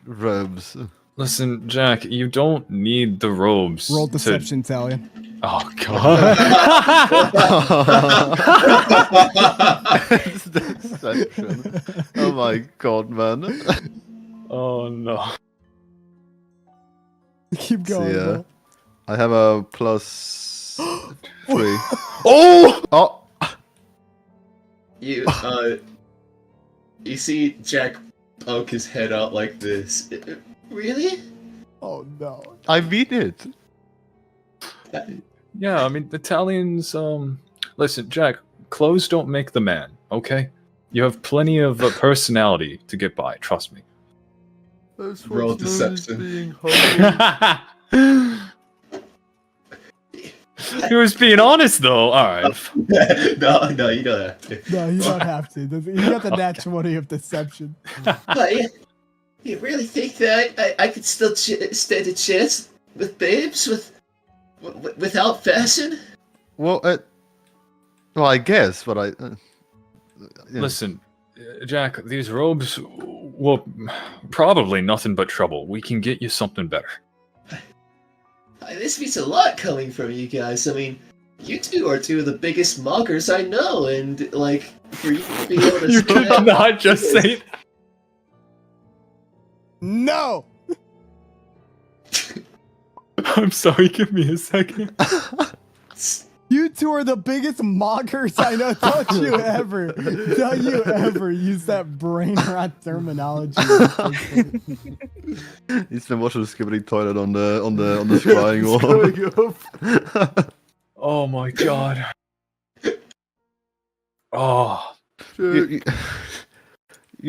robes. Listen, Jack, you don't need the robes. Roll to- deception, Italian. Oh, God. Deception. Oh my god, man. Oh, no. Keep going. See, bro. I have a plus 3. Oh! Oh! You see Jack poke his head out like this. Really? Oh no. I mean it. Yeah, I mean, Italians, listen, Jack, clothes don't make the man, okay? You have plenty of personality to get by, trust me. That's Roll what's known as deception. being humble. He was being honest, though. Alright. no, you don't have to. No, you don't have to. You got the nat 20 of deception. But you really think that I could still stand a chance with babes without fashion? Well, I guess, but I. Yeah. Listen, Jack, these robes, well, probably nothing but trouble. We can get you something better. This means a lot coming from you guys. I mean, you two are two of the biggest mockers I know, and like, for you to be able to You stand did not just say that. No! I'm sorry, give me a second. You two are the biggest mockers I know. Don't you ever use that brain rot terminology. He's been watching the skibbity toilet on the scrying wall. Oh my god. Oh. You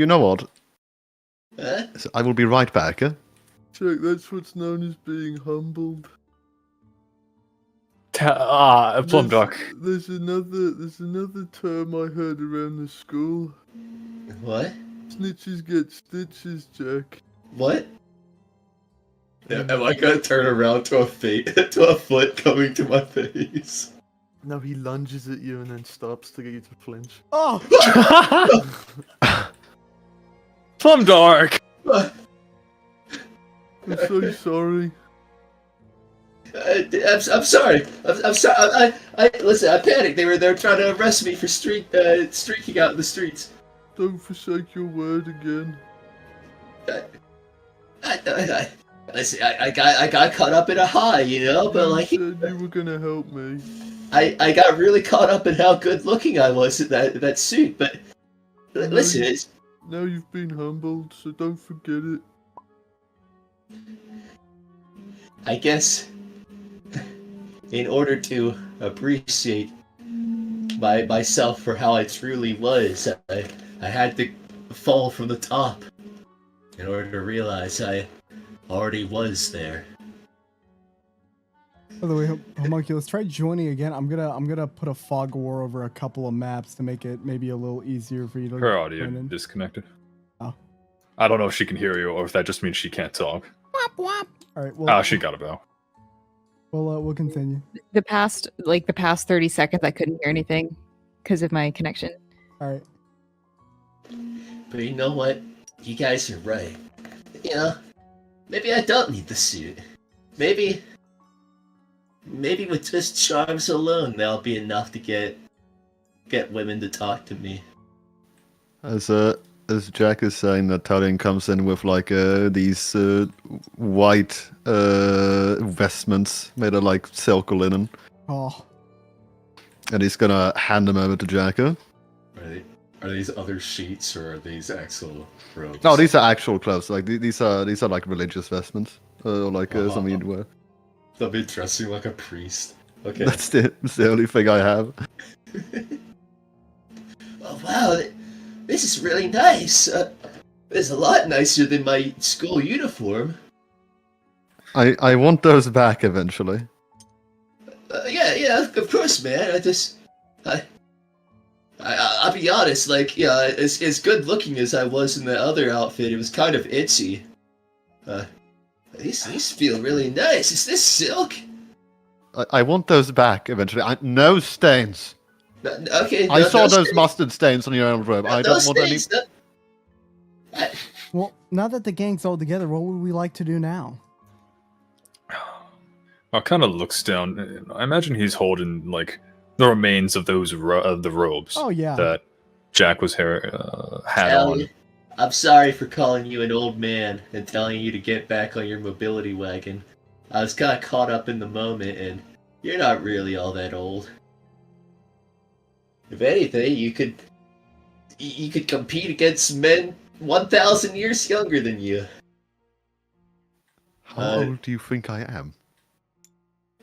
know what? Huh? So I will be right back. Jack, that's what's known as being humbled. Plumduck. There's another term I heard around the school. What? Snitches get stitches, Jack. What? Am I gonna turn around to a foot coming to my face? No, he lunges at you and then stops to get you to flinch. Oh! Plumdark! I'm so sorry. I'm sorry. I'm sorry. I listen. I panicked. They were trying to arrest me for streaking out in the streets. Don't forsake your word again. Listen, I got caught up in a high, you know. But like, You said you were gonna help me. I got really caught up in how good looking I was in that suit. But listen, it's Now you've been humbled, so don't forget it. I guess in order to appreciate myself for how I truly was, I had to fall from the top in order to realize I already was there. By the way, Homunculus, try joining again. I'm gonna put a fog war over a couple of maps to make it maybe a little easier for you to. Her audio join in. disconnected. Oh. I don't know if she can hear you or if that just means she can't talk. All right. Well, She got a bow. we'll continue. The past 30 seconds, I couldn't hear anything because of my connection. All right. But you know what? You guys are right. You know, maybe I don't need the suit. Maybe with just charms alone, that'll be enough to get get women to talk to me. As Jack is saying, that Talion comes in with like these white vestments made of like silk or linen, Oh, and he's gonna hand them over to Jacko. Are these other sheets or are these actual robes? No, these are actual clothes. Like these are like religious vestments, or like something you'd wear. They'll be dressing like a priest. Okay. That's the only thing I have. Oh wow, this is really nice. It's a lot nicer than my school uniform. I want those back eventually. Yeah, of course, man. I'll be honest, like, yeah, as good looking as I was in the other outfit, it was kind of itchy. These feel really nice. Is this silk? I want those back eventually. No stains. Okay. I saw those stains. mustard stains on your old robe. I No don't want any. stains, well, now that the gang's all together, what would we like to do now? I kind of looks down. I imagine he's holding like the remains of those the robes. Oh, yeah. That Jack was had Ellie, on. I'm sorry for calling you an old man and telling you to get back on your mobility wagon. I was kind of caught up in the moment, and you're not really all that old. If anything, you could compete against men 1,000 years younger than you. How old do you think I am?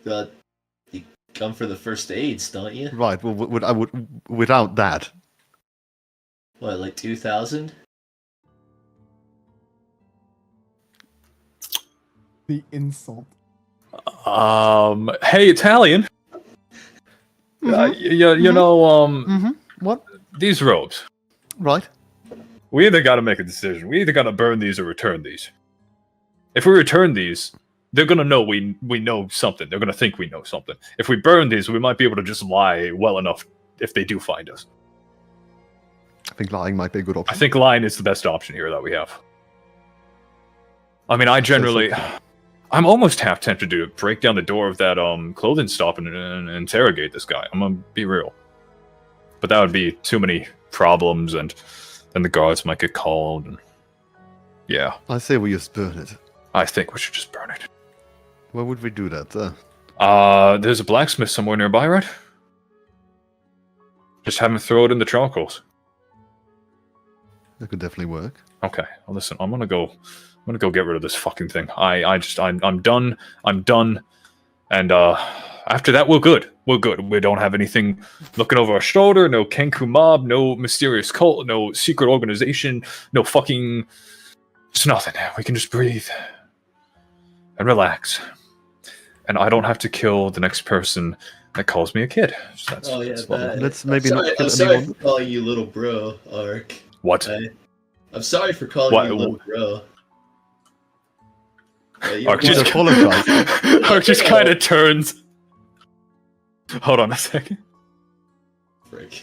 You come for the first aids, don't you? Right. Well, I would without that. What, like 2,000? The insult. Hey, Italian. You know, What? these robes. Right. We either got to make a decision. We either got to burn these or return these. If we return these, they're gonna know we know something. They're gonna think we know something. If we burn these, we might be able to just lie well enough if they do find us. I think lying might be a good option. I think lying is the best option here that we have. I mean, I'm almost half tempted to break down the door of that clothing shop and interrogate this guy. I'm gonna be real, but that would be too many problems, and then the guards might get called. And yeah, I say we just burn it. I think we should just burn it. Where would we do that? There's a blacksmith somewhere nearby, right? Just have him throw it in the charcoals. That could definitely work. Okay, well, listen, I'm gonna go get rid of this fucking thing. I'm done. And after that, we're good. We're good. We don't have anything looking over our shoulder. No Kenku mob. No mysterious cult. No secret organization. No fucking. It's nothing. We can just breathe and relax. And I don't have to kill the next person that calls me a kid. So that's Let's maybe not kill I'm sorry anyone. for calling you little bro, Ark. What? I'm sorry for calling you little bro. Ark just apologize. Ark just kind of turns. Hold on a second. Frick.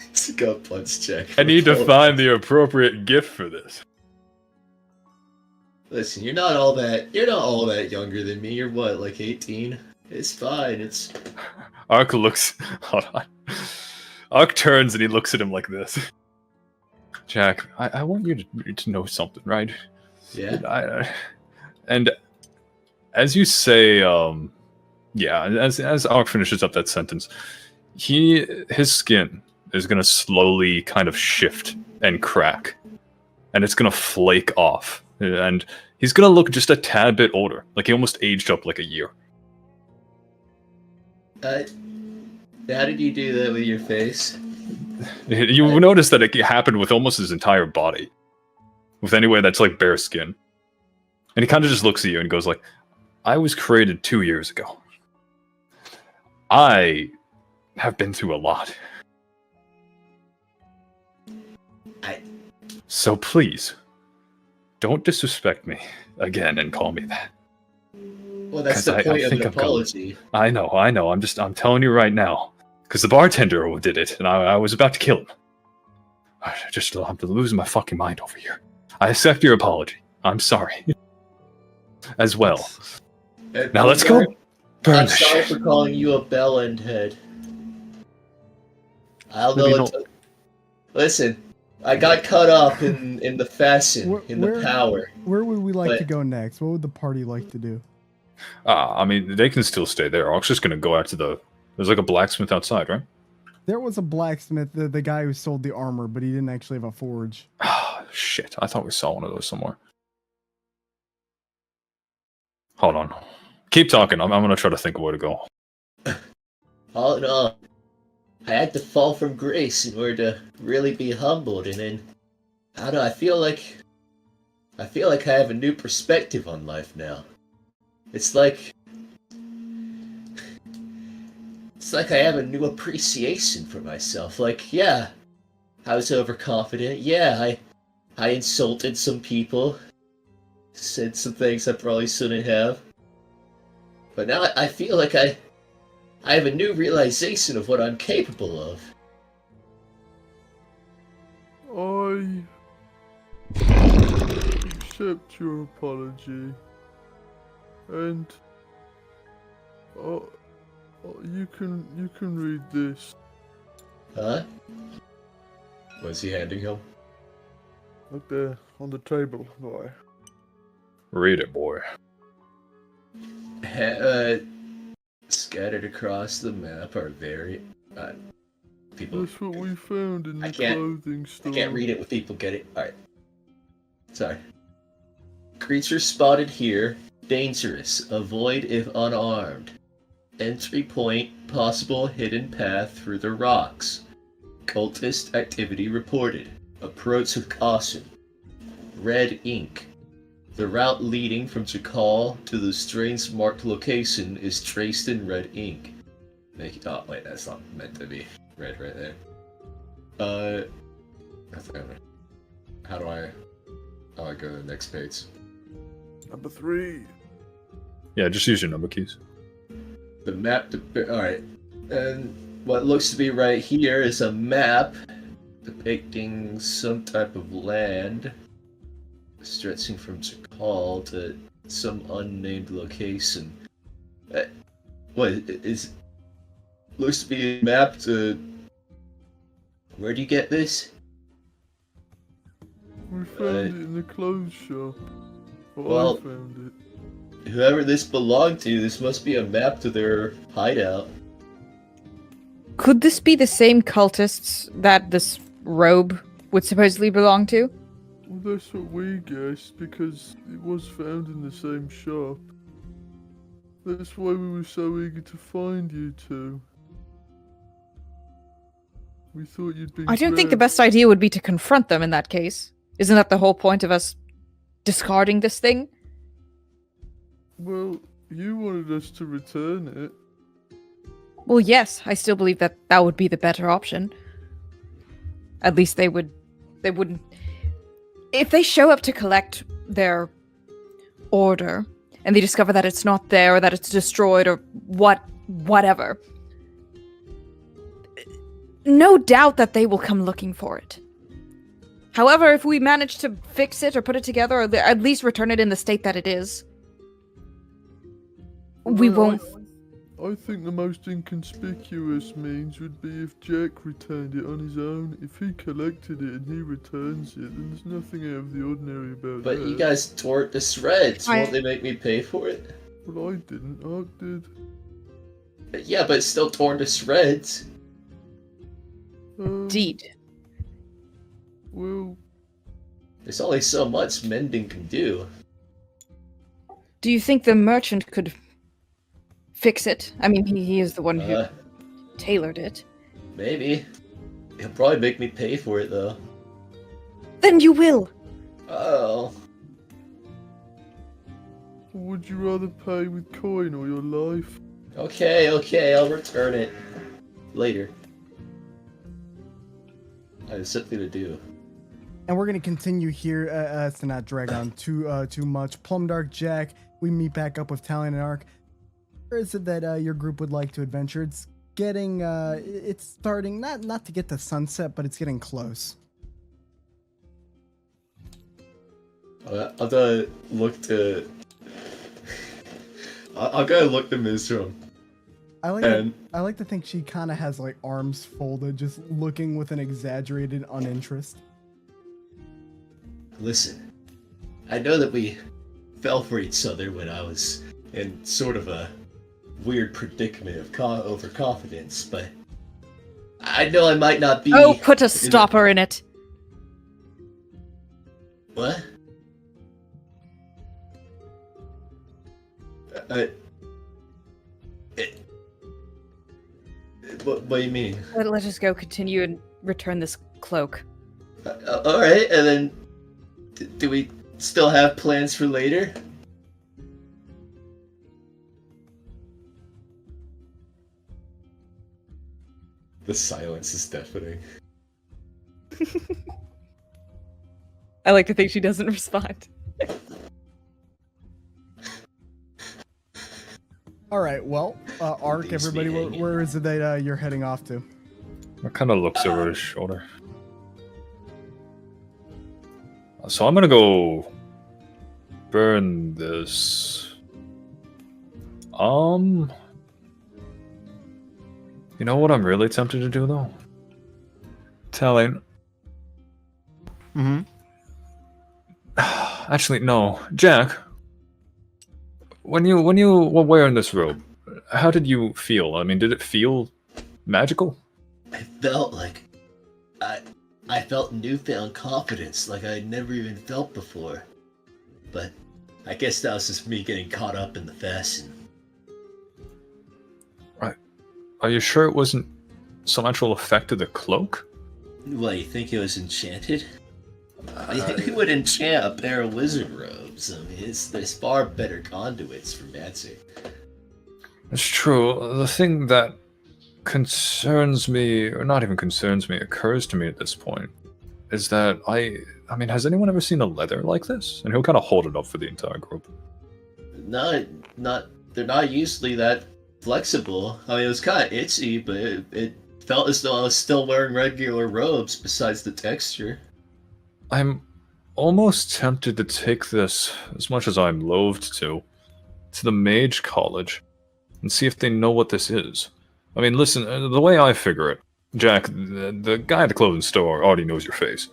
It's a gut punch check. I need to find the appropriate gift for this. Listen, you're not all that younger than me. You're what, like 18? It's fine. It's Ark looks. Hold on. Ark turns and he looks at him like this. Jack, I want you to know something, right? Yeah. And as you say, yeah, as Ark finishes up that sentence, his skin is gonna slowly kind of shift and crack, and it's gonna flake off, and he's gonna look just a tad bit older, like he almost aged up like a year. How did you do that with your face? You will notice that it happened with almost his entire body, with anywhere that's like bare skin, and he kind of just looks at you and goes like, "I was created 2 years ago. I have been through a lot. So please, don't disrespect me again and call me that." Well, that's the point of an apology. I know. I'm telling you right now, because the bartender did it, and I was about to kill him. I'm losing my fucking mind over here. I accept your apology. I'm sorry. As well. Now let's go burn I'm this sorry shit. for calling you a bell end head. I don't Maybe know. not. Listen, I got caught up in the fasten, Where- in the where- power. Where would we like to But- go next? What would the party like to do? I mean, they can still stay there. I was just gonna go out to there's like a blacksmith outside, right? There was a blacksmith, the guy who sold the armor, but he didn't actually have a forge. Ah, shit. I thought we saw one of those somewhere. Hold on. Keep talking. I'm gonna try to think of where to go. All in all, I had to fall from grace in order to really be humbled, and then I don't know. I feel like I have a new perspective on life now. It's like I have a new appreciation for myself. Like, yeah, I was overconfident. Yeah, I insulted some people, said some things I probably shouldn't have. But now I feel like I have a new realization of what I'm capable of. I accept your apology, and you can read this. Huh? Was he handing him? Look there on the table, boy. Read it, boy. Scattered across the map are very people. That's what we found in the I can't- clothing store. I can't read it with people get it. Alright. Sorry. Creature spotted here. Dangerous. Avoid if unarmed. Entry point. Possible hidden path through the rocks. Cultist activity reported. Approach with caution. Red ink. The route leading from Jakal to the strange marked location is traced in red ink. Oh wait, that's not meant to be red right there. How do I go to the next page? Number 3. Yeah, just use your number keys. The map. Alright. And what looks to be right here is a map depicting some type of land stretching from Jakal to some unnamed location. What is? Looks to be a map to. Where do you get this? We found it in the clothes shop. Well- I found Whoever this belonged to, this must be a map to their hideout. Could this be the same cultists that this robe would supposedly belong to? it. Well, that's what we guessed because it was found in the same shop. That's why we were so eager to find you two. We thought you'd been. I don't think the grabbed. best idea would be to confront them in that case. Isn't that the whole point of us discarding this thing? Well, you wanted us to return it. Well, yes, I still believe that that would be the better option. At least they wouldn't. If they show up to collect their order and they discover that it's not there or that it's destroyed or whatever, no doubt that they will come looking for it. However, if we manage to fix it or put it together or at least return it in the state that it is, we won't. I think the most inconspicuous means would be if Jack returned it on his own. If he collected it and he returns it, then there's nothing out of the ordinary about But that. you guys tore it to shreds. I- Won't they make me pay for it? Well, I didn't. Ark did. Yeah, but it's still torn to shreds. Indeed. Well, There's only so much mending can do. Do you think the merchant could fix it? I mean, he is the one who Uh, tailored it. maybe. He'll probably make me pay for it though. Then you will. Oh. would you rather pay with coin or your life? Okay, I'll return it. Later. I have something to do. And we're gonna continue here as to not drag on too much. Plumdark Jack, we meet back up with Talion and Ark. Where is it that your group would like to adventure? It's getting it's starting not to get to sunset, but it's getting close. I'll go look to. I'll go look to Mizram. I like And- I like to think she kind of has like arms folded, just looking with an exaggerated uninterest. Listen, I know that we fell for each other when I was in sort of a weird predicament of overconfidence, but I know I might not be. Oh, put a stopper in it. What? What do you mean? Let's just go continue and return this cloak. Alright, and then do we still have plans for later? The silence is deafening. I like to think she doesn't respond. All right, well, Ark, everybody, where is it that you're heading off to? I kind of looks over his shoulder. So I'm gonna go burn this. You know what I'm really tempted to do though? Telling. Mm-hmm. Actually, no, Jack. When you were wearing this robe, how did you feel? I mean, did it feel magical? I felt like I felt newfound confidence like I'd never even felt before. But I guess that was just me getting caught up in the fashion. Right. Are you sure it wasn't some actual effect of the cloak? What, you think it was enchanted? Who would enchant a pair of wizard robes? I mean, there's far better conduits for magic. It's true. The thing that concerns me, or not even concerns me, occurs to me at this point, is that I mean, has anyone ever seen a leather like this? And he'll kind of hold it up for the entire group. They're not usually that flexible. I mean, it was kind of itchy, but it felt as though I was still wearing regular robes besides the texture. I'm almost tempted to take this, as much as I'm loathed to the mage college and see if they know what this is. I mean, listen, the way I figure it, Jack, the guy at the clothing store already knows your face.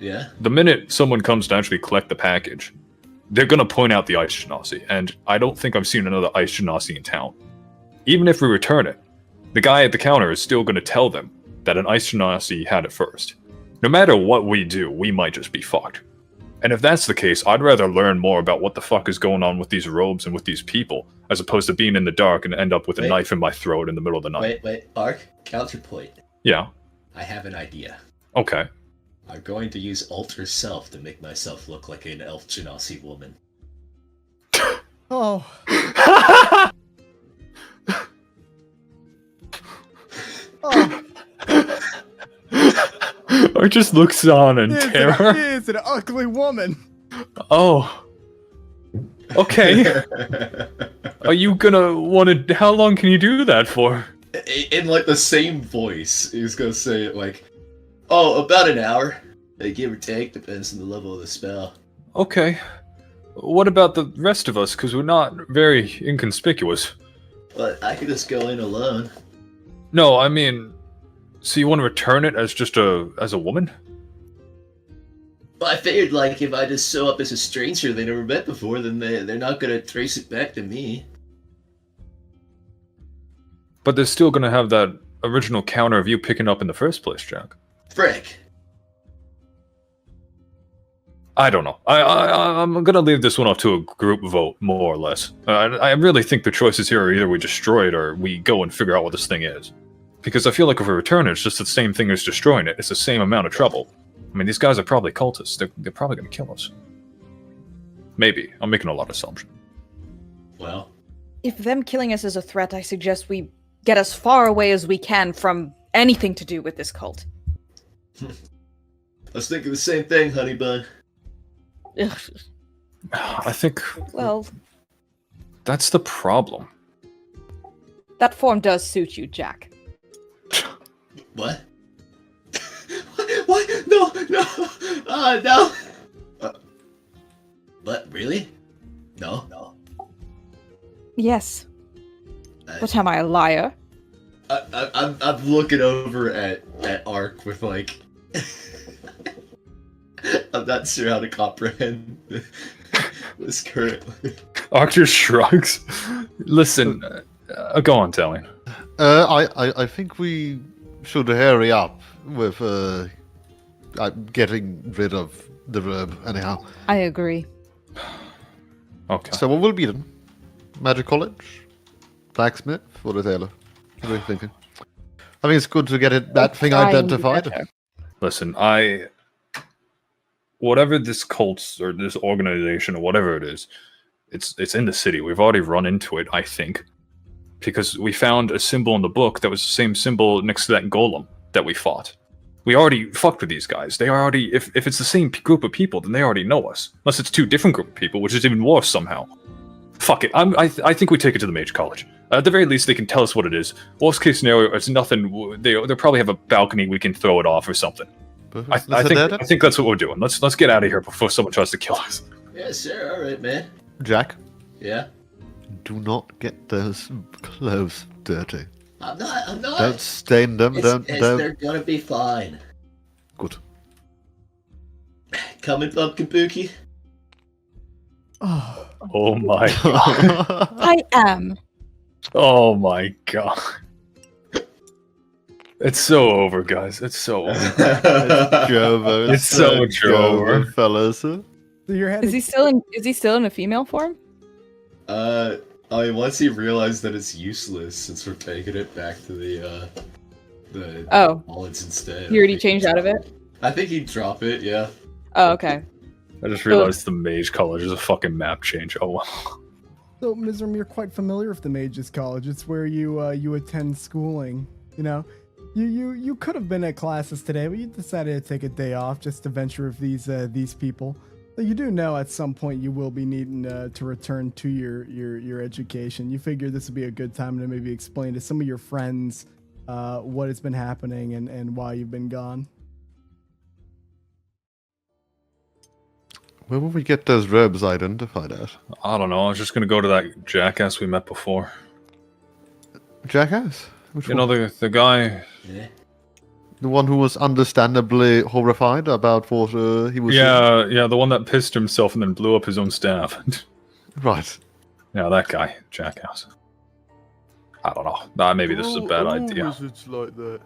Yeah? The minute someone comes to actually collect the package, they're gonna point out the ice genasi, and I don't think I've seen another ice genasi in town. Even if we return it, the guy at the counter is still gonna tell them that an ice genasi had it first. No matter what we do, we might just be fucked. And if that's the case, I'd rather learn more about what the fuck is going on with these robes and with these people, as opposed to being in the dark and end up with a knife in my throat in the middle of the night. Wait, Ark, counterpoint. Yeah. I have an idea. Okay. I'm going to use alter self to make myself look like an elf genasi woman. Oh. Oh. Or just looks on in terror. She is an ugly woman. Oh. Okay. Are you gonna want to... How long can you do that for? In like the same voice, he was gonna say like, "Oh, about an hour, give or take, depends on the level of the spell." Okay. What about the rest of us? Because we're not very inconspicuous. But I could just go in alone. No, I mean... So you want to return it as just as a woman? Well, I figured like if I just show up as a stranger they never met before, then they're not gonna trace it back to me. But they're still gonna have that original counter of you picking up in the first place, Jack. Frick. I don't know. I'm gonna leave this one up to a group vote, more or less. I really think the choices here are either we destroy it or we go and figure out what this thing is. Because I feel like if we return it, it's just the same thing as destroying it. It's the same amount of trouble. I mean, these guys are probably cultists. They're probably gonna kill us. Maybe. I'm making a lot of assumptions. Well, If them killing us is a threat, I suggest we get as far away as we can from anything to do with this cult. I was thinking the same thing, honey bun. I think... Well, that's the problem. that form does suit you, Jack. What? What? No! No! What? Really? No? Yes. But am I a liar? I'm looking over at Ark with like. I'm not sure how to comprehend this currently. Ark just shrugs. Listen, go on, tell me. I think we should hurry up with getting rid of the robe, anyhow. I agree. Okay. So what will be then? Magic College? Blacksmith? What is Taylor? What are you thinking? I think it's good to get that thing Trying identified. better. Listen, whatever this cult or this organization or whatever it is, it's in the city. We've already run into it, I think, because we found a symbol in the book that was the same symbol next to that golem that we fought. We already fucked with these guys. They already, if it's the same group of people, then they already know us. Unless it's two different group of people, which is even worse somehow. Fuck it. I think we take it to the Mage College. At the very least, they can tell us what it is. Worst case scenario, it's nothing. They'll probably have a balcony we can throw it off or something. I think that's what we're doing. Let's get out of here before someone tries to kill us. Yeah, sure. All right, man. Jack, Yeah. do not get those clothes dirty. I'm not. Don't stain them. Don't. They're gonna be fine. Good. Coming, Pumpkin Pookie. Oh, Oh my. I am. Oh my god. It's so over, guys. It's so over. Jovo. It's so Jovo. fellas. so you're heading. Is he still in a female form? I mean, once he realized that it's useless, since we're taking it back to the Oh, wallets instead. he already changed out of it? I think he'd drop it, yeah. Oh, okay. I just realized the Mage College is a fucking map change. Oh well. So, Mizram, you're quite familiar with the Mages College. It's where you attend schooling. You know, you could have been at classes today, but you decided to take a day off just to venture with these people. So you do know at some point you will be needing to return to your education. You figured this would be a good time to maybe explain to some of your friends what has been happening and why you've been gone. Where will we get those robes identified at? I don't know. I was just gonna go to that jackass we met before. Jackass? Which You one? know the guy. Yeah. The one who was understandably horrified about what he was Yeah, the one that pissed himself and then blew up his own staff. Right. Yeah, that guy, jackass. I don't know. Nah, maybe this is a bad All idea. wizards like that.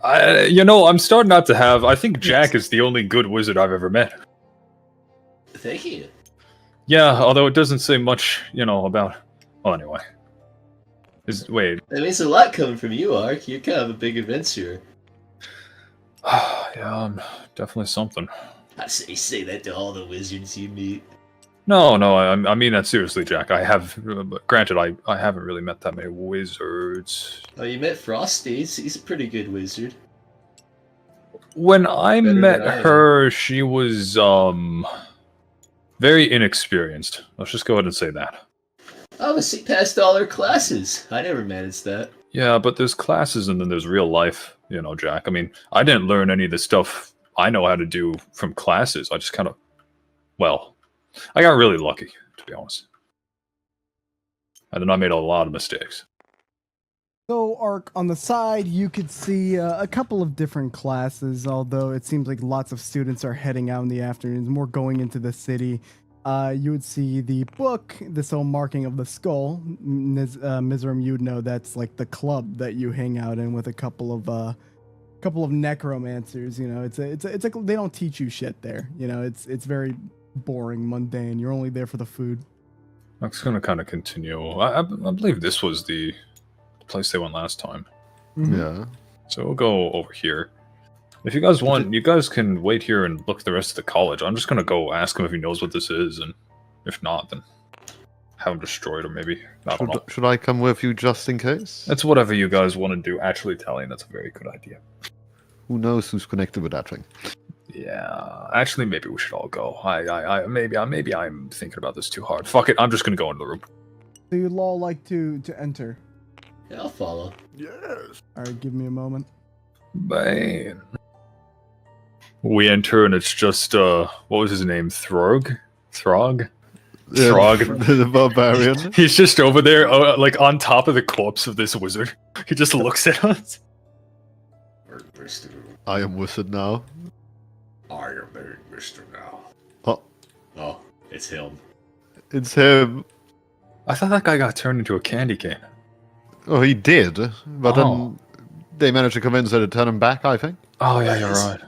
I'm starting not to have. I think Jack is the only good wizard I've ever met. Thank you. Yeah, although it doesn't say much, about. Well, anyway. Wait. That means a lot coming from you, Ark. You're kind of a big adventurer. Yeah, definitely something. I say that to all the wizards you meet. No, I mean that seriously, Jack. I have, granted, I haven't really met that many wizards. Oh, you met Frosty. He's a pretty good wizard. When I Better met than I am. her, she was, very inexperienced. Let's just go ahead and say that. Oh, she passed all her classes. I never managed that. Yeah, but there's classes and then there's real life, Jack. I mean, I didn't learn any of the stuff I know how to do from classes. I just kind of, I got really lucky, to be honest. And then I made a lot of mistakes. So, Ark, on the side, you could see a couple of different classes, although it seems like lots of students are heading out in the afternoons, more going into the city. You would see the book, this whole marking of the skull. Mizram, you would know that's like the club that you hang out in with a couple of necromancers. It's like they don't teach you shit there. It's very boring, mundane. You're only there for the food. That's going to kind of continue. I believe this was the place they went last time. Yeah. So we'll go over here. If you guys want, you guys can wait here and look at the rest of the college. I'm just going to go ask him if he knows what this is, and if not, then have him destroyed, or maybe. I don't know. Should I come with you just in case? It's whatever you guys want to do. Actually, Italian, that's a very good idea. Who knows who's connected with that thing? Yeah, actually, maybe we should all go. Maybe I'm thinking about this too hard. Fuck it, I'm just gonna go into the room. So you'd all like to enter. Yeah, I'll follow. Yes. All right, give me a moment. Bane. We enter and it's just what was his name? Throg? Shrug. The barbarian. He's just over there, like on top of the corpse of this wizard. He just looks at us. Mr. I am wizard now. I am a Mr. now. Oh, Oh, it's him. it's him. I thought that guy got turned into a candy cane. Oh, he did, but Oh. then they managed to convince her to turn him back, I think. Oh yeah, you're right.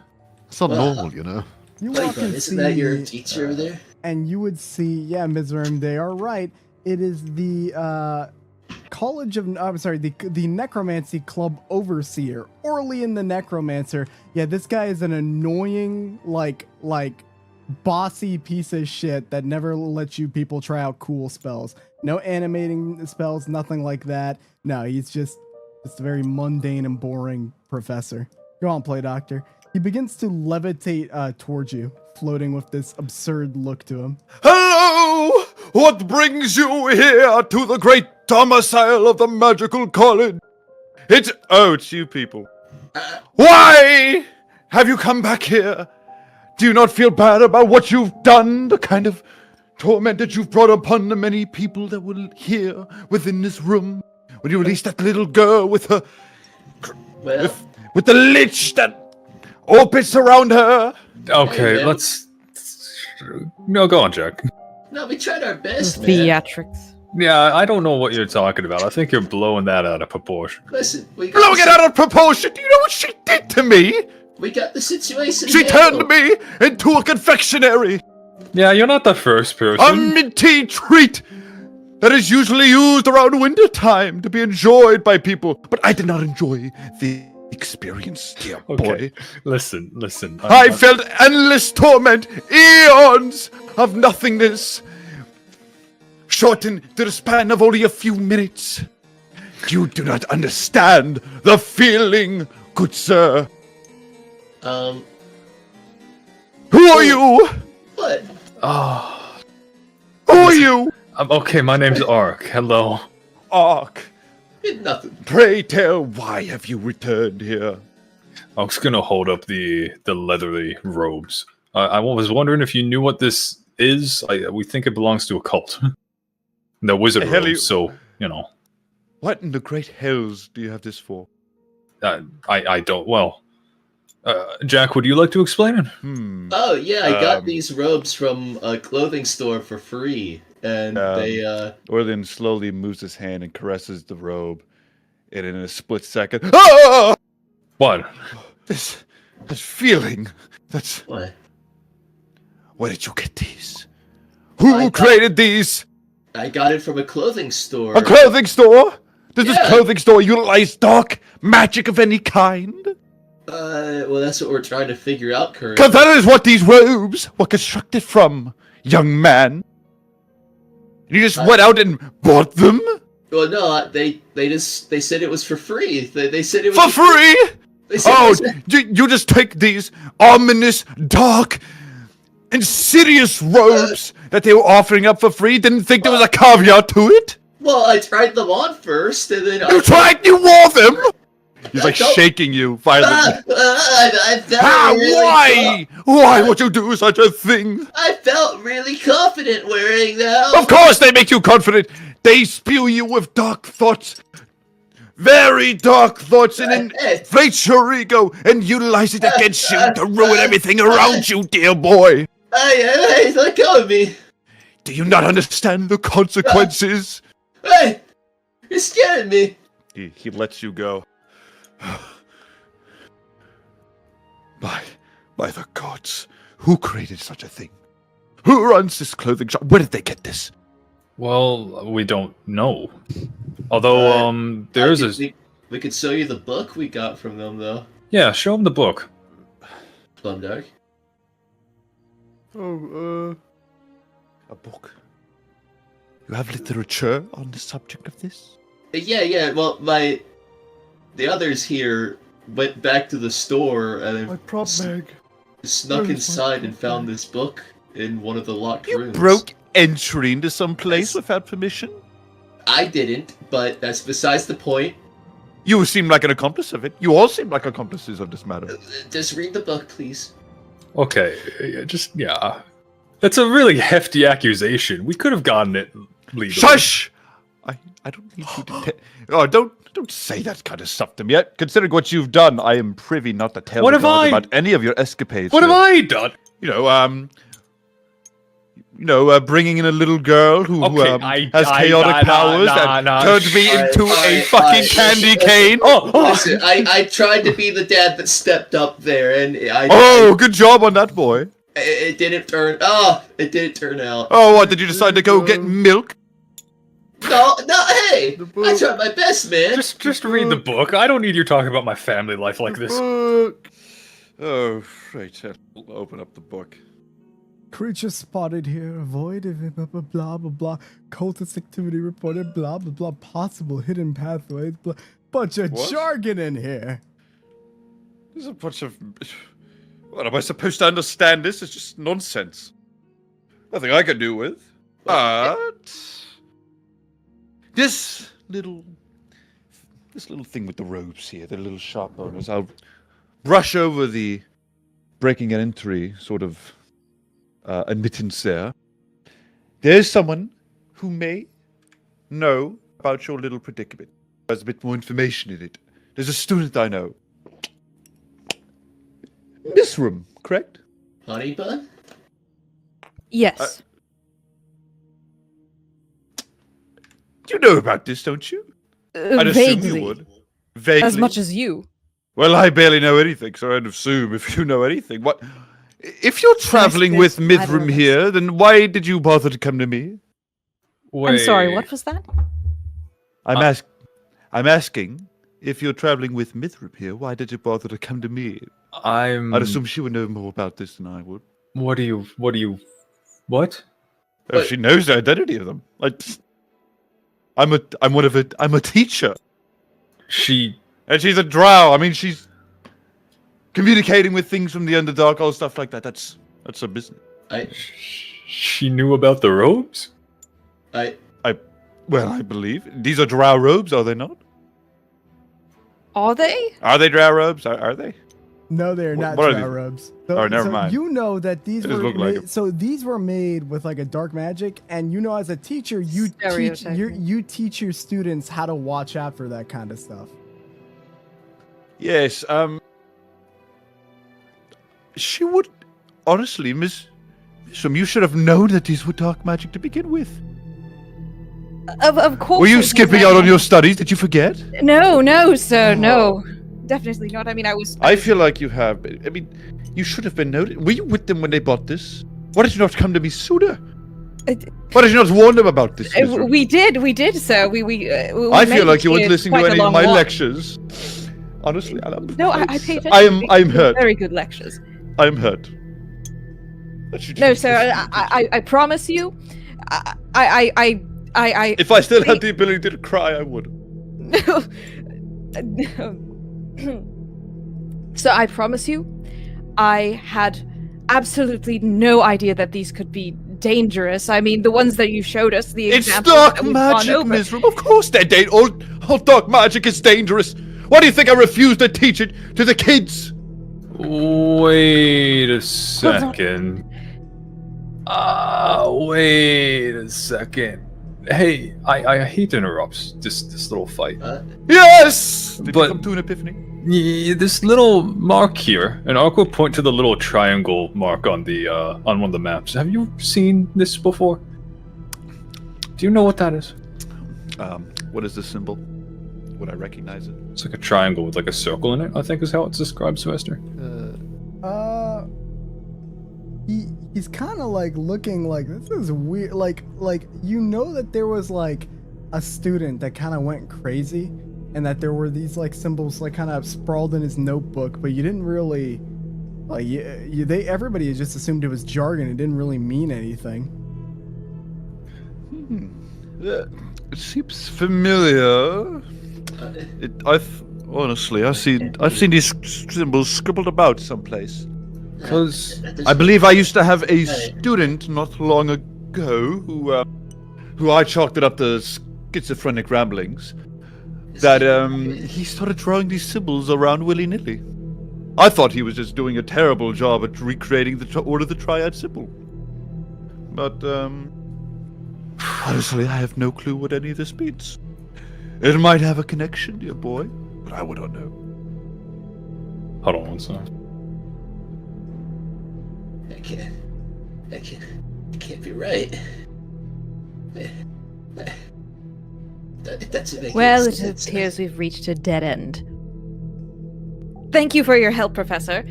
It's not Well, normal, you know. You Wait, walk and isn't that your see, teacher over there? and you would see, yeah, Mizram, they are right. It is the College of, I'm sorry, the Necromancy Club Overseer, Orlean the Necromancer. Yeah, this guy is an annoying, like bossy piece of shit that never lets you people try out cool spells. No animating spells, nothing like that. No, he's just a very mundane and boring professor. Go on, Play Doctor. He begins to levitate towards you, floating with this absurd look to him. Hello! What brings you here to the great domicile of the magical college? It's you people. Why have you come back here? Do you not feel bad about what you've done? The kind of torment that you've brought upon the many people that will hear within this room? When you released that little girl with her... Well, with the lich that orbits around her? Okay, Hey, man. let's. No, go on, Jack. no, we tried our best, man. Theatrics. Yeah, I don't know what you're talking about. I think you're blowing that out of proportion. Listen, we got Blowing it out of proportion! Do you know what she did to me? We got the situation. She handled. turned me into a confectionery! Yeah, you're not the first person. A minty treat that is usually used around winter time to be enjoyed by people. But I did not enjoy the experience, dear boy. Okay, listen. I felt endless torment, eons of nothingness, shortened to the span of only a few minutes. You do not understand the feeling, good sir. Who are you? What? Oh, Who are you? okay. My name's Ark. Hello. Ark. Nothing. Pray tell, why have you returned here? Ark's gonna hold up the leathery robes. I was wondering if you knew what this is. We think it belongs to a cult. The wizard The hell robes. you- So you know. What in the great hells do you have this for? I don't. Well, Jack, would you like to explain it? Oh yeah, I got Um, these robes from a clothing store for free, and they Orlin slowly moves his hand and caresses the robe, and in a split second, ah! What? This feeling. That's. what? Where did you get these? Who I got- created these? I got it from a clothing store. A clothing store? Does this Yeah. clothing store utilize dark magic of any kind? Well, that's what we're trying to figure out currently. Because that is what these robes were constructed from, young man. You just went out and bought them? Well, no, they said it was for free. They said it was For free? They said Oh, it was- you just take these ominous, dark, insidious robes that they were offering up for free? Didn't think there was a caveat to it? Well, I tried them on first, and then You tried, you wore them? He's I like don't- shaking you violently. I felt Ah, really why? Why would you do such a thing? I felt really confident wearing them. Of course they make you confident. They spew you with dark thoughts. Very dark thoughts and inflate your ego and utilize it against you to ruin everything around you, dear boy. Hey, let go of me. Do you not understand the consequences? Hey, you're scaring me. He lets you go. By the gods, who created such a thing? Who runs this clothing shop? Where did they get this? Well, we don't know. Although, there's a. We could show you the book we got from them, though. Yeah, show him the book. Plumdark. Oh, A book. You have literature on the subject of this? Yeah. Well, the others here went back to the store and my then prop bag. snuck Where's my inside and prop found bag? this book in one of the locked You rooms. broke entry into some place without permission? I didn't, but that's besides the point. You seem like an accomplice of it. You all seem like accomplices of this matter. Just read the book, please. Okay, just yeah. That's a really hefty accusation. We could have gotten it legally. Shush! I don't need you to oh, don't say that kind of stuff to me. Considering what you've done, I am privy not to tell What the have gods I- about any of your escapades. What have I done? Bringing in a little girl who Okay, has chaotic powers that turned me into a fucking candy cane. Listen, I tried to be the dad that stepped up there, and Good job on that, boy. it didn't turn. It didn't turn out. Oh, what, did you decide to go get milk? No, hey, I tried my best, man. Just read the book. I don't need you talking about my family life like this. Oh, right. I'll open up the book. Creature spotted here. Avoid blah blah blah blah blah. Cultist activity reported. Blah blah blah. Possible hidden pathways. Blah. Bunch of What? jargon in here. There's a bunch of... What, am I supposed to understand this? It's just nonsense. Nothing I can do with. But... This little thing with the robes here, the little sharp bonus, I'll brush over the breaking and entry sort of admittance there. There's someone who may know about your little predicament. There's a bit more information in it. There's a student I know. This room, correct? Honey bun? Yes. You know about this, don't you? I'd assume Vaguely. you would. Vaguely. As much as you. Well, I barely know anything, so I'd assume if you know anything. What? If you're traveling with Mithrim here, then why did you bother to come to me? I'm sorry, what was that? I'm asking if you're traveling with Mithrim here, why did you bother to come to me? I'd assume she would know more about this than I would. What? Oh, she knows the identity of them. I'm a teacher. And she's a drow. I mean, she's communicating with things from the Underdark, all stuff like that. That's her business. She knew about the robes? Well, I believe. These are drow robes, are they not? Are they? Are they drow robes? Are they? No, they're not what are drow these? robes. Oh, never mind. You know that these They just were look like made, 'em. so these were made with like a dark magic, and you know, as a teacher, you teach your students how to watch out for that kind of stuff. Yes, she would... Honestly, Miss Mishram, you should have known that these were dark magic to begin with. Of course. Were you it was skipping out on your studies? Did you forget? No, sir, no. Definitely not. I mean, I feel like you have. I mean, you should have been noted. Were you with them when they bought this? Why did you not come to me sooner? Why did you not warn them about this? Mishram? We did, sir. We I feel made like you it weren't listening quite to a any of long my walk. lectures. Honestly, No, I paid attention. I'm hurt. Very good lectures. I'm hurt. No, sir. I promise you. I. If I still had the ability to cry, I would. So I promise you, I had absolutely no idea that these could be dangerous. I mean, the ones that you showed us, the It's examples dark that we've gone magic, over. Mizram. Of course they're all dark magic is dangerous. Why do you think I refuse to teach it to the kids? Wait a second. Wait a second. Hey, I hate to interrupt this little fight. Yes! Did But- you come to an epiphany? This little mark here, and I'll go point to the little triangle mark on the on one of the maps. Have you seen this before? Do you know what that is? What is this symbol? Would I recognize it? It's like a triangle with like a circle in it, I think is how it's described, Sylvester. He's kind of like looking like, this is weird. Like you know that there was like a student that kind of went crazy, and that there were these like symbols like kind of sprawled in his notebook, but you didn't really like everybody just assumed it was jargon. It didn't really mean anything. It seems familiar. Honestly, I've seen these symbols scribbled about someplace. Because I believe I used to have a student not long ago who I chalked it up to schizophrenic ramblings. That he started drawing these symbols around willy-nilly. I thought he was just doing a terrible job at recreating the Order of the Triad symbol. But, honestly, I have no clue what any of this means. It might have a connection, dear boy, but I would not know. Hold on one second. It can't be right. That doesn't make Well, any it sense. appears we've reached a dead end. Thank you for your help, Professor.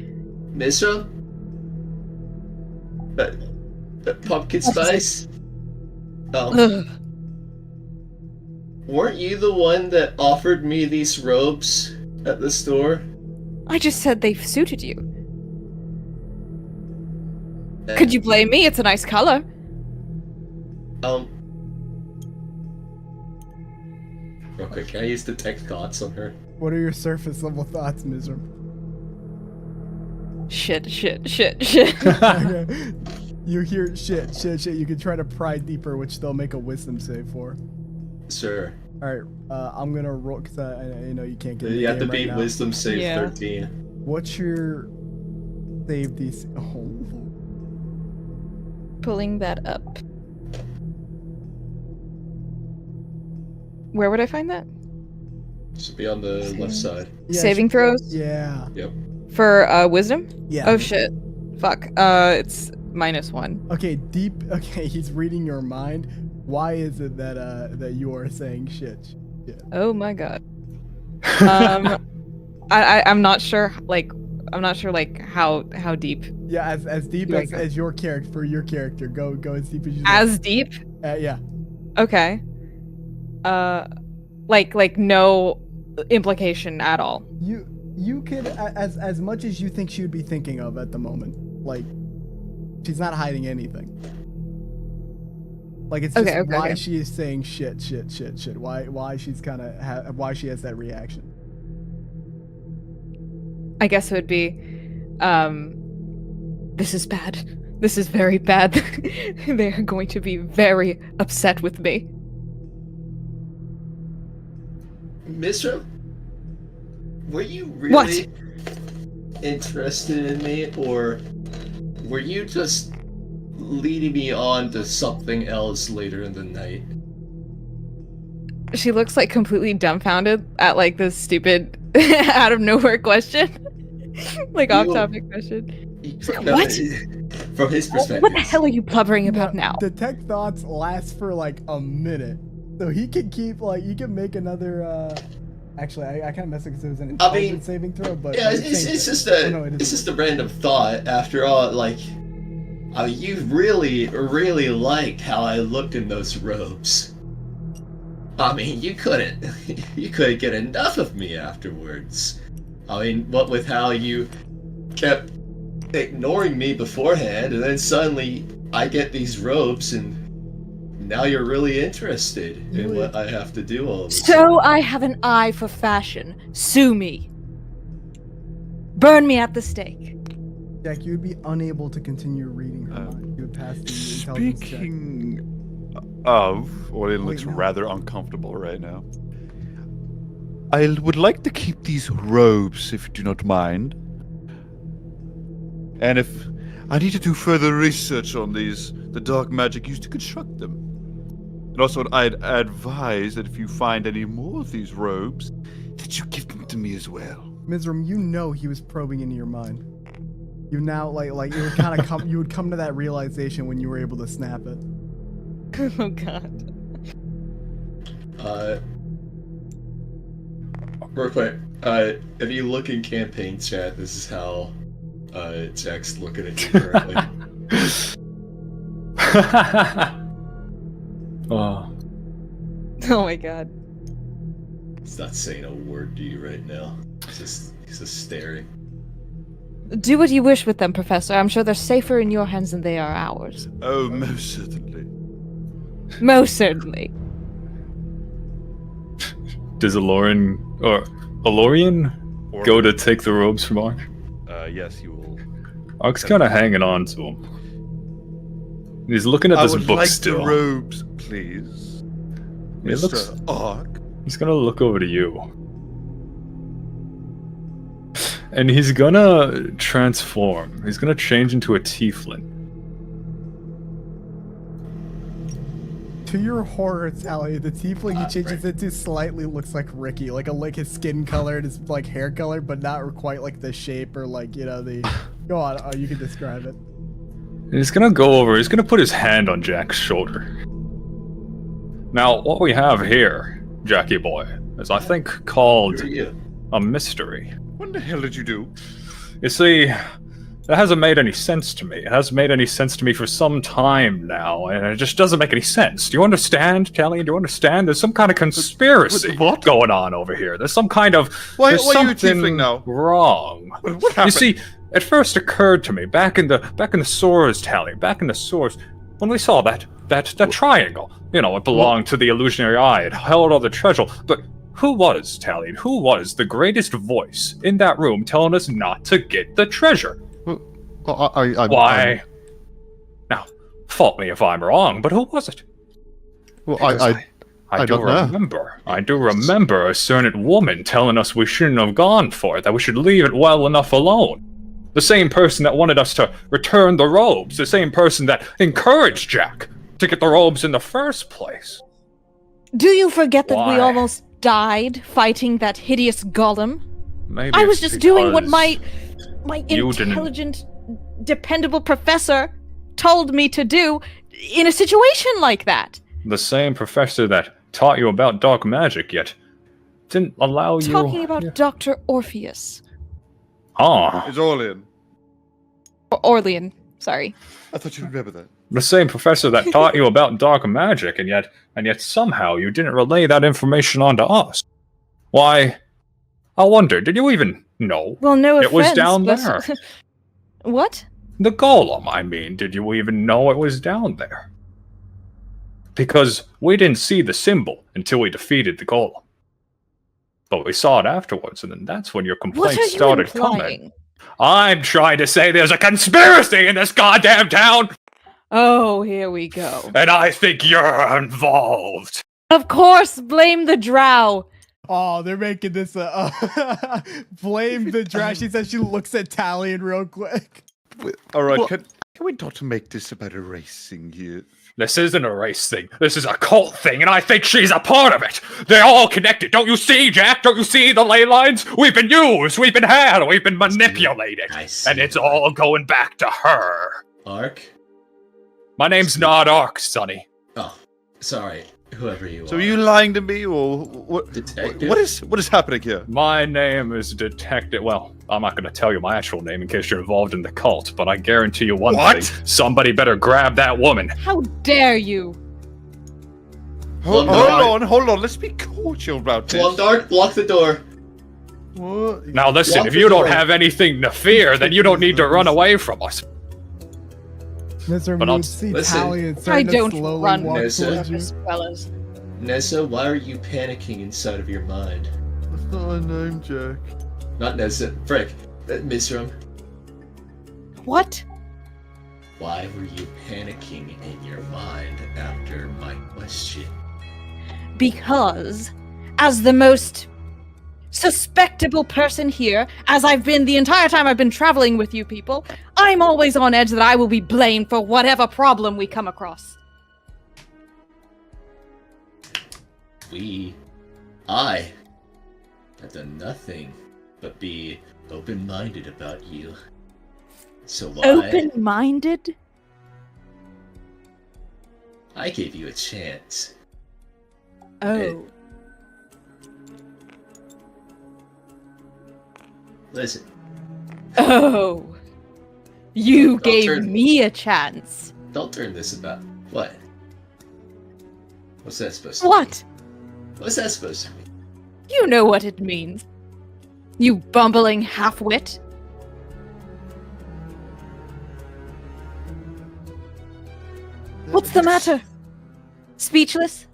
Misra? Pumpkin spice? Ugh. Weren't you the one that offered me these robes at the store? I just said they suited you. Could you blame me? It's a nice color. Real quick, can I use detect thoughts on her? What are your surface level thoughts, Mizram? Shit. Okay. You hear shit. You can try to pry deeper, which they'll make a wisdom save for. Sure. All right, I'm gonna roll because I know you can't get. You have to beat wisdom save Yeah. 13. What's your save DC? Oh. Pulling that up. Where would I find that? Should be on the left side. Yeah, Saving throws? Yeah. Yep. For wisdom? Yeah. Oh shit. Fuck. It's -1. Okay, deep. Okay, he's reading your mind. Why is it that that you are saying shit? Yeah. Oh my god. I'm not sure. I'm not sure. How deep. Yeah, as deep Do I as your character for your character. Go as deep as you. As deep? Yeah. Okay. Like no implication at all. You could as much as you think she would be thinking of at the moment. Like, she's not hiding anything. Like, it's just why she is saying shit. Why she's kind of why she has that reaction. I guess it would be, this is bad. This is very bad. They are going to be very upset with me. Misra? Were you really interested in me, or were you just leading me on to something else later in the night? She looks completely dumbfounded at this stupid out of nowhere question. Off topic question. What? From his perspective. What the hell are you blubbering about now? Detect thoughts lasts for a minute. So he can keep he can make another actually I kind of messed it because it was an intelligence saving throw, but yeah, it's just a random thought after all. You really liked how I looked in those robes. I mean, you couldn't get enough of me afterwards. I mean, what with how you kept ignoring me beforehand, and then suddenly I get these robes, and now you're really interested in what I have to do all of a sudden. So I have an eye for fashion. Sue me. Burn me at the stake. Jack, you would be unable to continue reading her mind. You would pass the intelligence check. Speaking of, well, it looks rather uncomfortable right now. I would like to keep these robes, if you do not mind. And if I need to do further research on the dark magic used to construct them. And also, I'd advise that if you find any more of these robes, that you give them to me as well. Mizram, you know he was probing into your mind. You now you would kind of come. You would come to that realization when you were able to snap it. Oh god. Real quick, if you look in campaign chat, this is how Jack's looking at you currently. Oh. Oh my god. He's not saying a word to you right now. He's just staring. Do what you wish with them, Professor. I'm sure they're safer in your hands than they are ours. Oh, most certainly. Most certainly. Does Alorian go to take the robes from Ark? Yes, you will. Ark's kind of hanging on to him. He's looking at this book still. The robes, please. It looks. Mr. Ark. He's gonna look over to you. And he's gonna transform. He's gonna change into a tiefling. to your horror, Tally, the tiefling he changes into slightly looks like Ricky, like his skin color and his like hair color, but not quite like the shape or like the. Go on, you can describe it. He's gonna go over. He's gonna put his hand on Jack's shoulder. Now, what we have here, Jackie boy, is I think called a mystery. What the hell did you do? You see, it hasn't made any sense to me. It hasn't made any sense to me for some time now, and it just doesn't make any sense. Do you understand, Kelly? Do you understand? There's some kind of conspiracy going on over here. There's some kind of... Why are you something tiefling now? wrong. What happened? You see, it first occurred to me back in the sewers, Tally, back in the sewers, when we saw that triangle. You know, it belonged to the illusionary eye. It held all the treasure. But who was, Tally? Who was the greatest voice in that room telling us not to get the treasure? Why? Now, fault me if I'm wrong, but who was it? Well, I do remember. I do remember a certain woman telling us we shouldn't have gone for it, that we should leave it well enough alone. The same person that wanted us to return the robes, the same person that encouraged Jack to get the robes in the first place. Do you forget that we Why? almost died fighting that hideous golem? Maybe I was it's just doing what because my you didn't- intelligent, dependable professor told me to do in a situation like that. the same professor that taught you about dark magic yet didn't allow you... Talking about Dr. Orpheus. Ah, It's all in. Orlean, sorry. I thought you'd remember that. the same professor that taught you about dark magic, and yet somehow you didn't relay that information onto us. Why, I wonder, did you even know Well, no it was offense, down but- there? What? The golem, I mean, did you even know it was down there? Because we didn't see the symbol until we defeated the golem. But we saw it afterwards, and then that's when your What are complaints you started implying? coming. I'm trying to say there's a conspiracy in this goddamn town, Oh, here we go. and I think you're involved. Of course, blame the drow. Oh, they're making this blame the trash. She says she looks at Talion real quick. All right, can we not make this about a race thing here? This isn't a race thing. This is a cult thing, and I think she's a part of it. They're all connected. Don't you see, Jack? Don't you see the ley lines? We've been used. We've been had. We've been manipulated. I see. And it's all going back to her. Ark? My name's not Ark, Sonny. Oh, sorry. Whoever you So are. are you lying to me, or what? Detective? What is happening here? My name is Detective... Well, I'm not going to tell you my actual name in case you're involved in the cult, but I guarantee you one What? thing. Somebody better grab that woman. How dare you? Hold on. Let's be cordial about this. Dark, block the door. What? Now listen, Lock if the you don't door. have anything to fear, then you don't need to run away from us. Mr. But I'll- Mood, see listen, Talion I starting to don't slowly run walk Nessa. towards you. fellas. Nessa, why are you panicking inside of your mind? That's not her name, Jack. Not Nessa. Frick. Misram. What? Why were you panicking in your mind after my question? Because, as the most suspectable person here, as I've been the entire time I've been traveling with you people, I'm always on edge that I will be blamed for whatever problem we come across. I have done nothing but be open-minded about you. So why? Open-minded? I gave you a chance. Oh. Listen, Oh. You Don't gave turn- me a chance. don't turn this about. What? What's that supposed to What? mean? What's that supposed to mean? You know what it means. You bumbling half-wit. What's the matter? Speechless?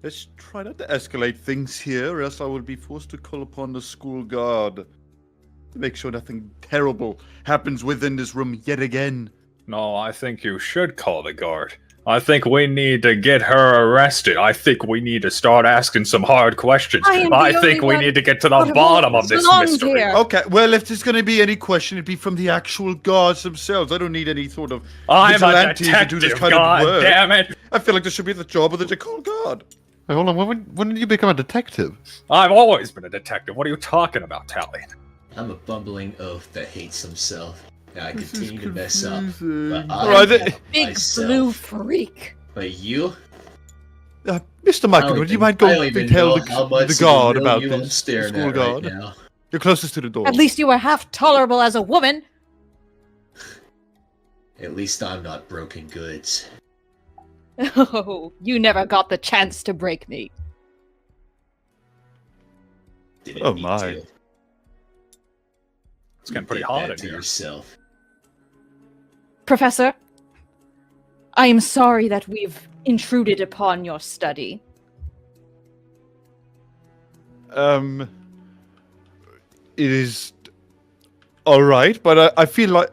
Let's try not to escalate things here, or else I will be forced to call upon the school guard to make sure nothing terrible happens within this room yet again. No, I think you should call the guard. I think we need to get her arrested. I think we need to start asking some hard questions. I am the I think only we one need to get to the out of bottom all of this belongs mystery. here. Okay, well, if there's going to be any question, it'd be from the actual guards themselves. I don't need any sort of I'm a vigilantes to do this detective, kind god of work. damn it! I feel like this should be the job of the Decor Guard. Hey, hold on, when did you become a detective? I've always been a detective. What are you talking about, Tally? I'm a bumbling oath that hates himself. And I This is continue to mess up. confusing. But Alright, I Big myself. blue freak. But you? Mr. I Michael, don't would you even- mind I don't going even to tell know how much the of the guard real about you I'm this? The staring school at guard. right now. You're closest to the door. At least you were half tolerable as a woman. At least I'm not broken goods. Oh, you never got the chance to break me. Didn't Oh need my. to. It's getting You pretty did hot that in to here. yourself. Professor, I am sorry that we've intruded upon your study. It is all right, but I feel like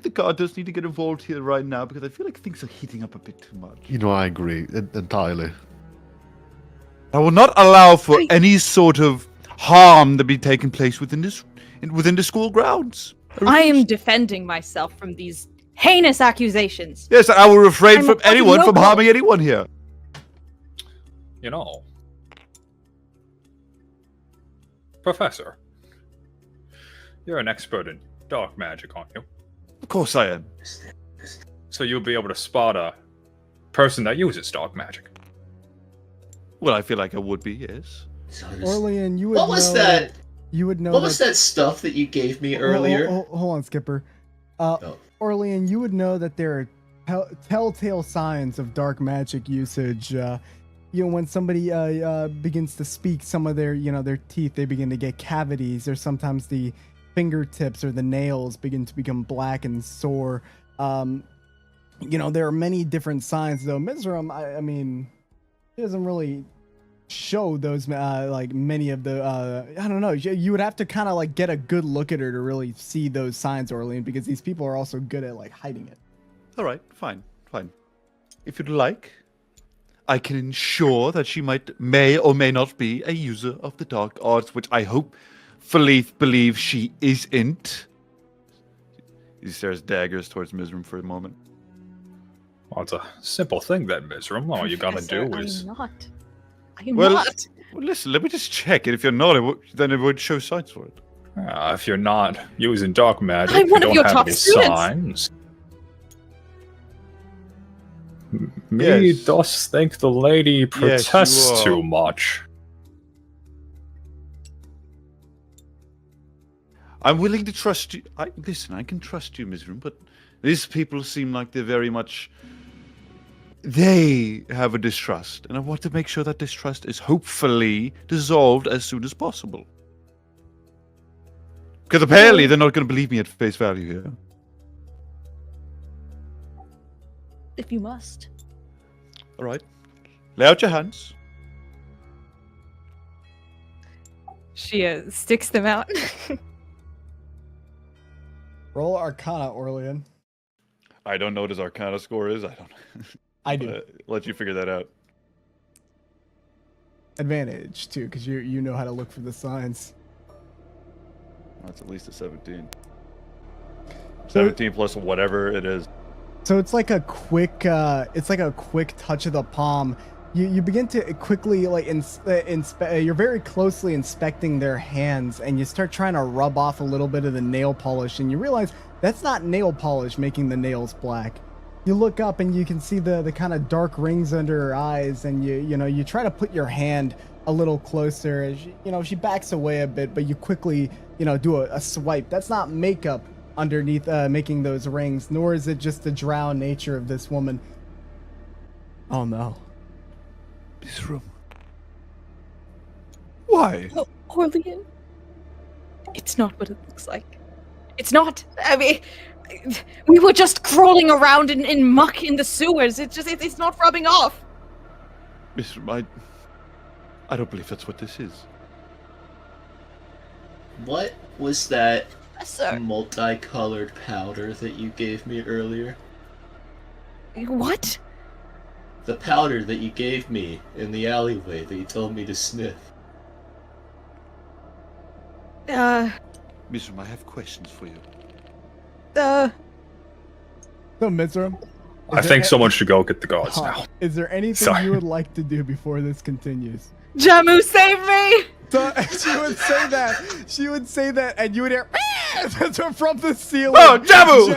the guard does need to get involved here right now because I feel like things are heating up a bit too much. You know, I agree entirely. I will not allow for any sort of harm to be taking place within the school grounds. I am defending myself from these heinous accusations. Yes, I will refrain I'm from a fucking anyone from local. harming anyone here. You know, Professor, you're an expert in dark magic, aren't you? Of course I am. So you'll be able to spot a person that uses dark magic. Well, I feel like I would be, yes. So this- Orlean, you would What was know that? You would know What was that stuff that you gave me earlier? Hold on, Skipper. Oh. Orlean, you would know that there are telltale signs of dark magic usage. When somebody begins to speak, some of their teeth, they begin to get cavities, or sometimes the fingertips or the nails begin to become black and sore. There are many different signs, though. Mizram, I mean, he doesn't really show those like many of the I don't know, you would have to kind of like get a good look at her to really see those signs, Orlean, because these people are also good at like hiding it. All right, fine. If you'd like, I can ensure that she may or may not be a user of the dark arts, which I hopefully believe she isn't. He stares daggers towards Mizram for a moment. Well, it's a simple thing then, Mizram. All you gotta do Professor, is... I'm Well, not. Well, listen, let me just check it. If you're not, then it would show signs for it. If you're not using dark magic, I'm if one you of don't your have top any students. signs... Me Yes. does think the lady Yes, you protests are. too much. I'm willing to trust you. Listen, I can trust you, Mizram, but these people seem like they're very much... They have a distrust, and I want to make sure that distrust is hopefully dissolved as soon as possible. Because apparently they're not going to believe me at face value here. If you must. All right. Lay out your hands. She sticks them out. Roll Arcana, Orlean. I don't know what his Arcana score is. I don't. I do. Let you figure that out. Advantage too, because you know how to look for the signs. That's at least a 17. So- 17 plus whatever it is. So it's like a quick touch of the palm. You begin to quickly like you're very closely inspecting their hands, and you start trying to rub off a little bit of the nail polish, and you realize that's not nail polish making the nails black. You look up and you can see the kind of dark rings under her eyes, and you try to put your hand a little closer as she backs away a bit, but you quickly do a swipe. That's not makeup underneath making those rings, nor is it just the drow nature of this woman. Oh no. This room. Why? Oh, Orlean, it's not what it looks like. It's not. I mean, we were just crawling around in muck in the sewers. It's not rubbing off. Mr. I don't believe that's what this is. What was that Sir. multicolored powder that you gave me earlier? What? The powder that you gave me in the alleyway that you told me to sniff. Mizram, I have questions for you. So Mizram, I think someone should go get the guards now. Is there anything Sorry. you would like to do before this continues? Jamu, save me! So, she would say that, and you would hear from the ceiling. Oh, Jamu!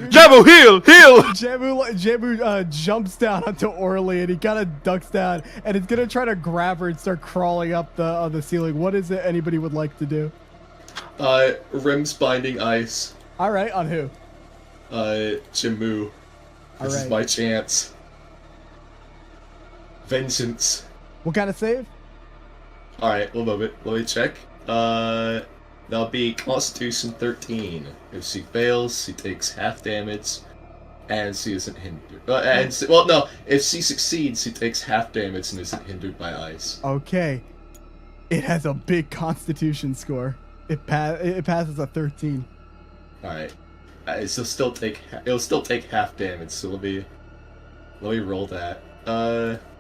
Jamu, heal! Jamu jumps down onto Orly, and he kind of ducks down, and it's gonna try to grab her and start crawling up the ceiling. What is it anybody would like to do? Rim's binding ice. All right, on who? Jamu. This is my chance. Vengeance. What kind of save? Alright, one moment. Let me check. That'll be Constitution 13. If she fails, she takes half damage, and she isn't hindered. If she succeeds, she takes half damage and isn't hindered by ice. Okay. It has a big Constitution score. It passes a 13. Alright. It'll still take half damage, so let me roll that.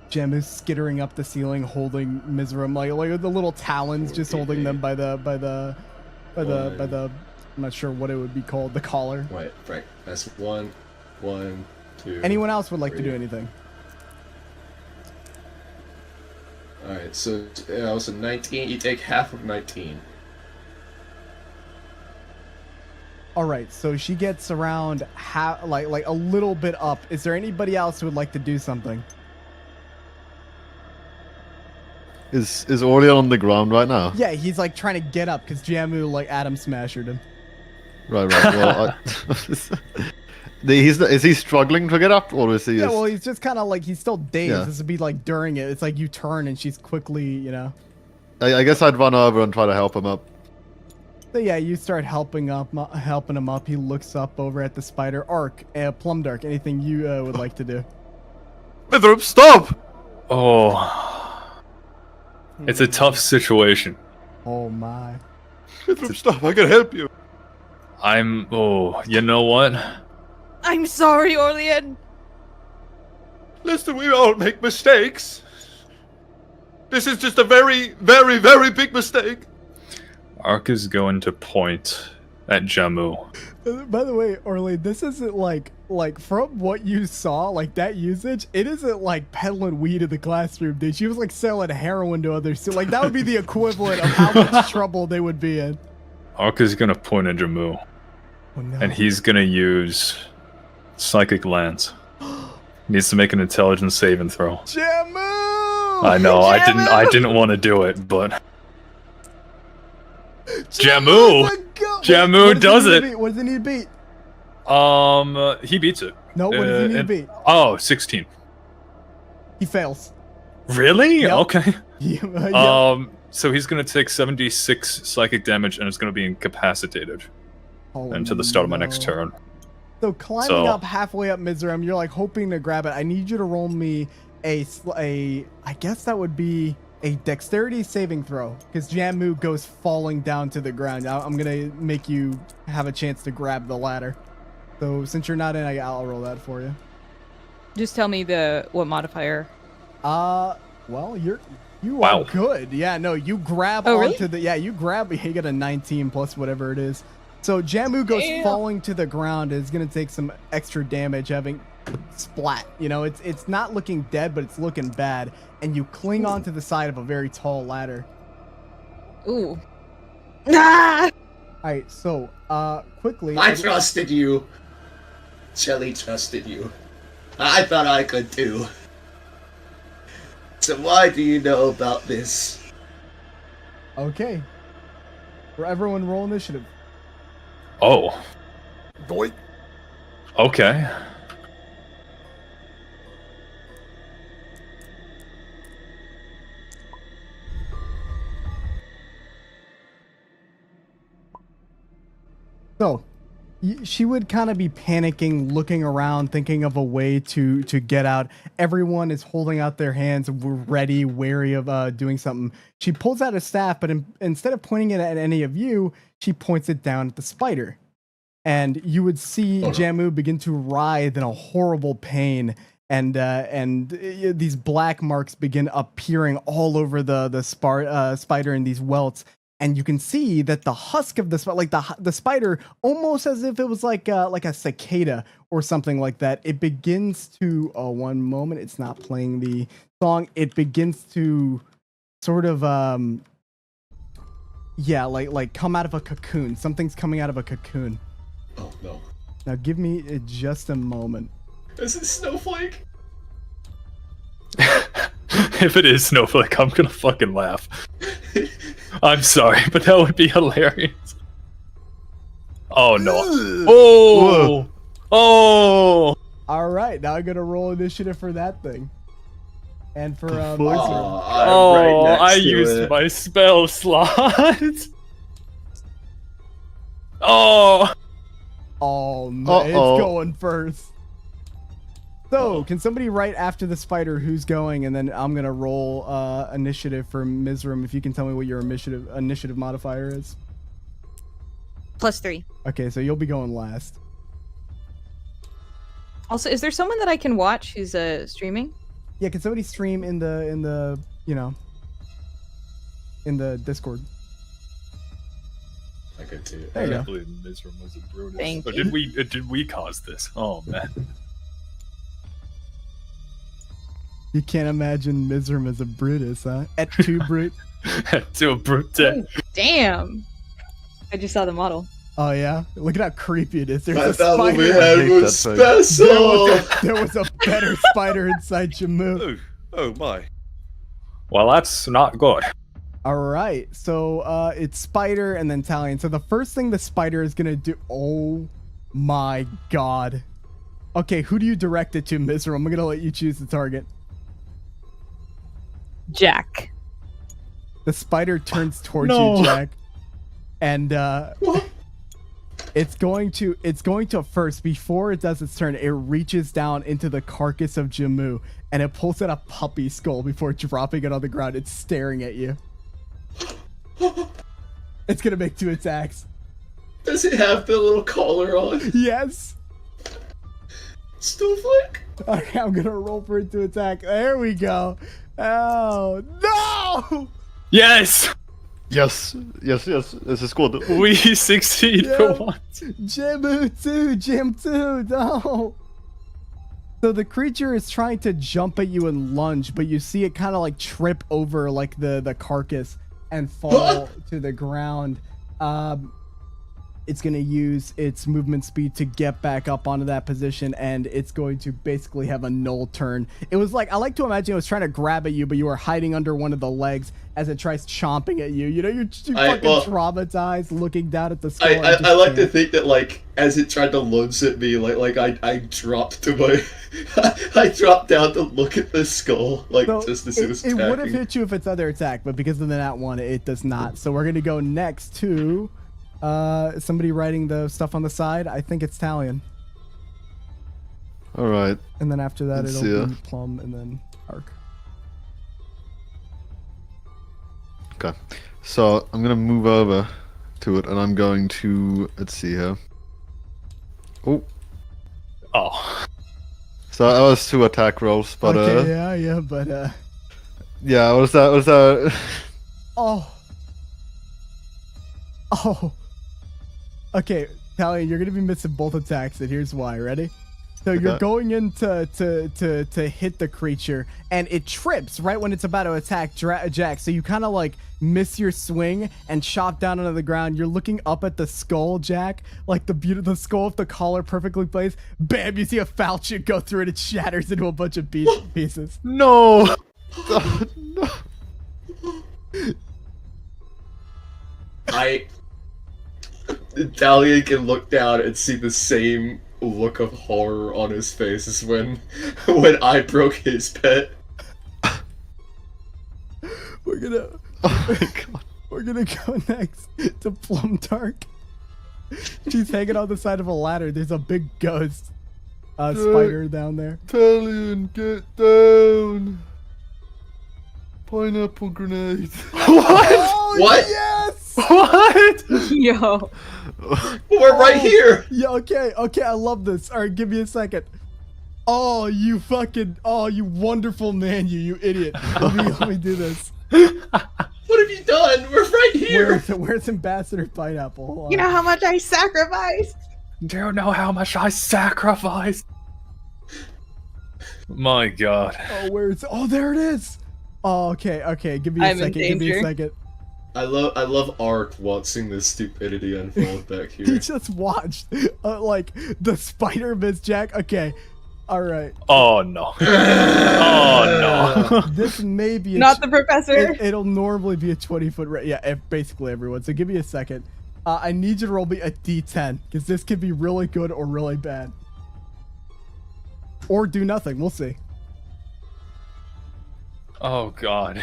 Jamu's skittering up the ceiling, holding Mizram like the little talons, just holding them by the I'm not sure what it would be called, the collar. Right. That's one, two. Anyone else would like to three. do anything? Alright, so that was a 19. You take half of 19. All right, so she gets around like a little bit up. Is there anybody else who would like to do something? Is Orly on the ground right now? Yeah, he's like trying to get up because Jamu like Adam smashed him. Right. Well, is he struggling to get up, or is he? Yeah, well, he's just kind of like he's still dazed. Yeah. This would be like during it. It's like you turn and she's quickly, you know. I guess I'd run over and try to help him up. So yeah, you start helping him up. He looks up over at the spider. Arc, Plum Dark. Anything you would like to do? Mithram, stop! Oh, it's a tough situation. Oh my. Mithram, stop! I can help you. You know what? I'm sorry, Orlean. Listen, we all make mistakes. This is just a very, very, very big mistake. Ark is going to point at Jamu. By the way, Orly, this isn't like from what you saw, like that usage, it isn't like peddling weed in the classroom, dude. She was like selling heroin to others. So like that would be the equivalent of how much trouble they would be in. Ark is going to point at Jamu. Oh, no. And he's going to use Psychic Lance. Needs to make an intelligence saving throw. Jamu! I know, I didn't want to do it, but Jamu does it. What does he need to beat? He beats it. No, what does he need to beat? Oh, 16. He fails. Really? Yep. Okay. Yeah. So he's gonna take 76 psychic damage and is gonna be incapacitated until the start of my next turn. So climbing up halfway up Mizram, you're like hoping to grab it. I need you to roll me I guess that would be a dexterity saving throw, because Jamu goes falling down to the ground. I'm gonna make you have a chance to grab the ladder. So since you're not in, I'll roll that for you. Just tell me what modifier. Well, you Wow. are good. Yeah, no, you grab Oh, onto you grab, you get a 19 plus whatever it is. So Jamu goes falling to the ground and is gonna take some extra damage, having splat. You know, it's not looking dead, but it's looking bad. And you cling onto the side of a very tall ladder. Ooh. Ah! Alright, so quickly. I trusted you. Shelly trusted you. I thought I could too. So why do you know about this? Okay. For everyone, roll initiative. Oh. Boy. Okay. So, she would kind of be panicking, looking around, thinking of a way to get out. Everyone is holding out their hands, ready, wary of doing something. She pulls out a staff, but instead of pointing it at any of you, she points it down at the spider. And you would see Jamu begin to writhe in a horrible pain, and these black marks begin appearing all over the spider, and these welts. and you can see that the husk of the spider, almost as if it was like a cicada or something like that, it begins to one moment, it's not playing the song, it begins to sort of like come out of a cocoon. Something's coming out of a cocoon. Oh no. Now give me just a moment. Is it Snowflake? If it is Snowflake, I'm gonna fucking laugh. I'm sorry, but that would be hilarious. Oh no. Oh! Oh! Alright, now I'm gonna roll initiative for that thing. And for I'm Oh, right next I to used it. my spell slot. Oh! Oh no, it's Uh-oh. going first. So, can somebody write after the spider who's going, and then I'm gonna roll initiative for Mizram. If you can tell me what your initiative modifier is. +3. Okay, so you'll be going last. Also, is there someone that I can watch who's streaming? Yeah, can somebody stream in the in the Discord? I could too. There you I go. believe Mizram was a Brutus. Thank Or you. did we cause this? Oh man. You can't imagine Mizram as a Brutus, huh? Et tu, Brute. To a brute. Damn. I just saw the model. Oh yeah, look at how creepy it is. There's I a thought what we spider. had hate was that thing. special. There was a better spider inside Jamu. Oh my. Well, that's not good. All right, so it's Spider and then Talion. So the first thing the Spider is gonna do. Oh my god. Okay, who do you direct it to, Mizra? I'm gonna let you choose the target. Jack. The Spider turns towards No. you, Jack, and it's going to first, before it does its turn, it reaches down into the carcass of Jamu and it pulls out a puppy skull before dropping it on the ground. It's staring at you. It's gonna make 2 attacks. Does it have the little collar on? Yes. Snowflake? Okay, I'm gonna roll for it to attack. There we go. Oh no! Yes! Yes, this is good. We succeed Yeah. for once. Jim 2, no! So the creature is trying to jump at you and lunge, but you see it kind of like trip over like the carcass and fall to the ground. It's going to use its movement speed to get back up onto that position, and it's going to basically have a null turn. It was like, I like to imagine it was trying to grab at you, but you were hiding under one of the legs as it tries chomping at you. You know, you're fucking traumatized looking down at the skull. I like to think that, like, as it tried to lunge at me, I dropped to my... I dropped down to look at the skull, So just as it was it would have attacking. hit you if it's other attack, but because of the nat one, it does not. So we're going to go next to... somebody writing the stuff on the side. I think it's Talion. All right. And then after that, Let's it'll see, be Plum and then Arc. Okay. So I'm gonna move over to it, and I'm going to let's see here. Oh. Oh. So that was 2 attack rolls, but okay, but yeah, was that? oh. Okay, Talion, you're gonna be missing both attacks, and here's why. Ready? So you're Okay. going in to hit the creature, and it trips right when it's about to attack Jack. So you kind of like miss your swing and chop down onto the ground. You're looking up at the skull, Jack, like the skull with the collar perfectly placed. Bam! You see a falchion go through it. It shatters into a bunch of pieces. No! No. Dahlia can look down and see the same look of horror on his face as when I broke his pet. We're gonna Oh my god. We're gonna go next to Plum Dark. She's hanging on the side of a ladder. There's a big ghost spider down there. Talion, get down! Pineapple grenade. Oh, What? yes! What? Yo. We're right here! Yeah, okay, I love this. Alright, give me a second. Oh, you wonderful man, you idiot. Let me do this. What have have you done? We're right here. Where's Ambassador Pineapple? Hold on. You know how much I sacrificed? Do you know how much I sacrificed? My God. Oh, there it is. Oh, okay. Give me a I'm in second. Give me a danger. second. I love Ark watching this stupidity unfold back He here. just watched, like the spider miss Jack. Okay, all right. Oh no. Oh no. This may be Not the professor. It'll normally be a 20-foot. Yeah, basically everyone. So give me a second. I need you to roll me a D10 because this could be really good or really bad, or do nothing. We'll see. Oh God.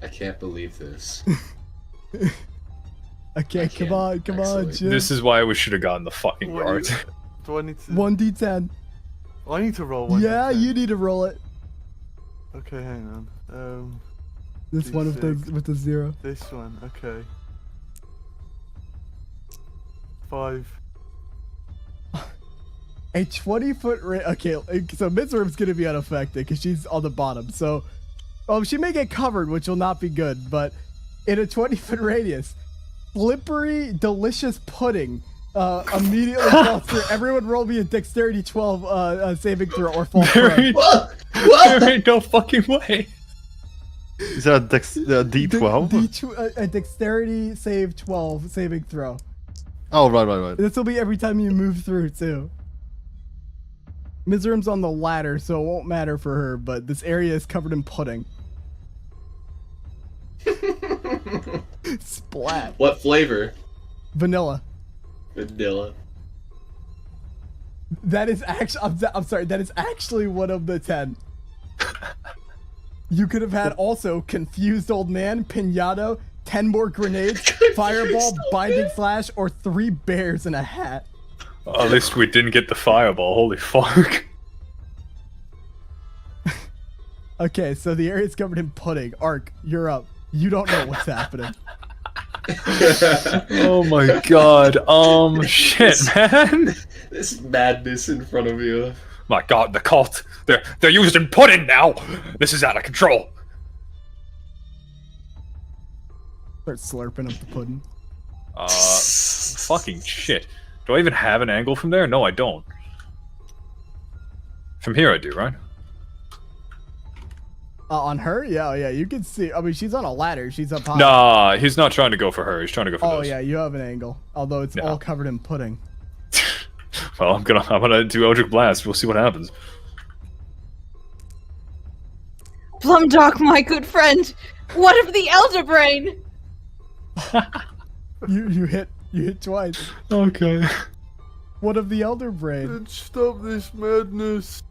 I can't believe this. Okay, come on, Excellent. Jim. This is why we should have gotten the fucking Wait, guards. Do I need to? 1D10. I need to roll one. Yeah, D10. you need to roll it. Okay, hang on. This one with the 0. This one. Okay. 5. A 20-foot okay, so Mizram's gonna be unaffected because she's on the bottom. So, she may get covered, which will not be good. But in a 20-foot radius, slippery, delicious pudding immediately falls through. Everyone roll me a dexterity 12 saving throw or fall prone. There ain't no fucking way. Is that a D12? A dexterity save 12 saving throw. Oh, right. This will be every time you move through too. Mizram's on the ladder, so it won't matter for her, but this area is covered in pudding. Splat. What flavor? Vanilla. Vanilla. That is actually, I'm sorry, that is actually one of the 10. You could have had also confused old man, pinata, 10 more grenades, fireball, binding slash, or 3 bears in a hat. At least we didn't get the fireball. Holy fuck. Okay, so the area's covered in pudding. Ark, you're up. You don't know what's happening. Oh my God. Shit, man. This madness in front of you. My God, the cult. They're using pudding now. This is out of control. Start slurping up the pudding. Fucking shit. Do I even have an angle from there? No, I don't. From here I do, right? On her? Yeah, you can see. I mean, she's on a ladder. She's up high. Nah, he's not trying to go for her. He's trying to go for Oh, those. yeah, you have an angle. Although it's all covered in pudding. Well, I'm gonna do Eldritch Blast. We'll see what happens. Plumdock, my good friend. What of the Elder Brain? You hit twice. Okay. What of the Elder Brain? Let's stop this madness.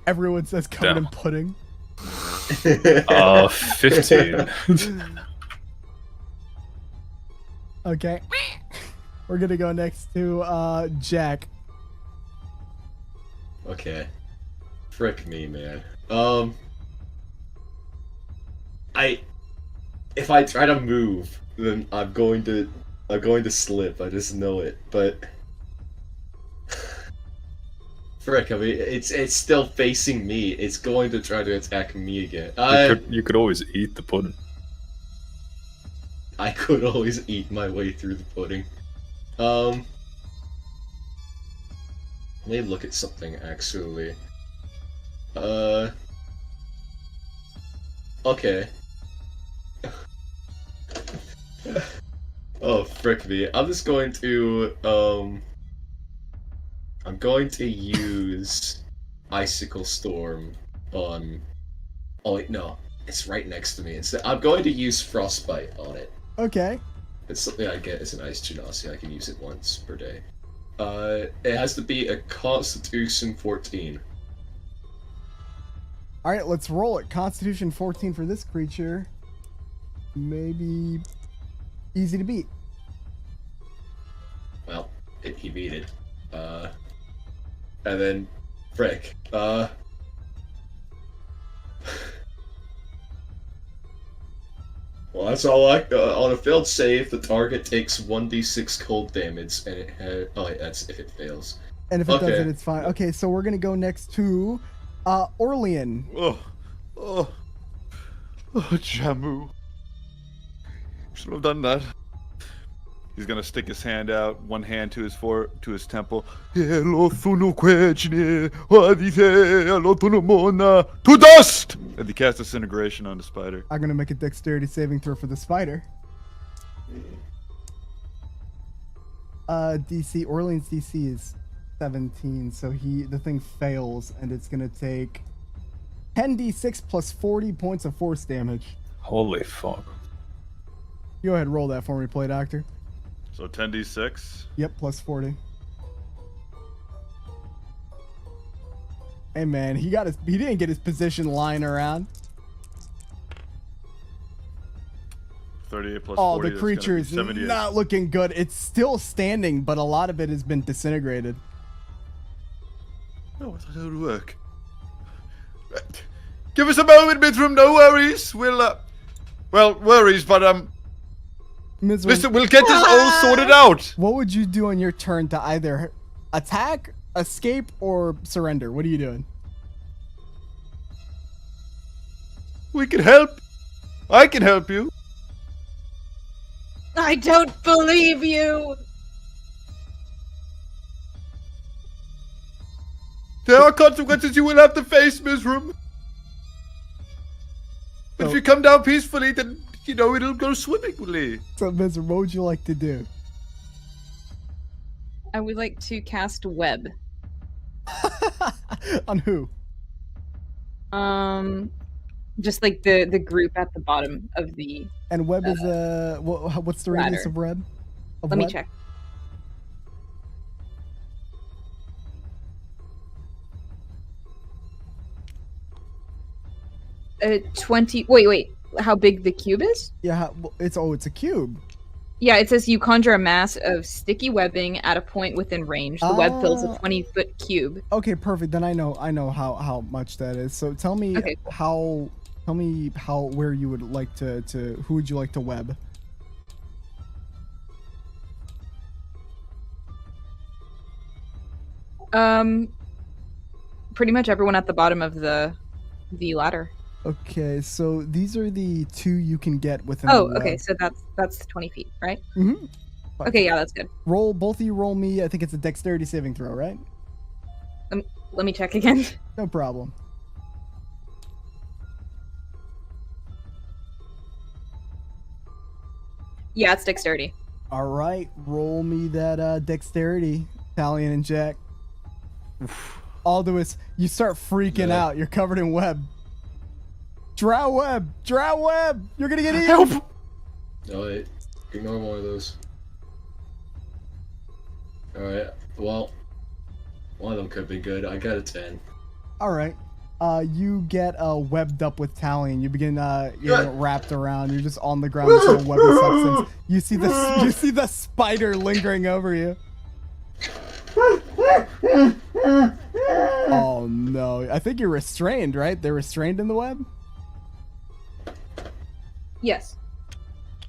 Everyone says covered in pudding. 15. Okay. We're gonna go next to Jack. Okay. Frick me, man. If I try to move, then I'm going to slip. I just know it. But frick, I mean, it's still facing me. It's going to try to attack me again. You could always eat the pudding. I could always eat my way through the pudding. Let me look at something actually. Okay. Oh, frick me. I'm just going to, I'm going to use Icicle Storm on... Oh, wait, no. It's right next to me. I'm going to use Frostbite on it. Okay. It's something I get as an Ice Genasi. I can use it once per day. It has to be a Constitution 14. Alright, let's roll it. Constitution 14 for this creature. Maybe easy to beat. Well, he beat it. And then, frick. Well, that's all on a failed save, the target takes 1d6 cold damage, and it had... Oh, wait, that's if it fails. And if it doesn't, it's fine. Okay, so we're gonna go next to Orlean. Oh, Jamu. Shouldn't have done that. He's gonna stick his hand out, one hand to his temple. To dust! And he casts disintegration on the spider. I'm gonna make a dexterity saving throw for the spider. Orlean's DC is 17, so the thing fails, and it's gonna take 10d6 plus 40 points of force damage. Holy fuck. Go ahead, roll that for me, Play Doctor. So 10d6. Yep, plus 40. Hey man, he didn't get his position lying around. 38 plus Oh, 40. the creature is 78. not looking good. It's still standing, but a lot of it has been disintegrated. Oh, I thought that would work. Give us a moment, Mithram. No worries. Worries, but Mister, we'll get this all sorted out. What would you do on your turn to either attack, escape, or surrender? What are you doing? We can help. I can help you. I don't believe you. There are consequences you will have to face, Mithram. But if you come down peacefully, then, it'll go swimmingly. So, Mister, what would you like to do? I would like to cast web. On who? Just like the group at the bottom of the. And web is what's the radius of web? Let me check. Uh, 20. Wait. How big the cube is? Yeah, it's a cube. Yeah, it says you conjure a mass of sticky webbing at a point within range. The web fills a 20-foot cube. Okay, perfect. Then I know how much that is. So tell me where you would like to who would you like to web? Pretty much everyone at the bottom of the ladder. Okay, so these are the two you can get within. Okay, so that's 20 feet, right? Mm-hmm. Okay, yeah, that's good. Both of you roll me. I think it's a dexterity saving throw, right? Let me check again. No problem. Yeah, it's dexterity. All right, roll me that dexterity, Talion and Jack. All do is you start freaking out. You're covered in web. Drow web! You're gonna get eaten! Help! Oh, wait. Ignore one of those. Alright, well, one of them could be good. I got a 10. Alright. You get webbed up with Talion. You begin getting wrapped around. You're just on the ground into a web of substance. You see the spider lingering over you. Oh no. I think you're restrained, right? They're restrained in the web? Yes.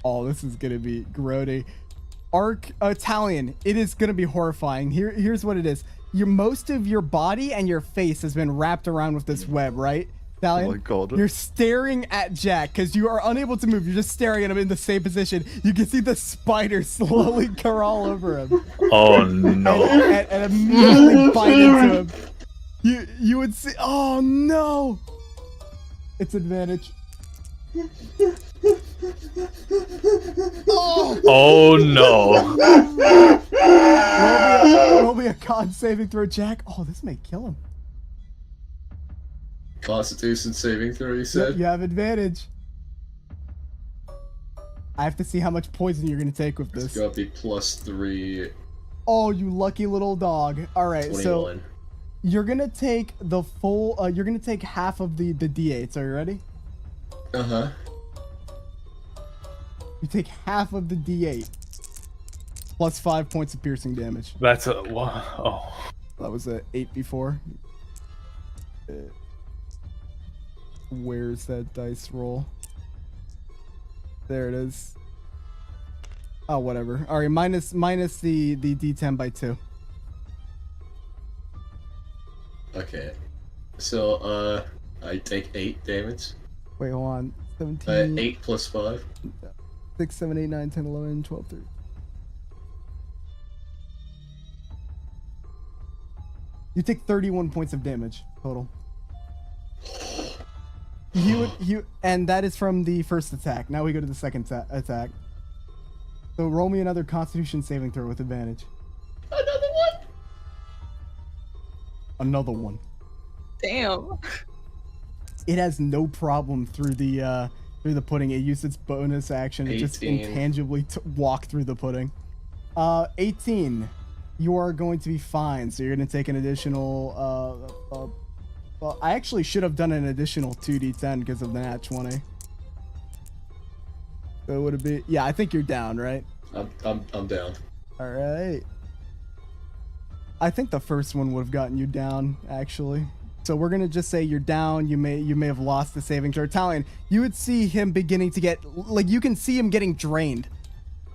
Oh, this is gonna be grody. Talion, it is gonna be horrifying. Here's what it is. Most of your body and your face has been wrapped around with this web, right? Talion, oh my God. You're staring at Jack because you are unable to move. You're just staring at him in the same position. You can see the spider slowly crawl over him. Oh no. And immediately bite into him. You would see. Oh no. It's advantage. Oh no. Roll me a con saving throw, Jack. Oh, this may kill him. Constitution saving throw, you said? You have advantage. I have to see how much poison you're gonna take with this. It's gotta be +3. Oh, you lucky little dog. Alright, 21. so you're gonna take the full you're gonna take half of the D8s. Are you ready? Uh-huh. You take half of the D8 plus 5 points of piercing damage. That's a wow. That was a 8 before. Where's that dice roll? There it is. Oh, whatever. All right, minus the D10 by 2. Okay. So, I take 8 damage. Wait, hold on. 17, 8 plus 5. 6, 7, 8, 9, 10, 11, 12, 13. You take 31 points of damage total. And that is from the first attack. Now we go to the second attack. So roll me another Constitution saving throw with advantage. Another one? Another one. Damn. It has no problem through the pudding. It used its bonus action to just 18. intangibly walk through the pudding. 18. You are going to be fine. So you're going to take an additional. Well, I actually should have done an additional 2d10 because of the nat 20. So would it be? Yeah, I think you're down, right? I'm down. All right. I think the first one would have gotten you down, actually. So we're gonna just say you're down. You may have lost the saving throw. Italian, you would see him beginning to get, like, you can see him getting drained.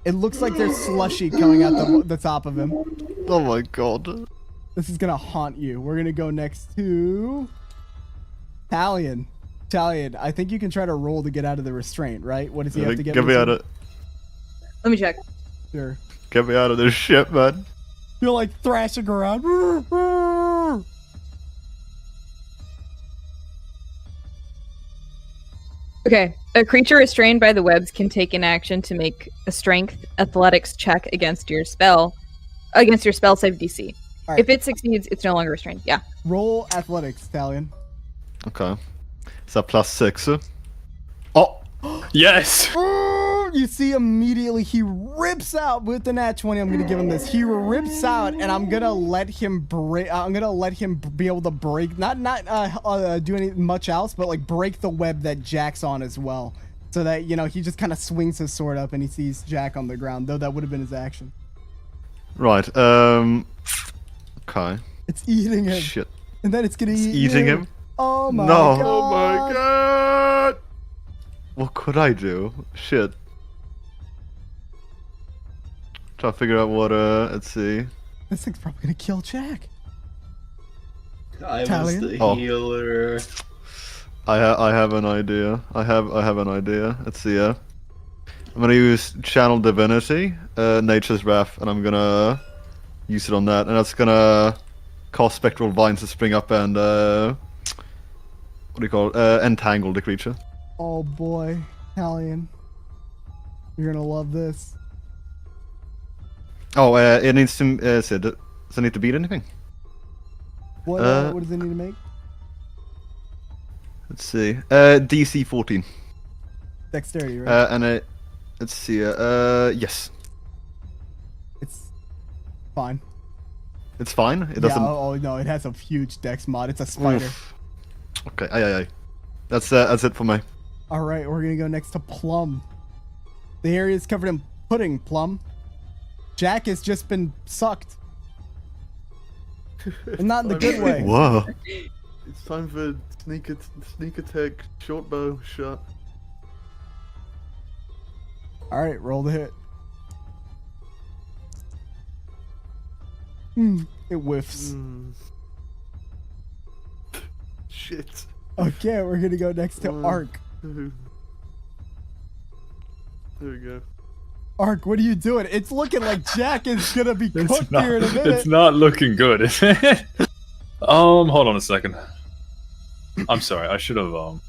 It looks like there's slushy coming out the top of him. Oh my god. This is gonna haunt you. We're gonna go next to Italian. Italian, I think you can try to roll to get out of the restraint, right? What does he have to get? Get me out of. Let me check. Sure. Get me out of this shit, man. You're like thrashing around. Okay. A creature restrained by the webs can take an action to make a strength athletics check against your spell save DC. All right. If it succeeds, it's no longer restrained. Yeah. Roll athletics, Italian. Okay. Is that +6? Oh! Yes! You see immediately he rips out with the nat 20. I'm gonna give him this. He rips out, and I'm gonna let him break. I'm gonna let him be able to break, not do any much else, but like break the web that Jack's on as well, so that he just kind of swings his sword up and he sees Jack on the ground. Though that would have been his action. Right. Okay. It's eating him. Shit. And then it's gonna eat Eating you. him? Oh my No. god. Oh my god! What could I do? Shit. Try to figure out what. Let's see. This thing's probably gonna kill Jack. I was Italian? the Oh. healer. I have an idea. I have an idea. Let's see. I'm gonna use Channel Divinity, Nature's Wrath, and I'm gonna use it on that, and that's gonna cause Spectral Vines to spring up and what do you call it? Entangle the creature. Oh boy, Italian. You're gonna love this. Oh, it needs to. Does it need to beat anything? What does it need to make? Let's see. DC 14. Dexterity, right? And let's see. Yes. It's fine. It's fine. It doesn't. Yeah, oh no, it has a huge dex mod. It's a spider. Oof. Okay. Aye. That's it for me. All right, we're gonna go next to Plum. The area is covered in pudding, Plum. Jack has just been sucked. And not in the good way. Whoa. It's time for sneak attack, short bow shot. All right, roll the hit. It whiffs. Shit. Okay, we're gonna go next to One, Ark. two. There we go. Ark, what are you doing? It's looking like Jack is gonna be cooked here in a minute. It's not looking good, is it? Hold on a second. I'm sorry, I should have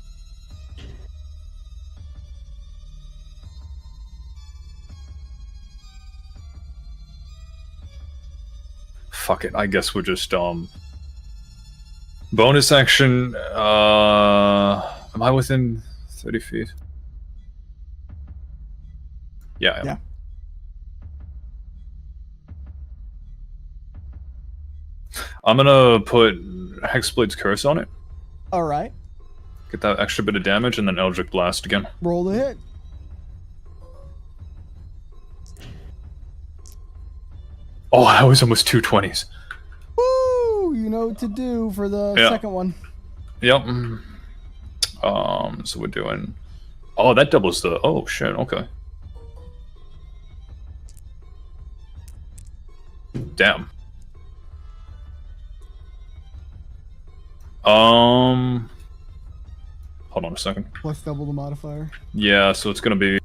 Fuck it, I guess we're just bonus action. Am I within 30 feet? Yeah, I am. Yeah. I'm gonna put Hexblade's Curse on it. All right, Get that extra bit of damage, and then Eldritch Blast again. roll the hit. Oh, that was almost 2 20s. Woo! You know what to do for the Yeah. second one. Yep. So we're doing... Oh, that doubles the... Oh, shit, okay. Damn. Hold on a second. Plus double the modifier. Yeah, so it's gonna be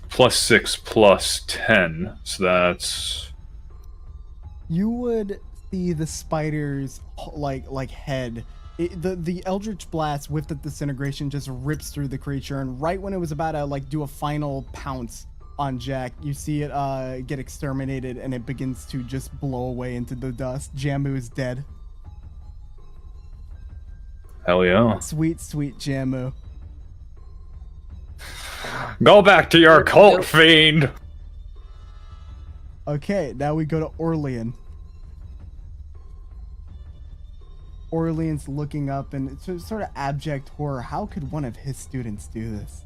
+6 plus 10. So that's You would see the spider's like head. The eldritch blast with the disintegration just rips through the creature, and right when it was about to like do a final pounce on Jack, you see it get exterminated, and it begins to just blow away into the dust. Jammu is dead. hell yeah. Sweet, sweet Jammu. Go back to your cult, fiend. Okay, now we go to Orlean. Orlean's looking up and it's sort of abject horror. How could one of his students do this?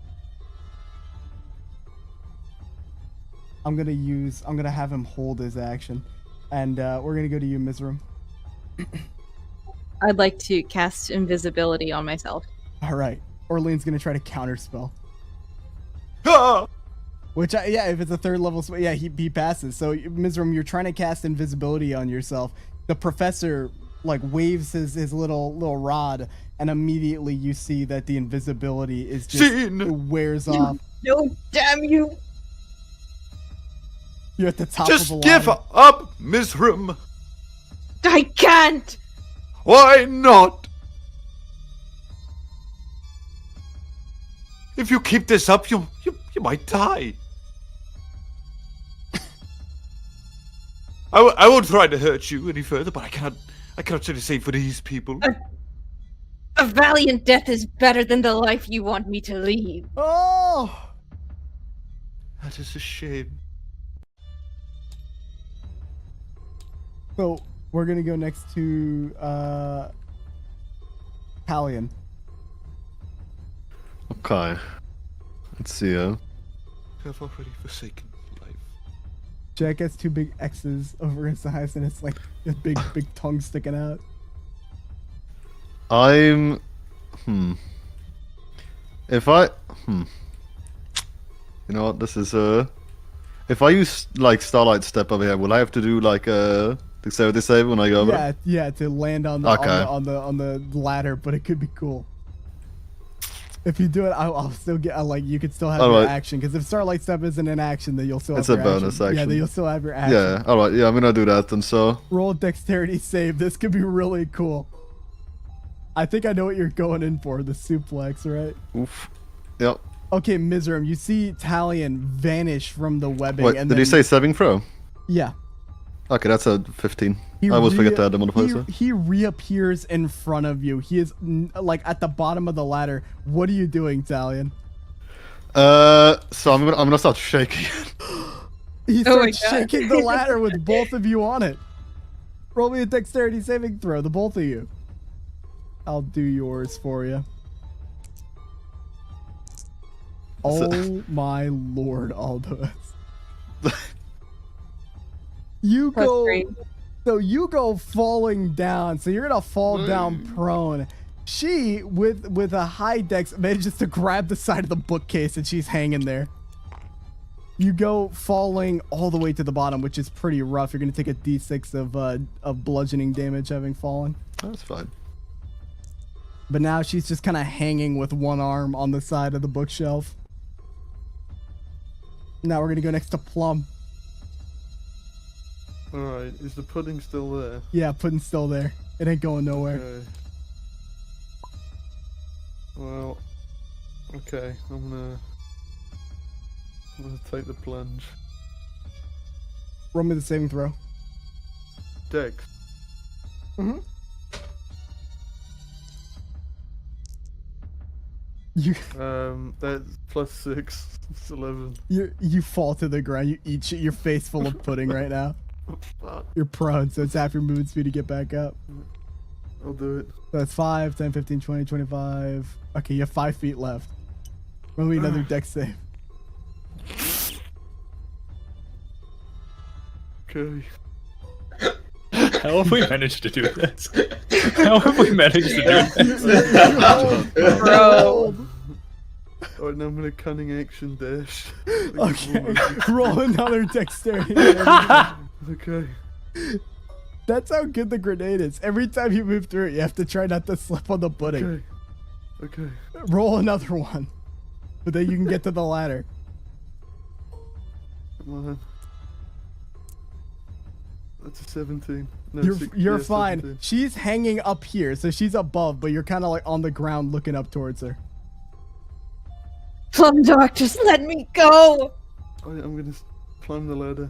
I'm gonna have him hold his action. And we're gonna go to you, Mizram. I'd like to cast invisibility on myself. Alright. Orlean's gonna try to counterspell. Ah! Which, yeah, if it's a third level spell, yeah, he passes. So, Mizram, you're trying to cast invisibility on yourself. The professor, like, waves his little rod, and immediately you see that the invisibility is just Scene! it wears off. No, damn you! You're at the top Just of the give line. up, Mizrim. I can't! Why not? If you keep this up, you might die. I won't try to hurt you any further, but I cannot say the same for these people. A valiant death is better than the life you want me to lead. Oh! That is a shame. So, we're gonna go next to, Talion. Okay. Let's see. You have already forsaken life. Jack has two big X's over his eyes, and it's like a big tongue sticking out. I'm. If I. You know what? This is If I use like Starlight Step over here, will I have to do like a dexterity save when I go over? Yeah, to land on the on the ladder, but it could be cool. If you do it, I'll still get like you could still have your action, because if Starlight Step isn't an action, then you'll still have it's a your bonus action. Yeah, then you'll still have your action. Yeah. All right. Yeah, I'm gonna do that then. So roll a dexterity save. This could be really cool. I think I know what you're going in for. The suplex, right? Oof. Yep. Okay, Mizram, you see Talion vanish from the webbing. Wait, and did then, he say saving throw? Yeah. Okay, that's a 15. I always forget to add the modifier. He reappears in front of you. He is like at the bottom of the ladder. What are you doing, Talion? So I'm gonna start shaking. He starts shaking the ladder with both of you on it. Roll me a dexterity saving throw, the both of you. I'll do yours for you. Oh my lord, Aldous. You go. So you go falling down. So you're gonna fall down prone. She, with a high dex, manages to grab the side of the bookcase, and she's hanging there. You go falling all the way to the bottom, which is pretty rough. You're gonna take a d6 of bludgeoning damage having fallen. That's fine. But now she's just kind of hanging with one arm on the side of the bookshelf. Now we're gonna go next to Plum. Alright, is the pudding still there? Yeah, pudding's still there. It ain't going nowhere. Okay. Well, okay, I'm gonna take the plunge. Roll me the saving throw. Dex. Mm-hmm. You that's +6. It's 11. you fall to the ground. You eat shit. Your face full of pudding right now. You're prone, so it's half your movement speed to get back up. I'll do it. So that's 5, 10, 15, 20, 25. Okay, you have 5 feet left. Roll me another dex save. Okay. How have we managed to do this? How have we managed to do this? Bro. Alright, now I'm gonna cunning action dash. Okay, roll another dexterity. Okay. That's how good the grenade is. Every time you move through it, you have to try not to slip on the pudding. Okay. Roll another one, but then you can get to the ladder. Come on. That's a 17. No, You're yeah, fine. 17. She's hanging up here, so she's above, but you're kind of like on the ground looking up towards her. Plumdog, just let me go! I'm gonna climb the ladder.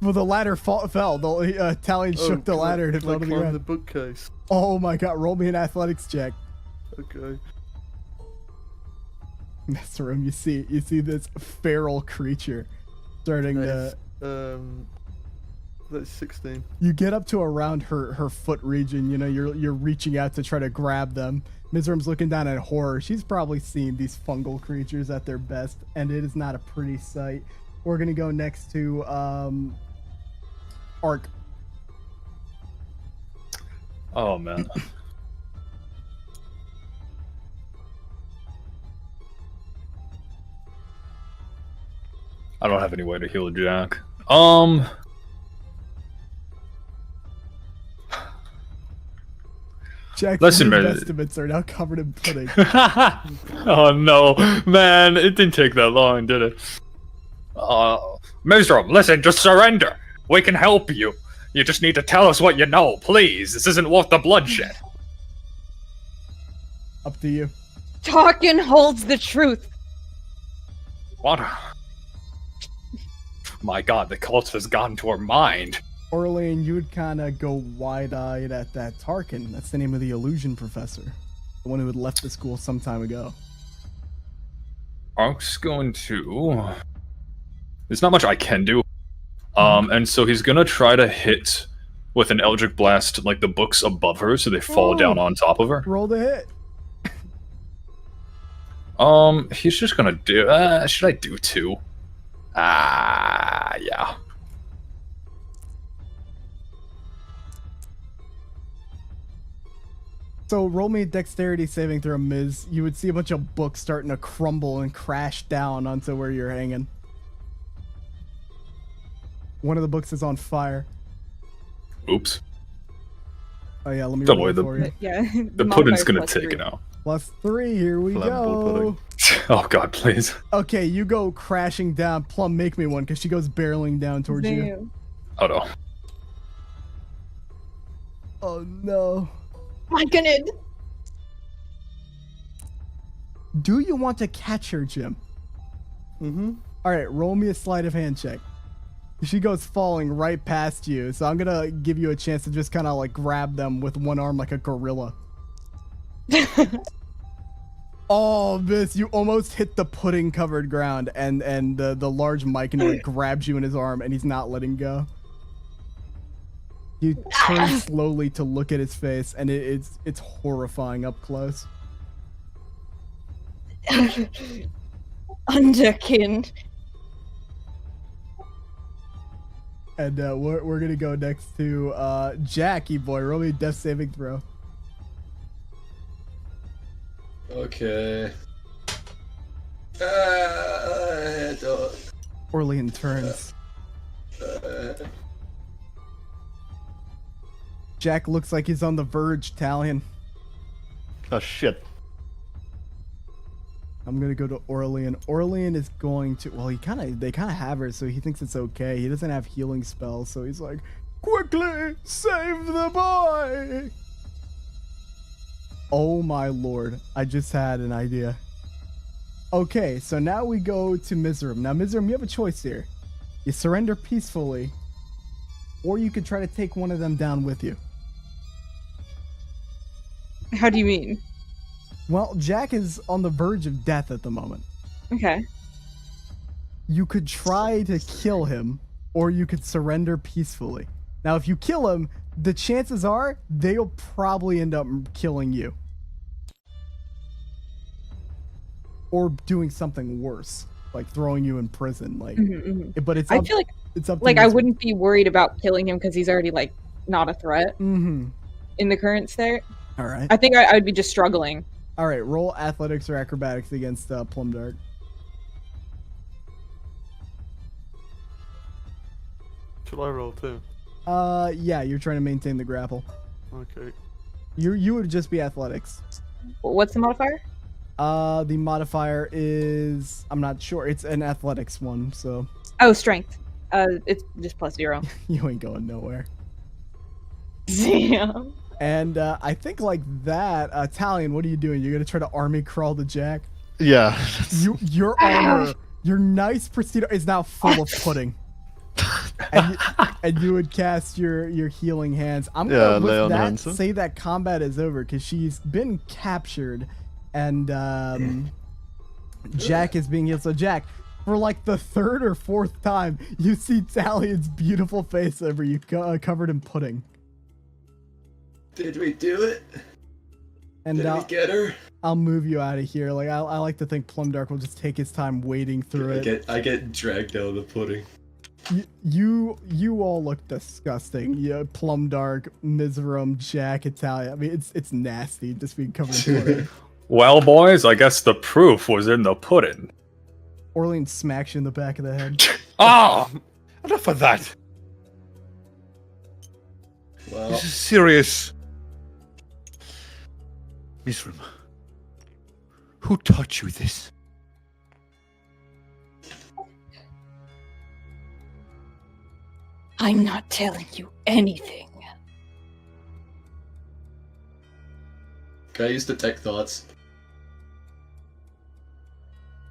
Well, the ladder fell. The Italian shook the can ladder and it can I fell to the climb ground. the bookcase? Oh my god, roll me an athletics check. Okay. That's room. You see this feral creature starting to. That's 16. You get up to around her foot region. You know, you're reaching out to try to grab them. Mizram's looking down in horror. She's probably seen these fungal creatures at their best, and it is not a pretty sight. We're gonna go next to Ark. Oh man. I don't have any way to heal Jack. Jack's Listen, man. estimates are now covered in pudding. Oh no, man, it didn't take that long, did it? Mizram, listen, just surrender. We can help you. You just need to tell us what you know, please. This isn't worth the bloodshed. Up to you. Tarkin holds the truth. What? My god, the cult has gotten to her mind. Orlean, you would kind of go wide-eyed at that Tarkin. That's the name of the illusion professor. The one who had left the school some time ago. Ark's going to... There's not much I can do. And so he's gonna try to hit with an Eldritch Blast, like, the books above her, so they fall down on top of her. Roll the hit. He's just gonna do... should I do 2? Yeah. So roll me a dexterity saving throw, Miz. You would see a bunch of books starting to crumble and crash down onto where you're hanging. One of the books is on fire. Oops. Oh yeah, let me Don't roll worry, it for you. Yeah. The pudding's gonna take it out. +3, here we go. Oh god, please. Okay, you go crashing down. Plum, make me one, because she goes barreling down towards you. Oh no. Oh no. My goodness. Do you want to catch her, Jim? Mm-hmm. Alright, roll me a sleight of hand check. She goes falling right past you, so I'm gonna give you a chance to just kind of like grab them with one arm like a gorilla. Oh, Miss, you almost hit the pudding covered ground, and the large myconid grabs you in his arm and he's not letting go. You turn slowly to look at his face, and it's horrifying up close. Underkin. And we're gonna go next to Jackie boy. Roll me a death saving throw. Okay. Orlean turns. Jack looks like he's on the verge, Talion. Oh shit. I'm gonna go to Orlean. Orlean is going to, well, they kind of have her, so he thinks it's okay. He doesn't have healing spells, so he's like, quickly save the boy. Oh my lord, I just had an idea. Okay, so now we go to Mizram. Now Mizram, you have a choice here. You surrender peacefully, or you could try to take one of them down with you. How do you mean? Well, Jack is on the verge of death at the moment. Okay. You could try to kill him, or you could surrender peacefully. Now, if you kill him, the chances are they'll probably end up killing you. Or doing something worse, like throwing you in prison. Like, but it's. I up, feel like it's up. To like I Mizram. wouldn't be worried about killing him because he's already like not a threat Mm-hmm. in the current state. All right. I think I would be just struggling All right, roll athletics or acrobatics against Plum Dark. Should I roll too? Yeah, you're trying to maintain the grapple. Okay. You would just be athletics. What's the modifier? The modifier is I'm not sure. It's an athletics one, so Oh, strength. It's just +0. you ain't going nowhere. Damn. And I think like that, Talion, what are you doing? You're gonna try to army crawl to Jack? Yeah. Your armor, your nice pristine is now full of pudding. and you would cast your healing hands. I'm gonna lay with on that hands, huh? say that combat is over because she's been captured, and Jack is being healed. So Jack, for like the third or fourth time, you see Talion's beautiful face over you, covered in pudding. Did we do it? And Did we get her? I'll move you out of here. Like I like to think Plum Dark will just take his time wading through it. I get dragged out of the pudding. You all look disgusting. Yeah, Plum Dark, Mizoram, Jack, Italia. I mean, it's nasty just being covered in pudding. Well, boys, I guess the proof was in the pudding. Orlean smacks you in the back of the head. Ah! Enough of that! Well, This is serious. Misram, who taught you this? I'm not telling you anything. can I use detect thoughts?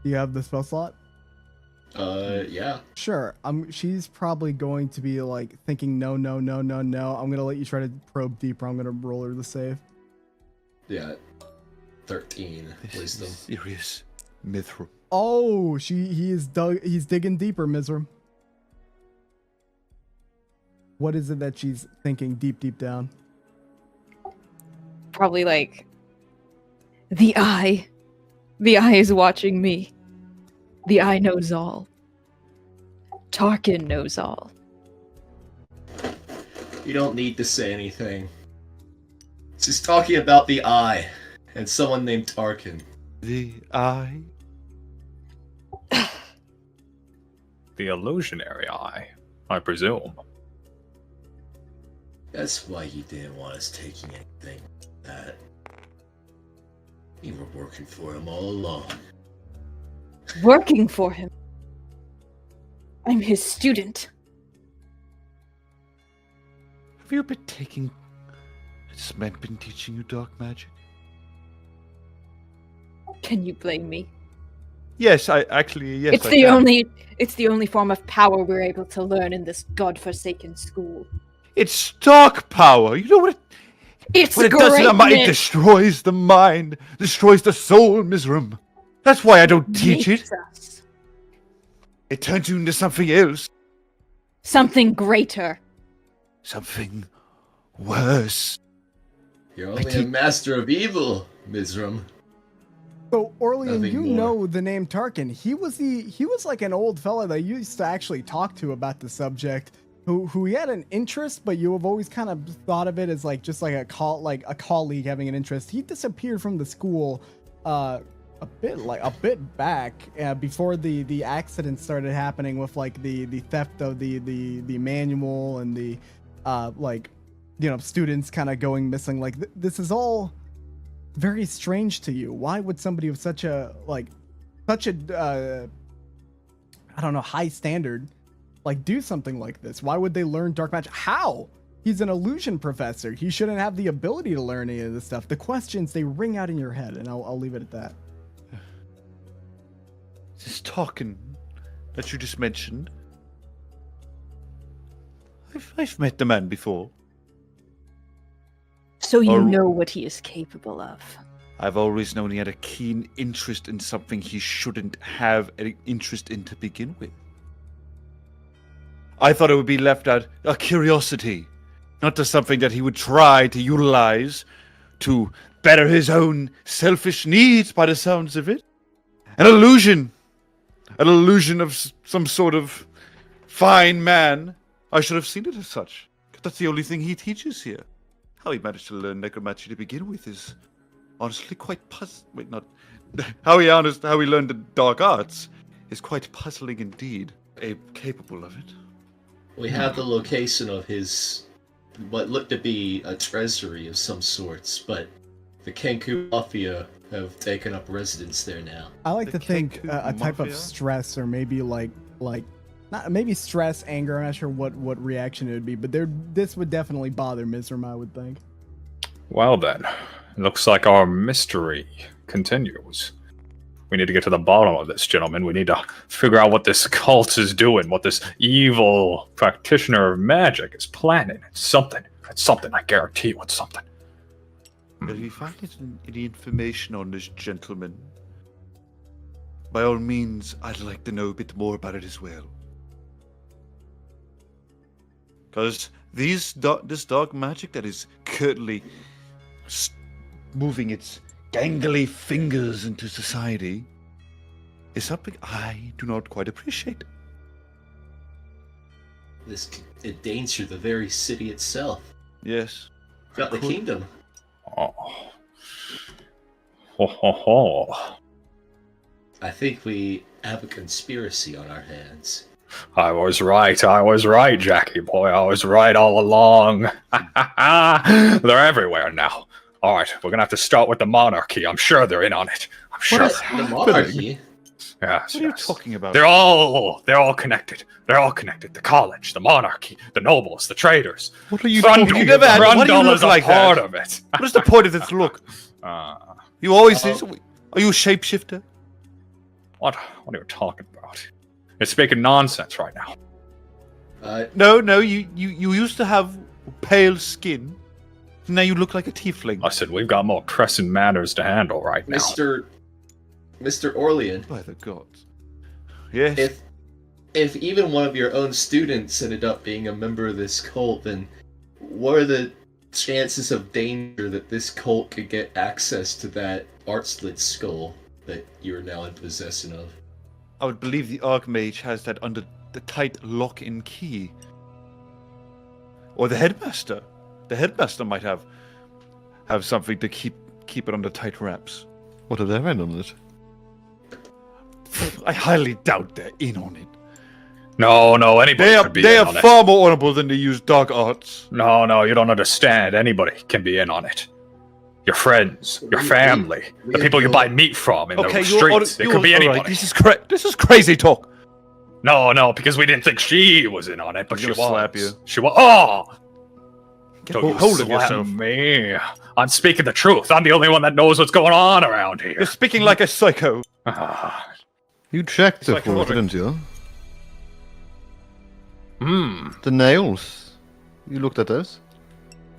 Do you have the spell slot? Yeah. Sure. She's probably going to be like thinking no. I'm gonna let you try to probe deeper. I'm gonna roll her the save. Yeah. 13 This wisdom. is serious. Mithram. Oh, he's digging deeper, Mizram. What is it that she's thinking deep down? Probably like the eye. The eye is watching me. The eye knows all. Tarkin knows all. You don't need to say anything. She's talking about the eye and someone named Tarkin. The eye? The illusionary eye, I presume. That's why you didn't want us taking anything like that. You were working for him all along. Working for him. I'm his student. Have you been taking... Has this man been teaching you dark magic? Can you blame me? Yes, yes, It's the only form of power we're able to learn in this godforsaken school. It's dark power. You know what It's what it does to the mind? It greatness. destroys the mind, destroys the soul, Mizram. That's why I don't teach it. Makes us It turns you into something else. something greater. Something worse. You're only a master of evil, Mizram. So Orlean, Nothing you more. know the name Tarkin. He was like an old fella that you used to actually talk to about the subject. Who he had an interest, but you have always kind of thought of it as like just like a colleague having an interest. He disappeared from the school a bit back before the accident started happening with like the theft of the manual and the students kind of going missing. Like this is all very strange to you. Why would somebody of such a high standard do something like this? Why would they learn dark magic? How? He's an illusion professor. He shouldn't have the ability to learn any of this stuff. The questions, they ring out in your head, and I'll leave it at that. This Tarkin that you just mentioned. I've met the man before. So you Or- know what he is capable of. I've always known he had a keen interest in something he shouldn't have an interest in to begin with. I thought it would be left at a curiosity, not to something that he would try to utilize to better his own selfish needs by the sounds of it. An illusion of some sort of fine man. I should have seen it as such. 'Cause that's the only thing he teaches here. How he managed to learn necromancy to begin with is honestly quite Wait, not how he learned the dark arts is quite puzzling indeed. Abe capable of it. We have the location of his what looked to be a treasury of some sorts, but the Kenku Mafia have taken up residence there now. I like The to think Kenku a type of Mafia? stress, or maybe like not maybe stress, anger. I'm not sure what reaction it would be, but this would definitely bother Mizram, I would think. Well then, it looks like our mystery continues. We need to get to the bottom of this, gentlemen. We need to figure out what this cult is doing, what this evil practitioner of magic is planning. It's something, I guarantee you it's something. If you find any information on this gentleman, by all means, I'd like to know a bit more about it as well. Because this dark magic that is currently moving its gangly fingers into society is something I do not quite appreciate. This could endanger the very city itself. Yes. Not the kingdom. Oh. Ho ho ho. I think we have a conspiracy on our hands. I was right, Jackie boy. I was right all along. They're everywhere now. Alright, we're gonna have to start with the monarchy. I'm sure they're in on it. I'm sure. The monarchy? Yes, What are you talking about? They're all connected. They're all connected. The college, the monarchy, the nobles, the traders. What are you Grundle- talking about? Why do you Grundle look is a like part that? of it. What is the point of this look? You always are you a shapeshifter? What are you talking about? You're speaking nonsense right now. No, you used to have pale skin. Now you look like a tiefling. Listen, we've got more pressing matters to handle right now. Mr. Orlean. By the gods. Yes. If even one of your own students ended up being a member of this cult, then what are the chances of danger that this cult could get access to that archlet skull that you are now in possession of? I would believe the Archmage has that under the tight lock and key. Or the headmaster. The headmaster might have something to keep it under tight wraps. What are they in on it? I highly doubt they're in on it. No, anybody could be They in are on it. far more honorable than to use dark arts. No, you don't understand. Anybody can be in on it. Your friends, your family, the people you buy meat from in the streets. It could be anybody. Right. This is crazy talk. No, because we didn't think she was in on it, but I'm she was. gonna slap you. She was. Oh! Get Don't you hold of slap yourself. me. I'm speaking the truth. I'm the only one that knows what's going on around here. You're speaking like a psycho. You checked It's like before, a didn't you? Hmm. The nails. You looked at those.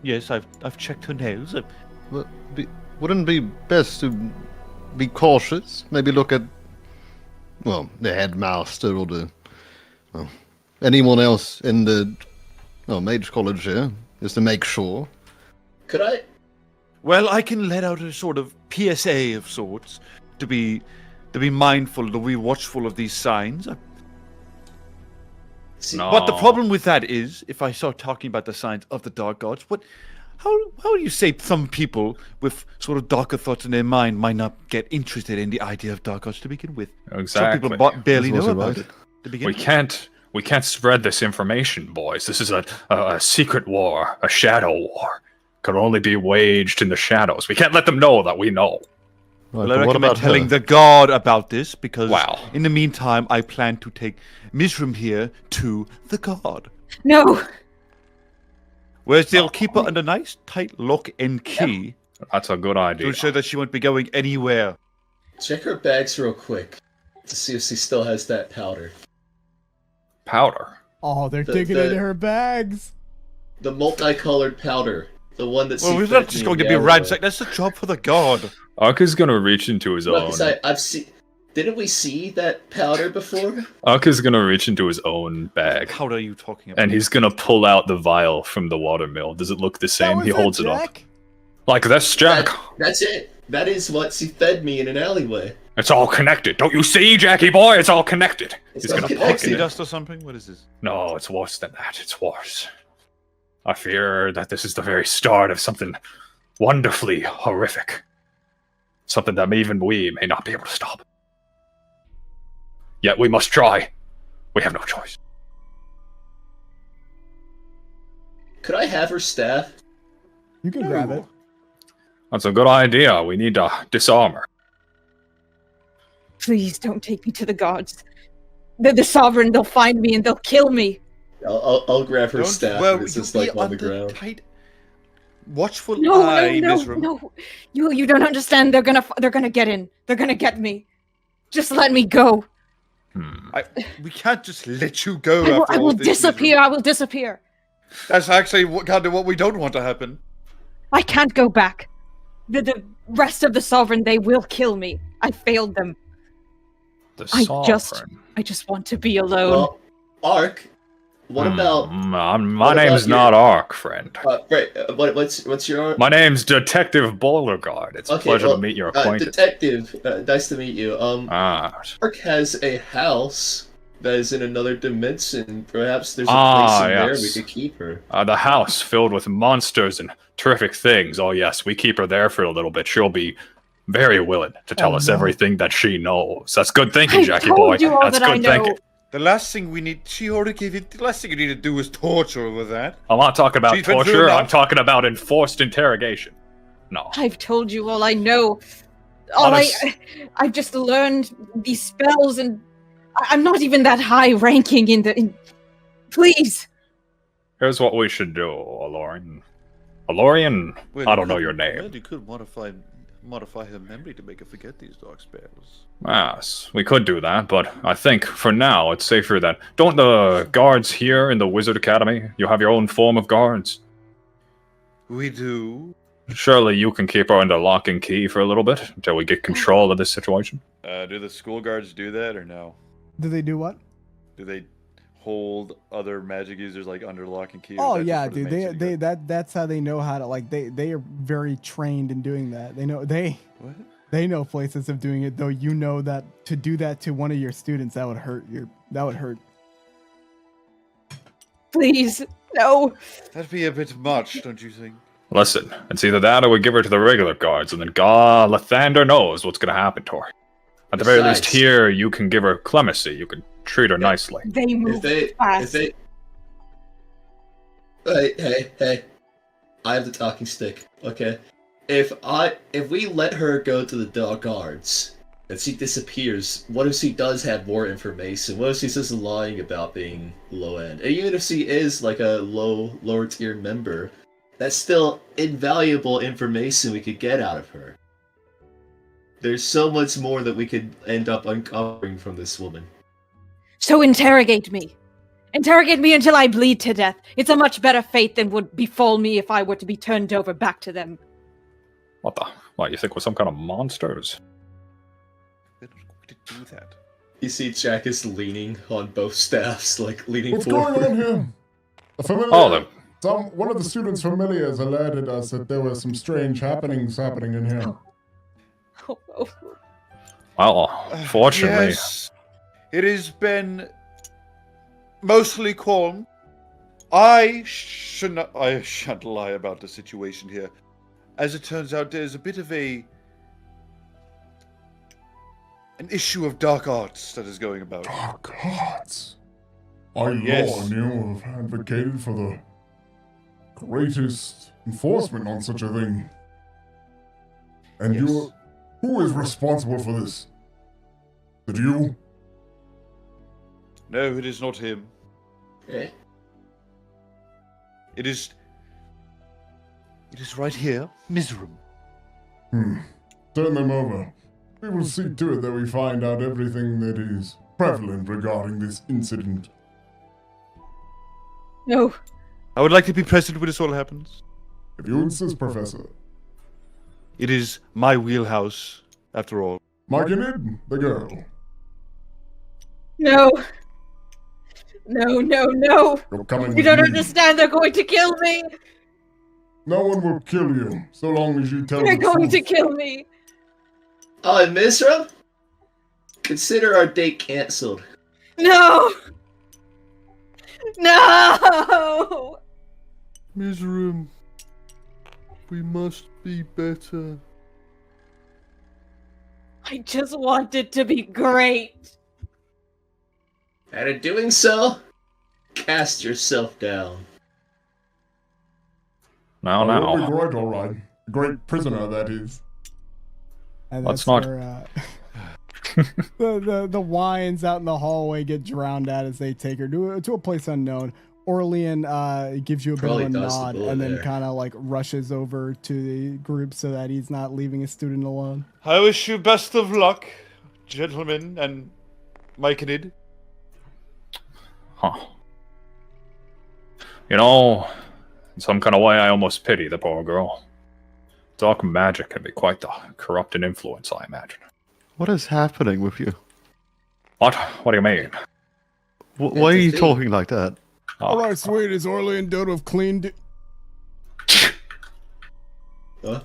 Yes, I've checked her nails. Well, wouldn't it be best to be cautious? Maybe look at, well, the headmaster or anyone else in the mage college here, just to make sure. Could I? Well, I can let out a sort of PSA of sorts to be mindful, to be watchful of these signs. No. But the problem with that is, if I start talking about the signs of the dark gods, how do you say some people with sort of darker thoughts in their mind might not get interested in the idea of dark gods to begin with? Exactly. Some people barely That's know also about right. it to begin We with. can't spread this information, boys. This is a secret war, a shadow war. Could only be waged in the shadows. We can't let them know that we know. Right, Well, I but what recommend about telling her? the guard about this because Wow. in the meantime, I plan to take Mizram here to the guard, No! where they'll keep her under nice tight lock and key That's a good to idea. ensure that she won't be going anywhere. Check her bags real quick to see if she still has that powder. Powder. Oh, they're The- digging the- into her bags. The multicolored powder. The one that's. Well, we're not just going to be ransacked. That's the job for the guard. Arka's gonna reach into his own. I've seen. Didn't we see that powder before? Arka's gonna reach into his own bag. How are you talking about? And he's gonna pull out the vial from the watermill. Does it look the That same? was He holds it up. Jack? Like this, Jack. That's it. That is what she fed me in an alleyway. It's all connected. Don't you see, Jackie boy? It's all connected. It's He's all gonna connected. poke Pixie it. dust or something? What is this? No, it's worse than that. It's worse. I fear that this is the very start of something wonderfully horrific. Something that even we may not be able to stop. Yet we must try. We have no choice. Could I have her staff? You can grab it. That's a good idea. We need to disarm her. Please don't take me to the gods. They're the sovereign. They'll find me and they'll kill me. I'll grab her Don't staff. worry, And it's just you'll like be on the under ground. tight, watchful No, eye, no, Mizram. no. You don't understand. They're gonna get in. They're gonna get me. Just let me go. We can't just let you go I after will all this, disappear. Mizram. I will disappear. That's actually kind of what we don't want to happen. I can't go back. The rest of the sovereign, they will kill me. I failed them. The I sovereign. just want to be alone. Well, Ark, what about... My what name's about your- not Ark, friend. Right, what's your... My name's Detective Beauregard. It's a pleasure to meet your acquaintance. Detective, nice to meet you. Ah. Ark has a house that is in another dimension. Perhaps there's a place in there we yes. could keep her. The house filled with monsters and terrific things. Oh yes, we keep her there for a little bit. She'll be very willing to tell us everything that she knows. That's good thinking, I Jackie told boy. you all That's that I good know. thinking. The last thing we need, she already gave you, the last thing you need to do is torture her with that. I'm not talking about She's been through torture. I'm enough. talking about enforced interrogation. No. I've told you all I know. Honest- I've just learned these spells, and I'm not even that high ranking in. Please. Here's what we should do, Alorian. Alorian? Well, I don't know your name. Well, you could modify her memory to make her forget these dark spells. Yes, we could do that, but I think for now it's safer that... Don't the guards here in the Wizard Academy, you have your own form of guards? We do. Surely you can keep her under lock and key for a little bit until we get control of this situation. Do the school guards do that or no? Do they do what? Do they hold other magic users like under lock and key? or Oh is that yeah, just for the dude. main city guard? That's how they know how to like. They are very trained in doing that. What? They know places of doing it. Though you know that to do that to one of your students, that would hurt. That would hurt. Please. No. That'd be a bit much, don't you think? Listen, it's either that or we give her to the regular guards, and then God, Lathander knows what's going to happen to her. At the very least Besides- here, you can give her clemency. You can treat her nicely. They move fast. Hey, I have the talking stick. Okay, if we let her go to the dark guards and she disappears, what if she does have more information? What if she's just lying about being low end? And even if she is like a lower tier member, that's still invaluable information we could get out of her. There's so much more that we could end up uncovering from this woman. So interrogate me. Interrogate me until I bleed to death. It's a much better fate than would befall me if I were to be turned over back to them. What the? What, you think we're some kind of monsters? We're not going to do that. You see Jack is leaning on both staffs, like leaning What's forward. going on here? A familiar, Oh, one of the students' familiars alerted us that there were some strange happenings happening in here. Oh, oh. well, fortunately... Yes, it has been mostly calm. I shan't lie about the situation here. As it turns out, there's a bit of an issue of dark arts that is going about. Dark arts. I Yes. long you have advocated for the greatest enforcement on such a thing. And Yes. who is responsible for this? Is it you? No, it is not him. Eh? It is right here, Mizram. Turn them over. We will see to it that we find out everything that is prevalent regarding this incident. No. I would like to be present when this all happens. If you insist, Professor. It is my wheelhouse, after all. Markinid, the girl. No. No, no, no. You're coming You with don't me. understand. They're going to kill me. No one will kill you, so long as you tell They're the going to truth. kill me. Oh, and Mizra? Consider our date cancelled. No. No. Mizram, we must be better. I just want it to be great. And in doing so, cast yourself down. Now, That'll be now. great, all right. Great prisoner, that is. And Let's that's not- where, the wines out in the hallway get drowned out as they take her to a place unknown. Orlean gives you a bit Probably of a dodged the nod bullet and then there. kind of like rushes over to the group so that he's not leaving a student alone. I wish you best of luck, gentlemen, and Myconid. Huh. You know, in some kind of way, I almost pity the poor girl. Dark magic can be quite the corrupting influence, I imagine. What is happening with you? What? What do you mean? Why are you talking like that? Oh, All right, sweet. Is Orlean done have cleaned it? Huh?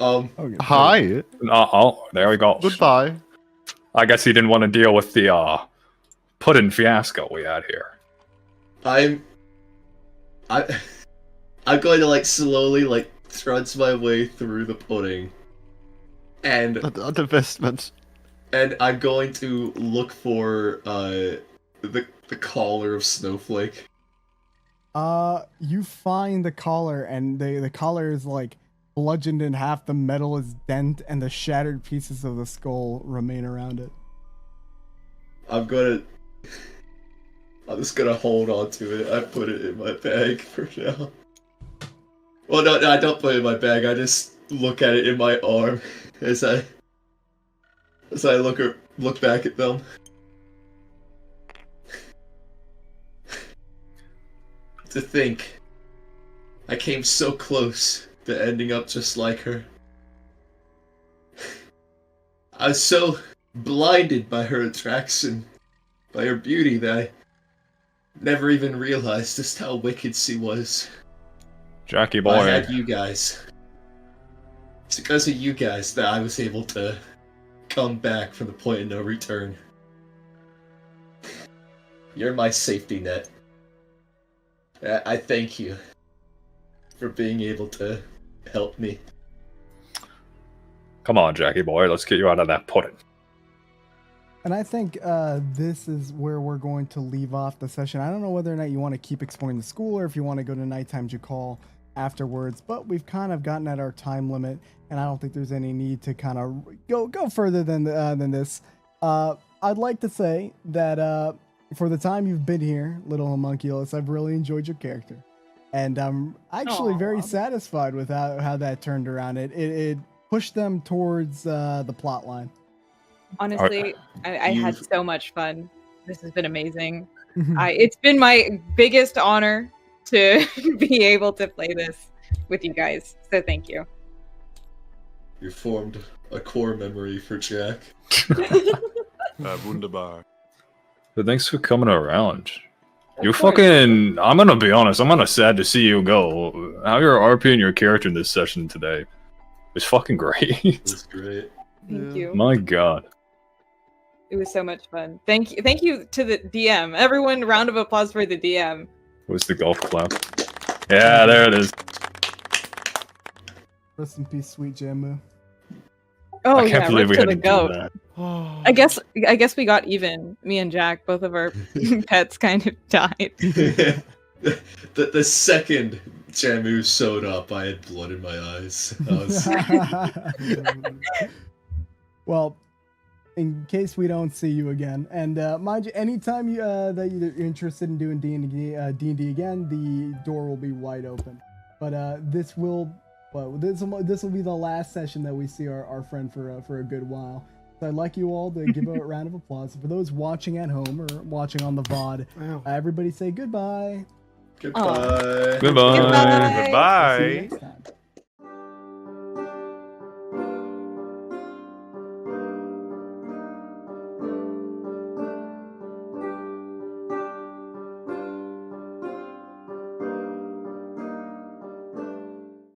Okay, Hi. oh, there we go. Goodbye. I guess he didn't want to deal with the pudding fiasco we had here. I'm going to like slowly like trudge my way through the pudding, and The vestments. and I'm going to look for the collar of Snowflake. You find the collar, and the collar is like bludgeoned in half. The metal is dent, and the shattered pieces of the skull remain around it. I'm just gonna hold on to it. I put it in my bag for now. Well, no, I don't put it in my bag. I just look at it in my arm as I look back at them. To think, I came so close to ending up just like her. I was so blinded by her attraction, by her beauty, that I never even realized just how wicked she was. Jackie But I boy. had you guys. It's because of you guys that I was able to come back from the point of no return. You're my safety net. I thank you for being able to help me. Come on, Jackie boy, let's get you out of that pudding. And I think this is where we're going to leave off the session. I don't know whether or not you want to keep exploring the school or if you want to go to nighttime to call afterwards, but we've kind of gotten at our time limit, and I don't think there's any need to kind of go further than this. I'd like to say that for the time you've been here, little homunculus, I've really enjoyed your character, and I'm actually very satisfied with how that turned around. It pushed them towards the plot line. Honestly, I had so much fun. This has been amazing. Mhm. It's been my biggest honor to be able to play this with you guys. So thank you. You formed a core memory for Jack. Wunderbar. But thanks for coming around. You fucking... I'm gonna be honest, I'm kinda sad to see you go. How you're RPing your character in this session today is fucking great. That's great. Thank you. My god. It was so much fun. Thank you to the DM. Everyone, round of applause for the DM. It was the golf clap. Yeah, there it is. Rest in peace, sweet Jamu. Oh I can't yeah, believe rip we to had the to do goat. that. I guess we got even. Me and Jack, both of our pets kind of died. the second Jamu showed up, I had blood in my eyes. I was... Well, in case we don't see you again, and mind you, anytime you that you're interested in doing D&D again, the door will be wide open. But this will be the last session that we see our friend for a good while. So I'd like you all to give a round of applause for those watching at home or watching on the VOD. Everybody say goodbye. Goodbye. Goodbye. Goodbye. Goodbye. See you next time.